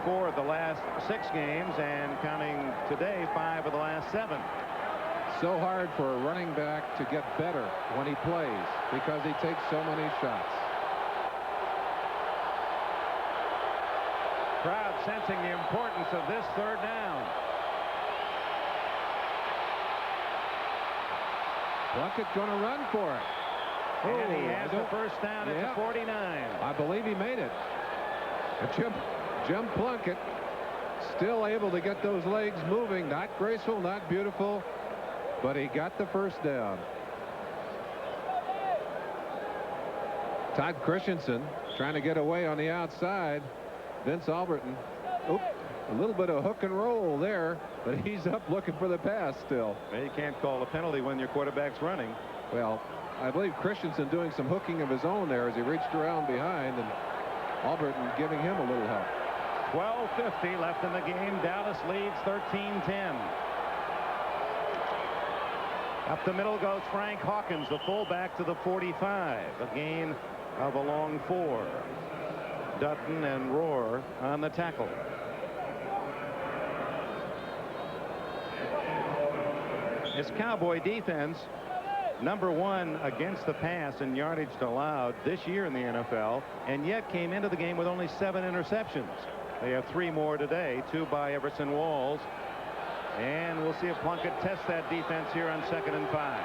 for the last 6 games, and counting today 5 of the last 7. So hard for a running back to get better when he plays because he takes so many shots. Crowd sensing the importance of this 3rd down. Plunkett going to run for it. And he has the first down at the 49. I believe he made it. Jim Plunkett still able to get those legs moving. Not graceful, not beautiful, but he got the first down. Todd Christensen trying to get away on the outside. Vince Alberton. Oop, a little bit of hook and roll there, but he's up looking for the pass still. Well, you can't call a penalty when your quarterback's running. Well, I believe Christensen doing some hooking of his own there as he reached around behind, and Alberton giving him a little help. 12:50 left in the game. Dallas leads 13-10. Up the middle goes Frank Hawkins, the fullback, to the 45. A gain of a long 4. Dutton and Rohr on the tackle. This Cowboy defense #1 against the pass in yardage allowed this year in the NFL, and yet came into the game with only 7 interceptions. They have 3 more today, 2 by Everson Walls. And we'll see if Plunkett tests that defense here on 2nd and 5.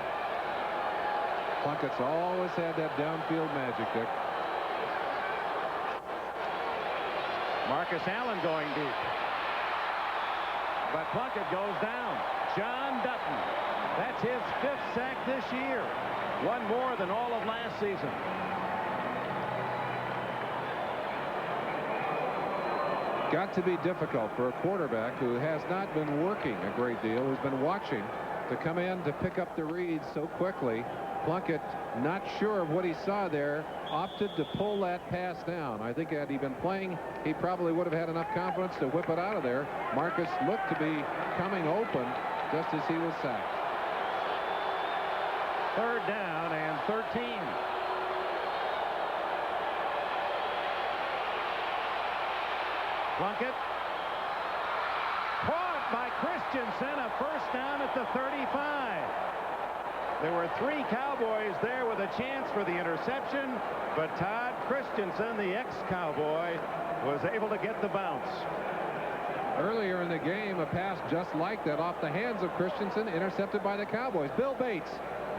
Plunkett's always had that downfield magic, Dick. Marcus Allen going deep. But Plunkett goes down. John Dutton. That's his 5th sack this year. 1 more than all of last season. Got to be difficult for a quarterback who has not been working a great deal, who's been watching, to come in to pick up the reads so quickly. Plunkett, not sure of what he saw there, opted to pull that pass down. I think had he been playing, he probably would have had enough confidence to whip it out of there. Marcus looked to be coming open just as he was sacked. 3rd down and 13. Plunkett. Caught by Christensen, a 1st down at the 35. There were 3 Cowboys there with a chance for the interception, but Todd Christensen, the ex-Cowboy, was able to get the bounce. Earlier in the game, a pass just like that off the hands of Christensen, intercepted by the Cowboys. Bill Bates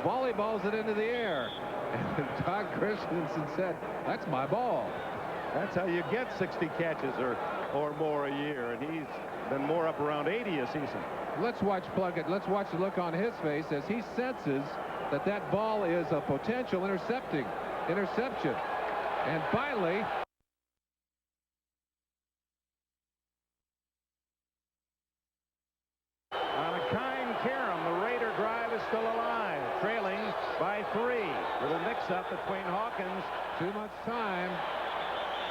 volleyballs it into the air. And Todd Christensen said, "That's my ball." That's how you get 60 catches or more a year, and he's been more up around 80 a season. Let's watch Plunkett. Let's watch the look on his face as he senses that that ball is a potential interception. And finally, on a kind carom, the Raider drive is still alive, trailing by 3. Little mix-up between Hawkins. Too much time.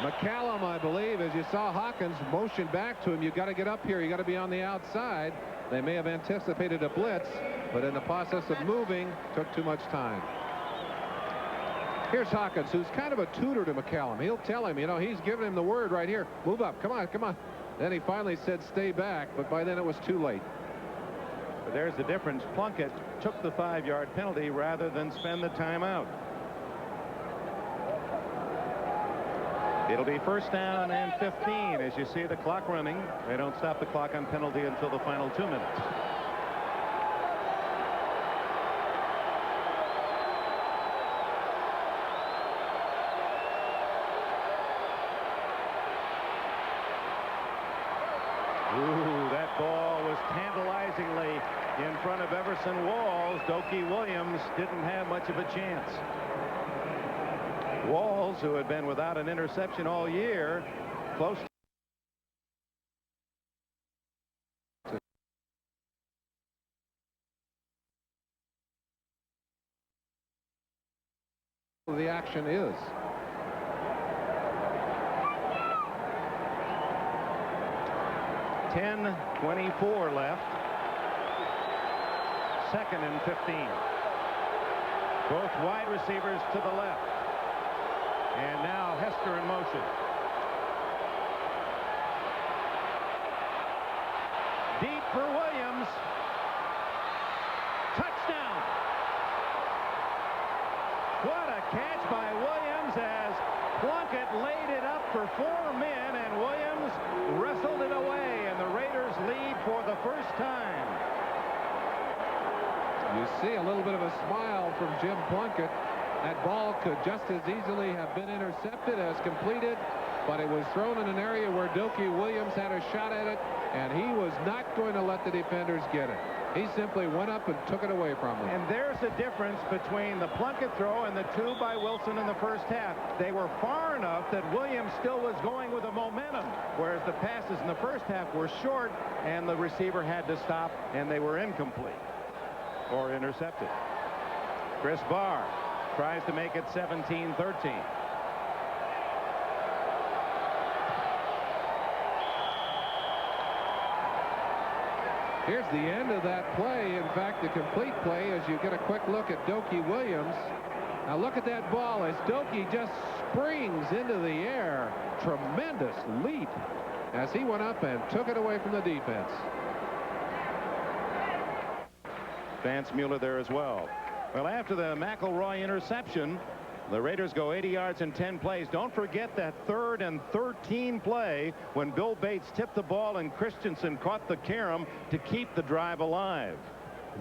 McCallum, I believe, as you saw Hawkins motion back to him, you got to get up here, you got to be on the outside. They may have anticipated a blitz, but in the process of moving, took too much time. Here's Hawkins, who's kind of a tutor to McCallum. He'll tell him, you know, he's giving him the word right here. Move up, come on, come on. Then he finally said stay back, but by then it was too late. But there's the difference. Plunkett took the 5-yard penalty rather than spend the timeout. It'll be 1st down and 15 as you see the clock running. They don't stop the clock on penalty until the final 2 minutes. Ooh, that ball was tantalizingly in front of Everson Walls. Dokie Williams didn't have much of a chance. Walls, who had been without an interception all year, close to the action is. .24 left. 2nd and 15. Both wide receivers to the left. And now Hester in motion. Deep for Williams. Touchdown. What a catch by Williams as Plunkett laid it up for 4 men, and Williams wrestled it away, and the Raiders lead for the first time. You see a little bit of a smile from Jim Plunkett. That ball could just as easily have been intercepted as completed, but it was thrown in an area where Dokie Williams had a shot at it, and he was not going to let the defenders get it. He simply went up and took it away from them. And there's the difference between the Plunkett throw and the 2 by Wilson in the 1st half. They were far enough that Williams still was going with a momentum, whereas the passes in the 1st half were short, and the receiver had to stop, and they were incomplete or intercepted. Chris Barr tries to make it 17-13. Here's the end of that play. In fact, the complete play as you get a quick look at Dokie Williams. Now look at that ball as Dokie just springs into the air. Tremendous leap as he went up and took it away from the defense. Vance Mueller there as well. Well, after the McElroy interception, the Raiders go 80 yards in 10 plays. Don't forget that 3rd and 13 play when Bill Bates tipped the ball and Christensen caught the carom to keep the drive alive.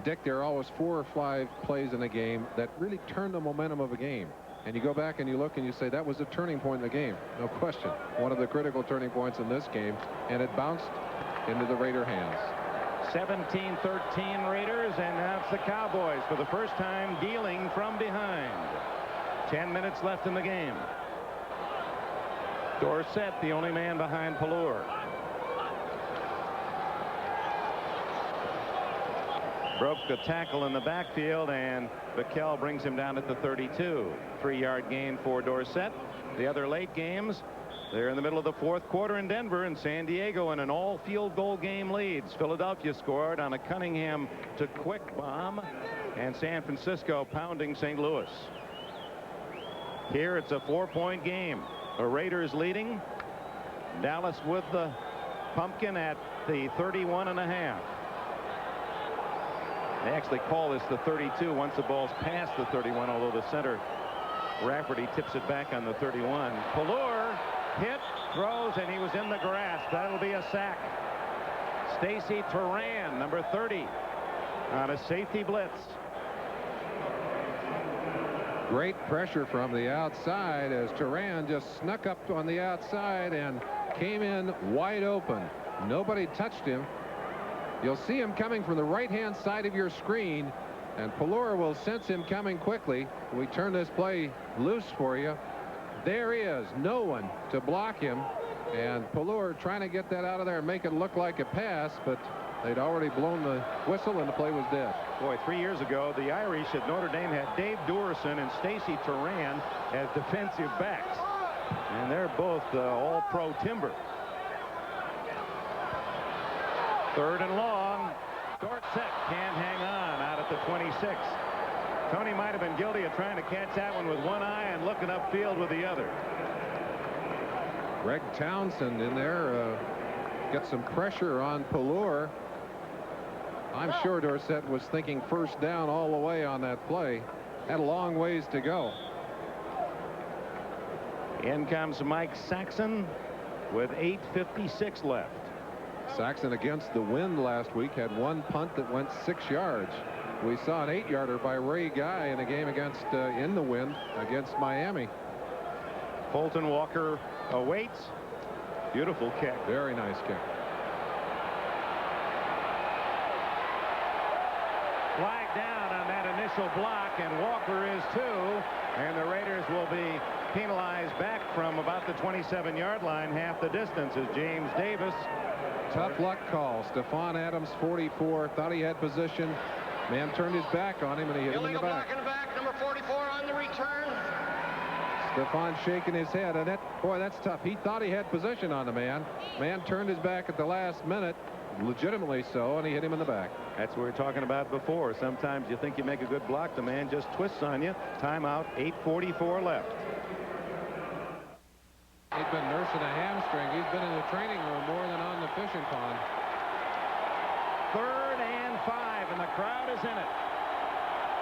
Dick, there are always 4 or 5 plays in a game that really turn the momentum of a game. And you go back and you look and you say that was a turning point in the game. No question. One of the critical turning points in this game. And it bounced into the Raider hands. 17-13 Raiders, and now it's the Cowboys for the first time dealing from behind. 10 minutes left in the game. Dorsett, the only man behind Pelluer. Broke the tackle in the backfield, and Bickel brings him down at the 32. 3-yard gain for Dorsett. The other late games, they're in the middle of the 4th quarter in Denver, and San Diego in an all field goal game leads. Philadelphia scored on a Cunningham to Quick bomb, and San Francisco pounding St. Louis. Here it's a 4-point game. The Raiders leading. Dallas with the pumpkin at the 31.5. They actually call this the 32 once the ball's past the 31, although the center Rafferty tips it back on the 31. Pelluer hit, throws, and he was in the grass. That'll be a sack. Stacy Turan, number 30, on a safety blitz. Great pressure from the outside as Turan just snuck up on the outside and came in wide open. Nobody touched him. You'll see him coming from the right-hand side of your screen, and Pelluer will sense him coming quickly. We turn this play loose for you. There he is, no one to block him, and Pelluer trying to get that out of there and make it look like a pass, but they'd already blown the whistle and the play was dead. Boy, 3 years ago, the Irish at Notre Dame had Dave Duerson and Stacy Turan as defensive backs, and they're both all-pro timber. 3rd and long. Dorsett can't hang on out at the 26. Tony might have been guilty of trying to catch that one with one eye and looking upfield with the other. Greg Townsend in there gets some pressure on Pelluer. I'm sure Dorsett was thinking first down all the way on that play. Had a long ways to go. In comes Mike Saxon with 8:56 left. Saxon against the wind last week had 1 punt that went 6 yards. We saw an 8-yarder by Ray Guy in a game against in the wind against Miami. Fulton Walker awaits. Beautiful kick. Very nice kick. Flag down on that initial block, and Walker is too, and the Raiders will be penalized back from about the 27-yard line, half the distance, as James Davis. Tough luck call. Stephon Adams, 44, thought he had position. Man turned his back on him, and he hit him in the back. Illegal block in the back, number 44 on the return. Stephon shaking his head, and boy, that's tough. He thought he had position on the man. Man turned his back at the last minute, legitimately so, and he hit him in the back. That's what we were talking about before. Sometimes you think you make a good block, the man just twists on you. Timeout, 8:44 left. He's been nursing a hamstring. He's been in the training room more than on the fishing pond. 3rd and 5, and the crowd is in it.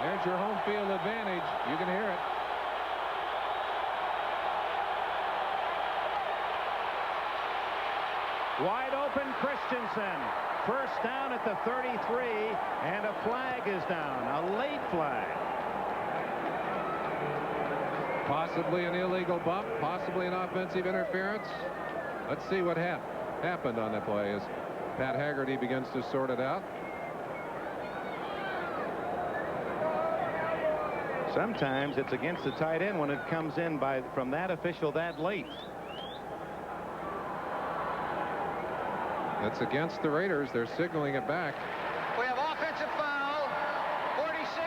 There's your home field advantage. You can hear it. Wide open Christensen. First down at the 33, and a flag is down. A late flag. Possibly an illegal bump, possibly an offensive interference. Let's see what happened on that play as Pat Haggerty begins to sort it out. Sometimes it's against the tight end when it comes in from that official that late. That's against the Raiders. They're signaling it back. We have offensive foul, 46,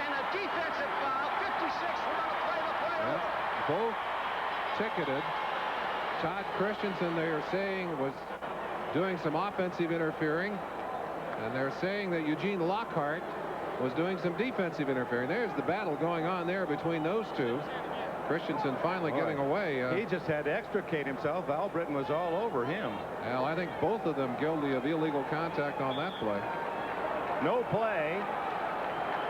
and a defensive foul, 56. We're going to play the play. Both ticketed. Todd Christensen, they are saying, was doing some offensive interfering, and they're saying that Eugene Lockhart was doing some defensive interfering. There's the battle going on there between those two. Christensen finally getting away. He just had to extricate himself. Val Britton was all over him. Well, I think both of them guilty of illegal contact on that play. No play.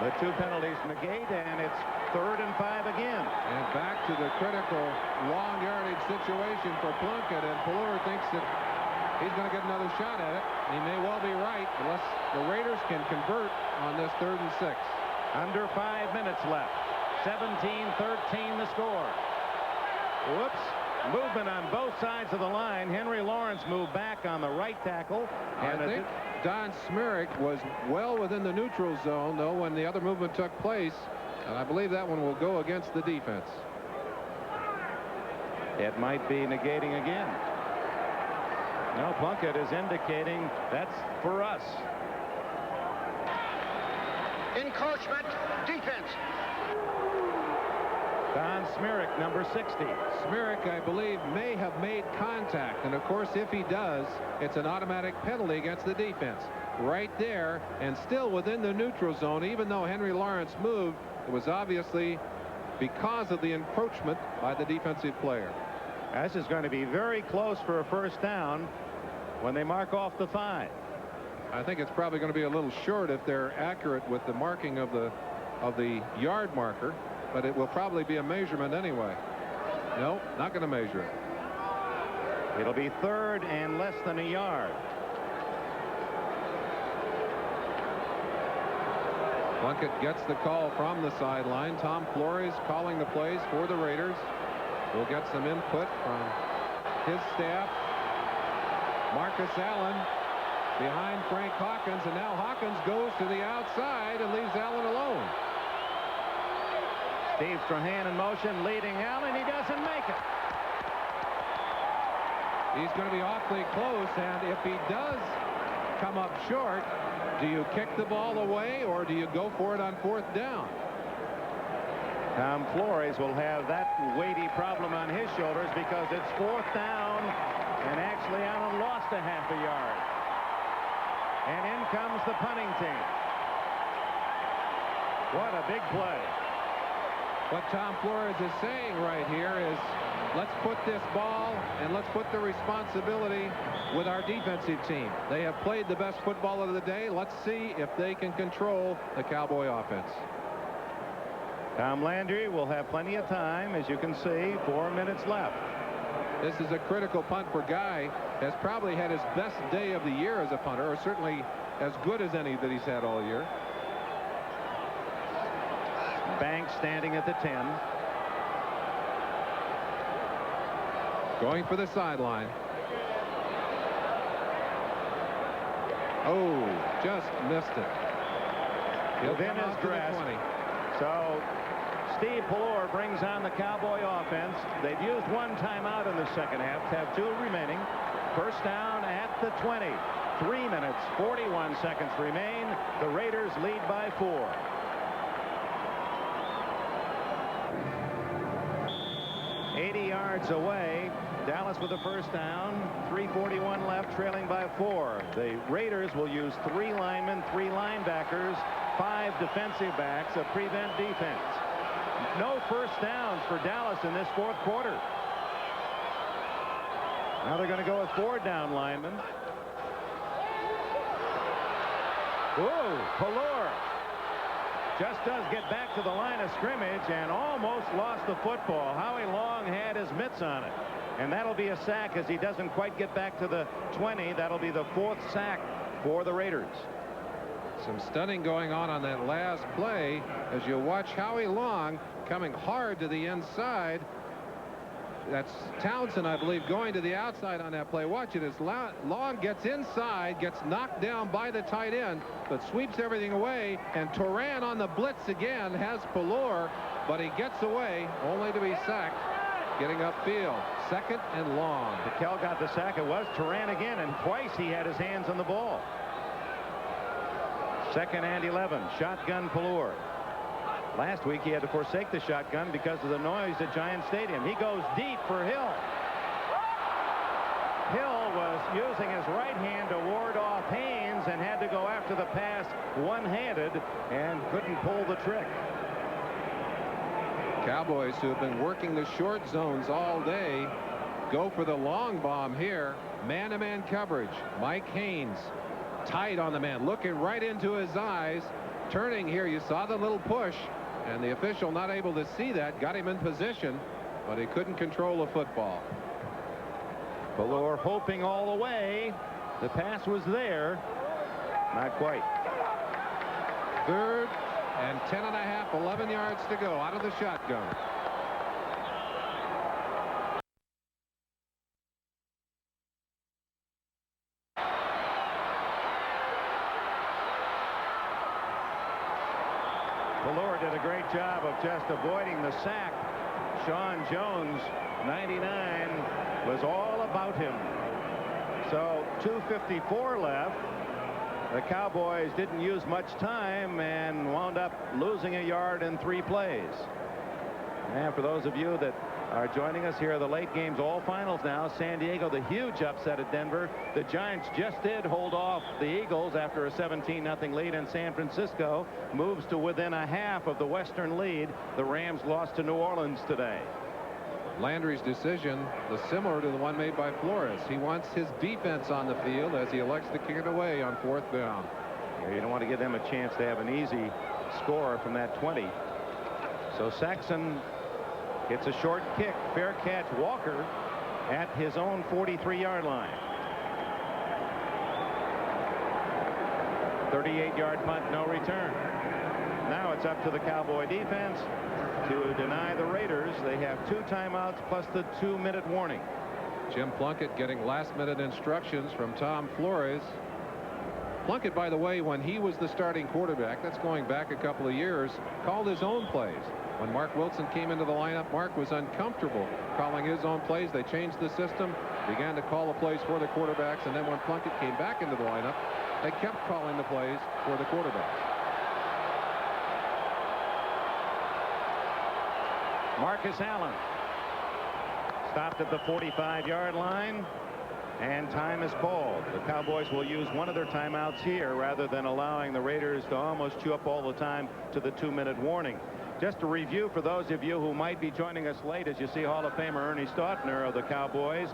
The 2 penalties negate, and it's 3rd and 5 again. And back to the critical long yardage situation for Plunkett, and Pelluer thinks that he's going to get another shot at it. He may well be right, unless the Raiders can convert on this 3rd and 6. Under 5 minutes left. 17-13 the score. Whoops. Movement on both sides of the line. Henry Lawrence moved back on the right tackle. And I think Don Smerrick was well within the neutral zone, though, when the other movement took place. And I believe that one will go against the defense. It might be negating again. No, Plunkett is indicating that's for us. Encroachment, defense. Don Smerrick, number 60. Smerrick, I believe, may have made contact. And, of course, if he does, it's an automatic penalty against the defense. Right there, and still within the neutral zone, even though Henry Lawrence moved, it was obviously because of the encroachment by the defensive player. This is going to be very close for a 1st down when they mark off the 5. I think it's probably going to be a little short if they're accurate with the marking of the yard marker. But it will probably be a measurement anyway. No, not going to measure it. It'll be 3rd and less than a yard. Plunkett gets the call from the sideline. Tom Flores calling the plays for the Raiders. We'll get some input from his staff. Marcus Allen behind Frank Hawkins, and now Hawkins goes to the outside and leaves Allen alone. Steve Strahan in motion, leading Allen. He doesn't make it. He's going to be awfully close, and if he does come up short, do you kick the ball away or do you go for it on 4th down? Tom Flores will have that weighty problem on his shoulders because it's 4th down, and actually Allen lost a half a yard. And in comes the punting team. What a big play. What Tom Flores is saying right here is, let's put this ball and let's put the responsibility with our defensive team. They have played the best football of the day. Let's see if they can control the Cowboy offense. Tom Landry will have plenty of time, as you can see, 4 minutes left. This is a critical punt for Guy. Has probably had his best day of the year as a punter, or certainly as good as any that he's had all year. Banks standing at the 10. Going for the sideline. Oh, just missed it. He'll Within his grasp. So Steve Pelluer brings on the Cowboy offense. They've used 1 timeout in the 2nd half, have 2 remaining. 1st down at the 20. 3 minutes, 41 seconds remain. The Raiders lead by 4. Away. Dallas with the 1st down. 3:41 left, trailing by 4. The Raiders will use 3 linemen, 3 linebackers, 5 defensive backs, a prevent defense. No 1st downs for Dallas in this 4th quarter. Now they're going to go with 4 down linemen. Whoa, Pelluer just does get back to the line of scrimmage and almost lost the football. Howie Long had his mitts on it. And that'll be a sack as he doesn't quite get back to the 20. That'll be the 4th sack for the Raiders. Some stunning going on that last play as you watch Howie Long coming hard to the inside. That's Townsend, I believe, going to the outside on that play. Watch it as Long gets inside, gets knocked down by the tight end, but sweeps everything away. And Turan on the blitz again has Pelluer, but he gets away only to be sacked getting upfield. 2nd and long. Patel got the sack. It was Turan again, and twice he had his hands on the ball. 2nd and 11. Shotgun Pelluer. Last week he had to forsake the shotgun because of the noise at Giant Stadium. He goes deep for Hill. Hill was using his right hand to ward off Haynes and had to go after the pass one-handed and couldn't pull the trick. Cowboys, who have been working the short zones all day, go for the long bomb here. Man-to-man coverage. Mike Haynes tight on the man, looking right into his eyes. turning here. You saw the little push, and the official not able to see that, got him in position, but he couldn't control the football. Valor hoping all the way. The pass was there. Not quite. 3rd and 10.5, 11 yards to go out of the shotgun. Valor did a great job of just avoiding the sack. Sean Jones, 99, was all about him. So 2:54 left. The Cowboys didn't use much time and wound up losing a yard in 3 plays. And for those of you that are joining us, here are the late games, all finals now. San Diego, the huge upset at Denver. The Giants just did hold off the Eagles after a 17-0 lead, and San Francisco moves to within a half of the Western lead. The Rams lost to New Orleans today. Landry's decision was similar to the one made by Flores. He wants his defense on the field as he elects to kick it away on 4th down. Yeah, you don't want to give them a chance to have an easy score from that 20. So Saxon gets a short kick. Fair catch. Walker at his own 43-yard line. 38-yard punt, no return. Now it's up to the Cowboy defense to deny the Raiders. They have 2 timeouts plus the 2-minute warning. Jim Plunkett getting last-minute instructions from Tom Flores. Plunkett, by the way, when he was the starting quarterback, that's going back a couple of years, called his own plays. When Mark Wilson came into the lineup, Mark was uncomfortable calling his own plays. They changed the system, began to call the plays for the quarterbacks, and then when Plunkett came back into the lineup, they kept calling the plays for the quarterbacks. Marcus Allen stopped at the 45-yard line, and time is called. The Cowboys will use one of their timeouts here rather than allowing the Raiders to almost chew up all the time to the 2-minute warning. Just a review for those of you who might be joining us late as you see Hall of Famer Ernie Stautner of the Cowboys.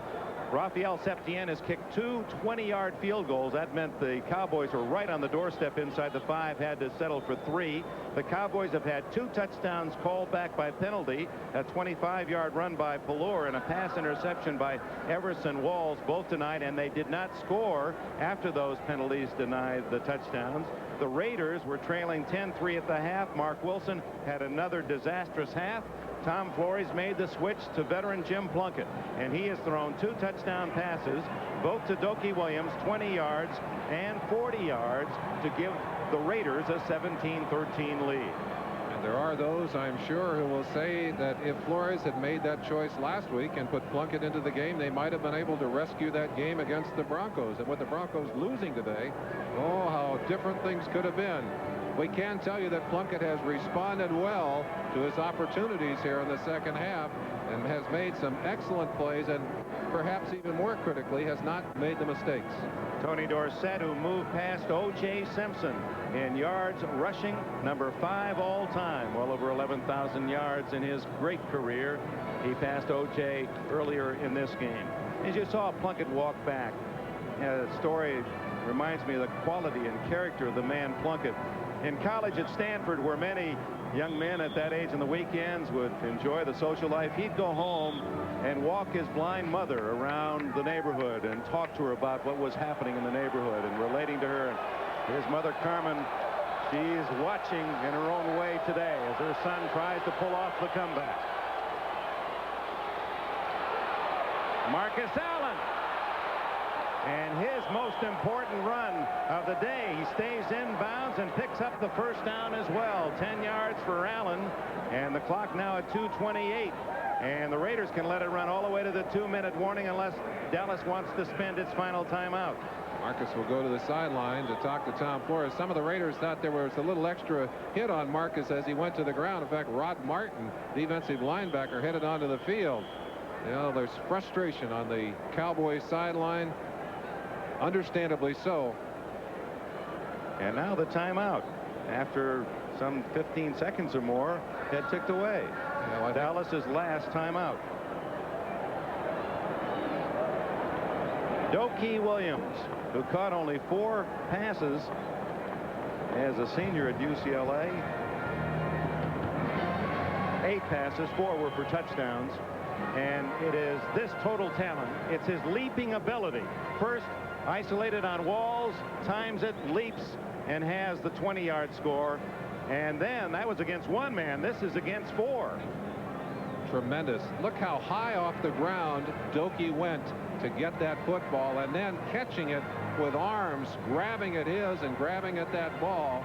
Rafael Septien has kicked 2 20-yard field goals. That meant the Cowboys were right on the doorstep inside the 5, had to settle for 3. The Cowboys have had 2 touchdowns called back by penalty, a 25-yard run by Pelor and a pass interception by Everson Walls, both denied, and they did not score after those penalties denied the touchdowns. The Raiders were trailing 10-3 at the half. Mark Wilson had another disastrous half. Tom Flores made the switch to veteran Jim Plunkett, and he has thrown 2 touchdown passes, both to Doki Williams, 20 yards and 40 yards, to give the Raiders a 17-13 lead. And there are those, I'm sure, who will say that if Flores had made that choice last week and put Plunkett into the game, they might have been able to rescue that game against the Broncos. And with the Broncos losing today, oh, how different things could have been. We can tell you that Plunkett has responded well to his opportunities here in the second half and has made some excellent plays, and perhaps even more critically has not made the mistakes. Tony Dorsett, who moved past O.J. Simpson in yards rushing, number 5 all time, well over 11,000 yards in his great career. He passed O.J. earlier in this game. As you saw Plunkett walk back, the story reminds me of the quality and character of the man Plunkett. In college at Stanford, where many young men at that age on the weekends would enjoy the social life, he'd go home and walk his blind mother around the neighborhood and talk to her about what was happening in the neighborhood and relating to her. And his mother, Carmen, she's watching in her own way today as her son tries to pull off the comeback. Marcus Allen. And his most important run of the day. He stays inbounds and picks up the first down as well. 10 yards for Allen, and the clock now at 2:28. And the Raiders can let it run all the way to the 2-minute warning unless Dallas wants to spend its final timeout. Marcus will go to the sideline to talk to Tom Flores. Some of the Raiders thought there was a little extra hit on Marcus as he went to the ground. In fact, Rod Martin, defensive linebacker, headed onto the field. You know, there's frustration on the Cowboys sideline. Understandably so. And now the timeout. After some 15 seconds or more, had ticked away. Yeah, Dallas's last timeout. Doki Williams, who caught only 4 passes as a senior at UCLA. 8 passes, 4 were for touchdowns. And it is this total talent. It's his leaping ability. First, isolated on walls, times it, leaps, and has the 20-yard score. And then that was against 1 man. This is against 4. Tremendous. Look how high off the ground Doki went to get that football, and then catching it with arms, grabbing at his and grabbing at that ball.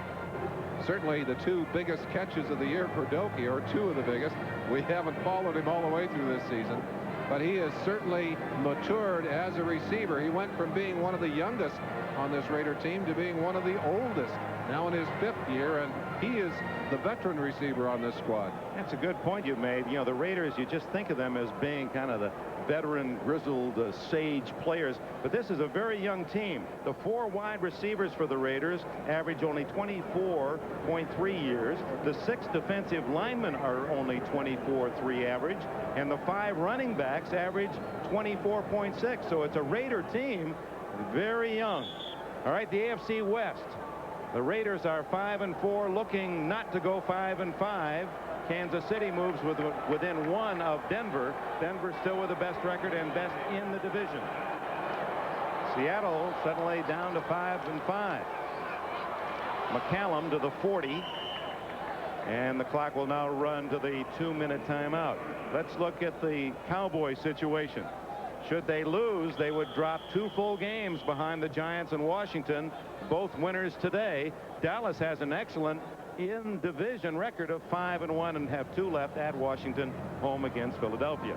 Certainly the 2 biggest catches of the year for Doki, or 2 of the biggest. We haven't followed him all the way through this season, but he has certainly matured as a receiver. He went from being one of the youngest on this Raider team to being one of the oldest, now in his 5th year, and he is the veteran receiver on this squad. That's a good point you made. You know, the Raiders, you just think of them as being kind of the veteran, grizzled, sage players, but this is a very young team. The 4 wide receivers for the Raiders average only 24.3 years. The 6 defensive linemen are only 24.3 average, and the 5 running backs average 24.6. So it's a Raider team, very young. All right, the AFC West. The Raiders are 5-4, looking not to go 5-5. Kansas City moves within 1 of Denver. Denver still with the best record and best in the division. Seattle suddenly down to 5-5. McCallum to the 40. And the clock will now run to the 2-minute timeout. Let's look at the Cowboys situation. Should they lose, they would drop 2 full games behind the Giants and Washington, both winners today. Dallas has an excellent in-division record of 5-1 and have 2 left at Washington, home against Philadelphia.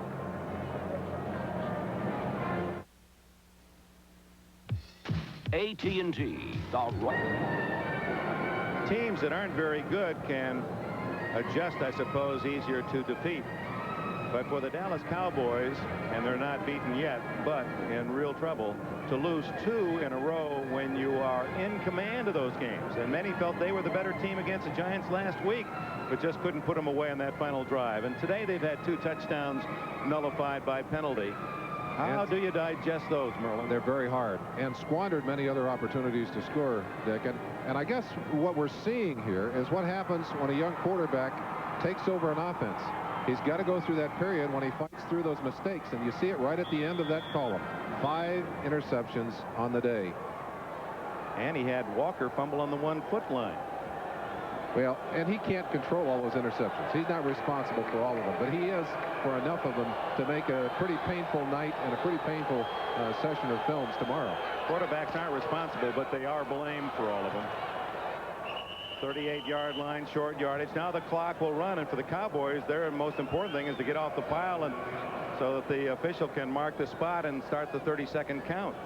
AT&T, the teams that aren't very good can adjust, I suppose, easier to defeat. But for the Dallas Cowboys, and they're not beaten yet, but in real trouble, to lose 2 in a row when you are in command of those games. And many felt they were the better team against the Giants last week, but just couldn't put them away on that final drive. And today they've had 2 touchdowns nullified by penalty. How do you digest those, Merlin? They're very hard, and squandered many other opportunities to score, Dick. And I guess what we're seeing here is what happens when a young quarterback takes over an offense. He's got to go through that period when he fights through those mistakes, and you see it right at the end of that column. 5 interceptions on the day. And he had Walker fumble on the 1-foot line. Well, and he can't control all those interceptions. He's not responsible for all of them, but he is for enough of them to make a pretty painful night and a pretty painful session of films tomorrow. Quarterbacks aren't responsible, but they are blamed for all of them. 38-yard line, short yardage. Now the clock will run, and for the Cowboys, their most important thing is to get off the pile, and so that the official can mark the spot and start the 30-second count.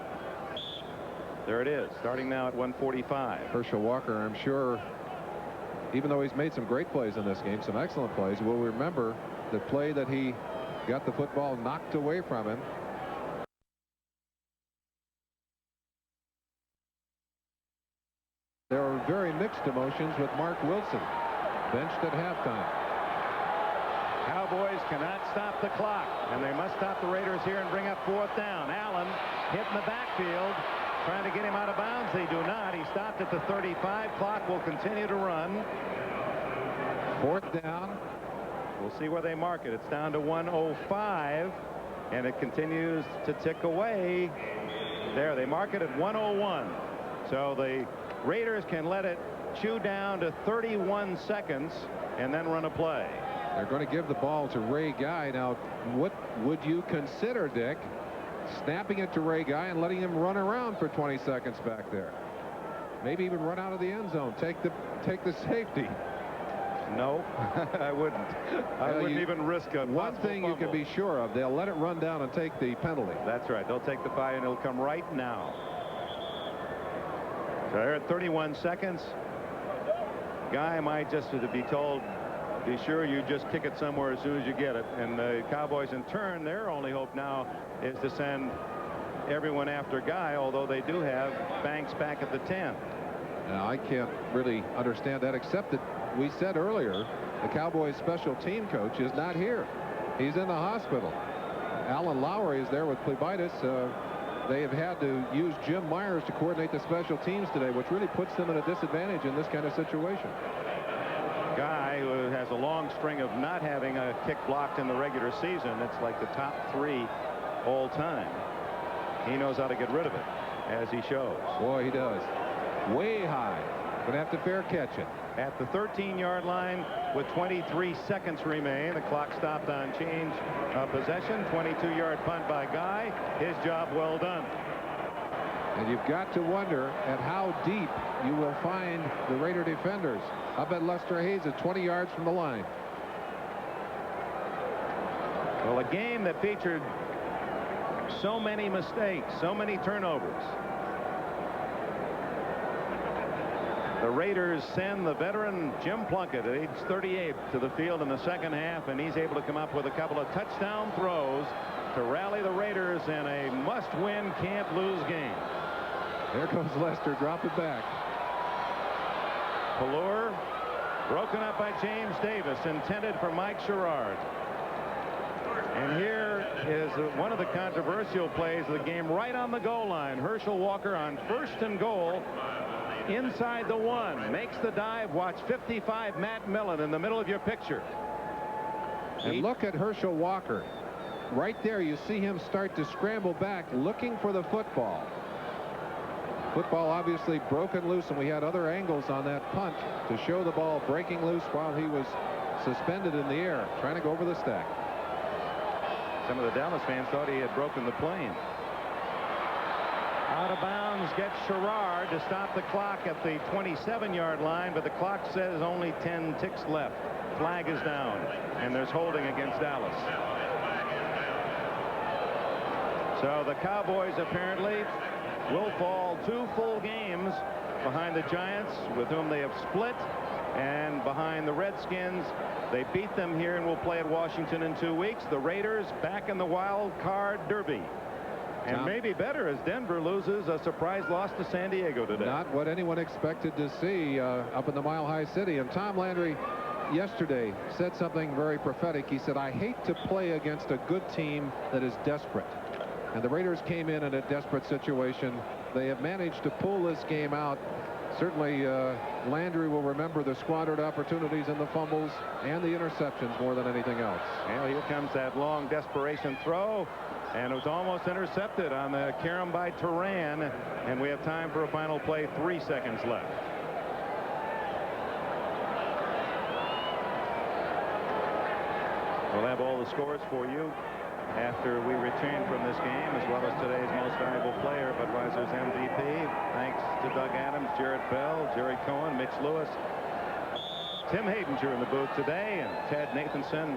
There it is, starting now at 1:45. Herschel Walker, I'm sure, even though he's made some great plays in this game, some excellent plays, will remember the play that he got the football knocked away from him. There are very mixed emotions with Mark Wilson, benched at halftime. Cowboys cannot stop the clock, and they must stop the Raiders here and bring up 4th down. Allen hit in the backfield, trying to get him out of bounds. They do not. He stopped at the 35. Clock will continue to run. 4th down. We'll see where they mark it. It's down to 1:05, and it continues to tick away. There, they mark it at 1:01. So the Raiders can let it chew down to 31 seconds and then run a play. They're going to give the ball to Ray Guy. Now, what would you consider, Dick, snapping it to Ray Guy and letting him run around for 20 seconds back there? Maybe even run out of the end zone. Take the safety. No, I wouldn't. I wouldn't even risk a one thing fumble. You can be sure of, they'll let it run down and take the penalty. That's right. They'll take the bye, and it'll come right now. So they're at 31 seconds. Guy might just be told, be sure you just kick it somewhere as soon as you get it. And the Cowboys, in turn, their only hope now is to send everyone after Guy, although they do have Banks back at the 10. Now, I can't really understand that, except that we said earlier the Cowboys special team coach is not here. He's in the hospital. Alan Lowry is there with phlebitis. they have had to use Jim Myers to coordinate the special teams today, which really puts them at a disadvantage in this kind of situation. Guy who has a long string of not having a kick blocked in the regular season. It's like the top 3 all time. He knows how to get rid of it, as he shows. Boy, he does. Way high. Gonna have to fair catch it. At the 13-yard line with 23 seconds remain. The clock stopped on change of possession. 22-yard punt by Guy. His job well done. And you've got to wonder at how deep you will find the Raider defenders. I bet Lester Hayes is 20 yards from the line. Well, a game that featured so many mistakes, so many turnovers. The Raiders send the veteran Jim Plunkett at age 38 to the field in the second half, and he's able to come up with a couple of touchdown throws to rally the Raiders in a must-win, can't-lose game. There goes Lester. Drop it back. Pelluer broken up by James Davis, intended for Mike Sherrard. And here is one of the controversial plays of the game, right on the goal line. Herschel Walker on 1st and goal. Inside the 1, makes the dive. Watch 55, Matt Millen, in the middle of your picture. And look at Herschel Walker. Right there, you see him start to scramble back, looking for the football. Football obviously broken loose, and we had other angles on that punt to show the ball breaking loose while he was suspended in the air, trying to go over the stack. Some of the Dallas fans thought he had broken the plane. Out of bounds gets Sherrard to stop the clock at the 27-yard line, but the clock says only 10 ticks left. Flag is down, and there's holding against Dallas. So the Cowboys apparently will fall 2 full games behind the Giants, with whom they have split, and behind the Redskins. They beat them here and will play at Washington in 2 weeks. The Raiders back in the wild card derby. And maybe better as Denver loses a surprise loss to San Diego today. Not what anyone expected to see up in the Mile High City. And Tom Landry yesterday said something very prophetic. He said, I hate to play against a good team that is desperate. And the Raiders came in a desperate situation. They have managed to pull this game out. Certainly Landry will remember the squandered opportunities and the fumbles and the interceptions more than anything else. Well, here comes that long desperation throw, and it was almost intercepted on the carom by Turan, and we have time for a final play. 3 seconds left. We'll have all the scores for you after we return from this game, as well as today's most valuable player, Budweiser's MVP. Thanks to Doug Adams, Jarrett Bell, Jerry Cohen, Mitch Lewis, Tim Haydinger in the booth today, and Ted Nathanson,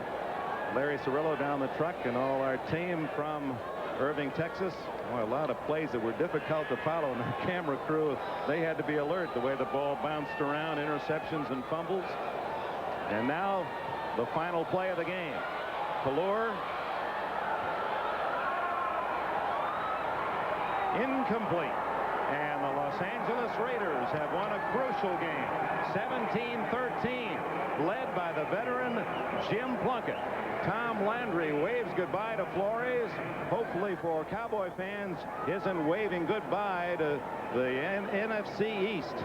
Larry Cirillo down the truck, and all our team from Irving, Texas. Well, a lot of plays that were difficult to follow, and the camera crew, they had to be alert the way the ball bounced around, interceptions and fumbles. And now the final play of the game. Pelluer. Incomplete. And the Los Angeles Raiders have won a crucial game, 17-13, led by the veteran Jim Plunkett. Tom Landry waves goodbye to Flores. Hopefully for Cowboy fans, isn't waving goodbye to the NFC East.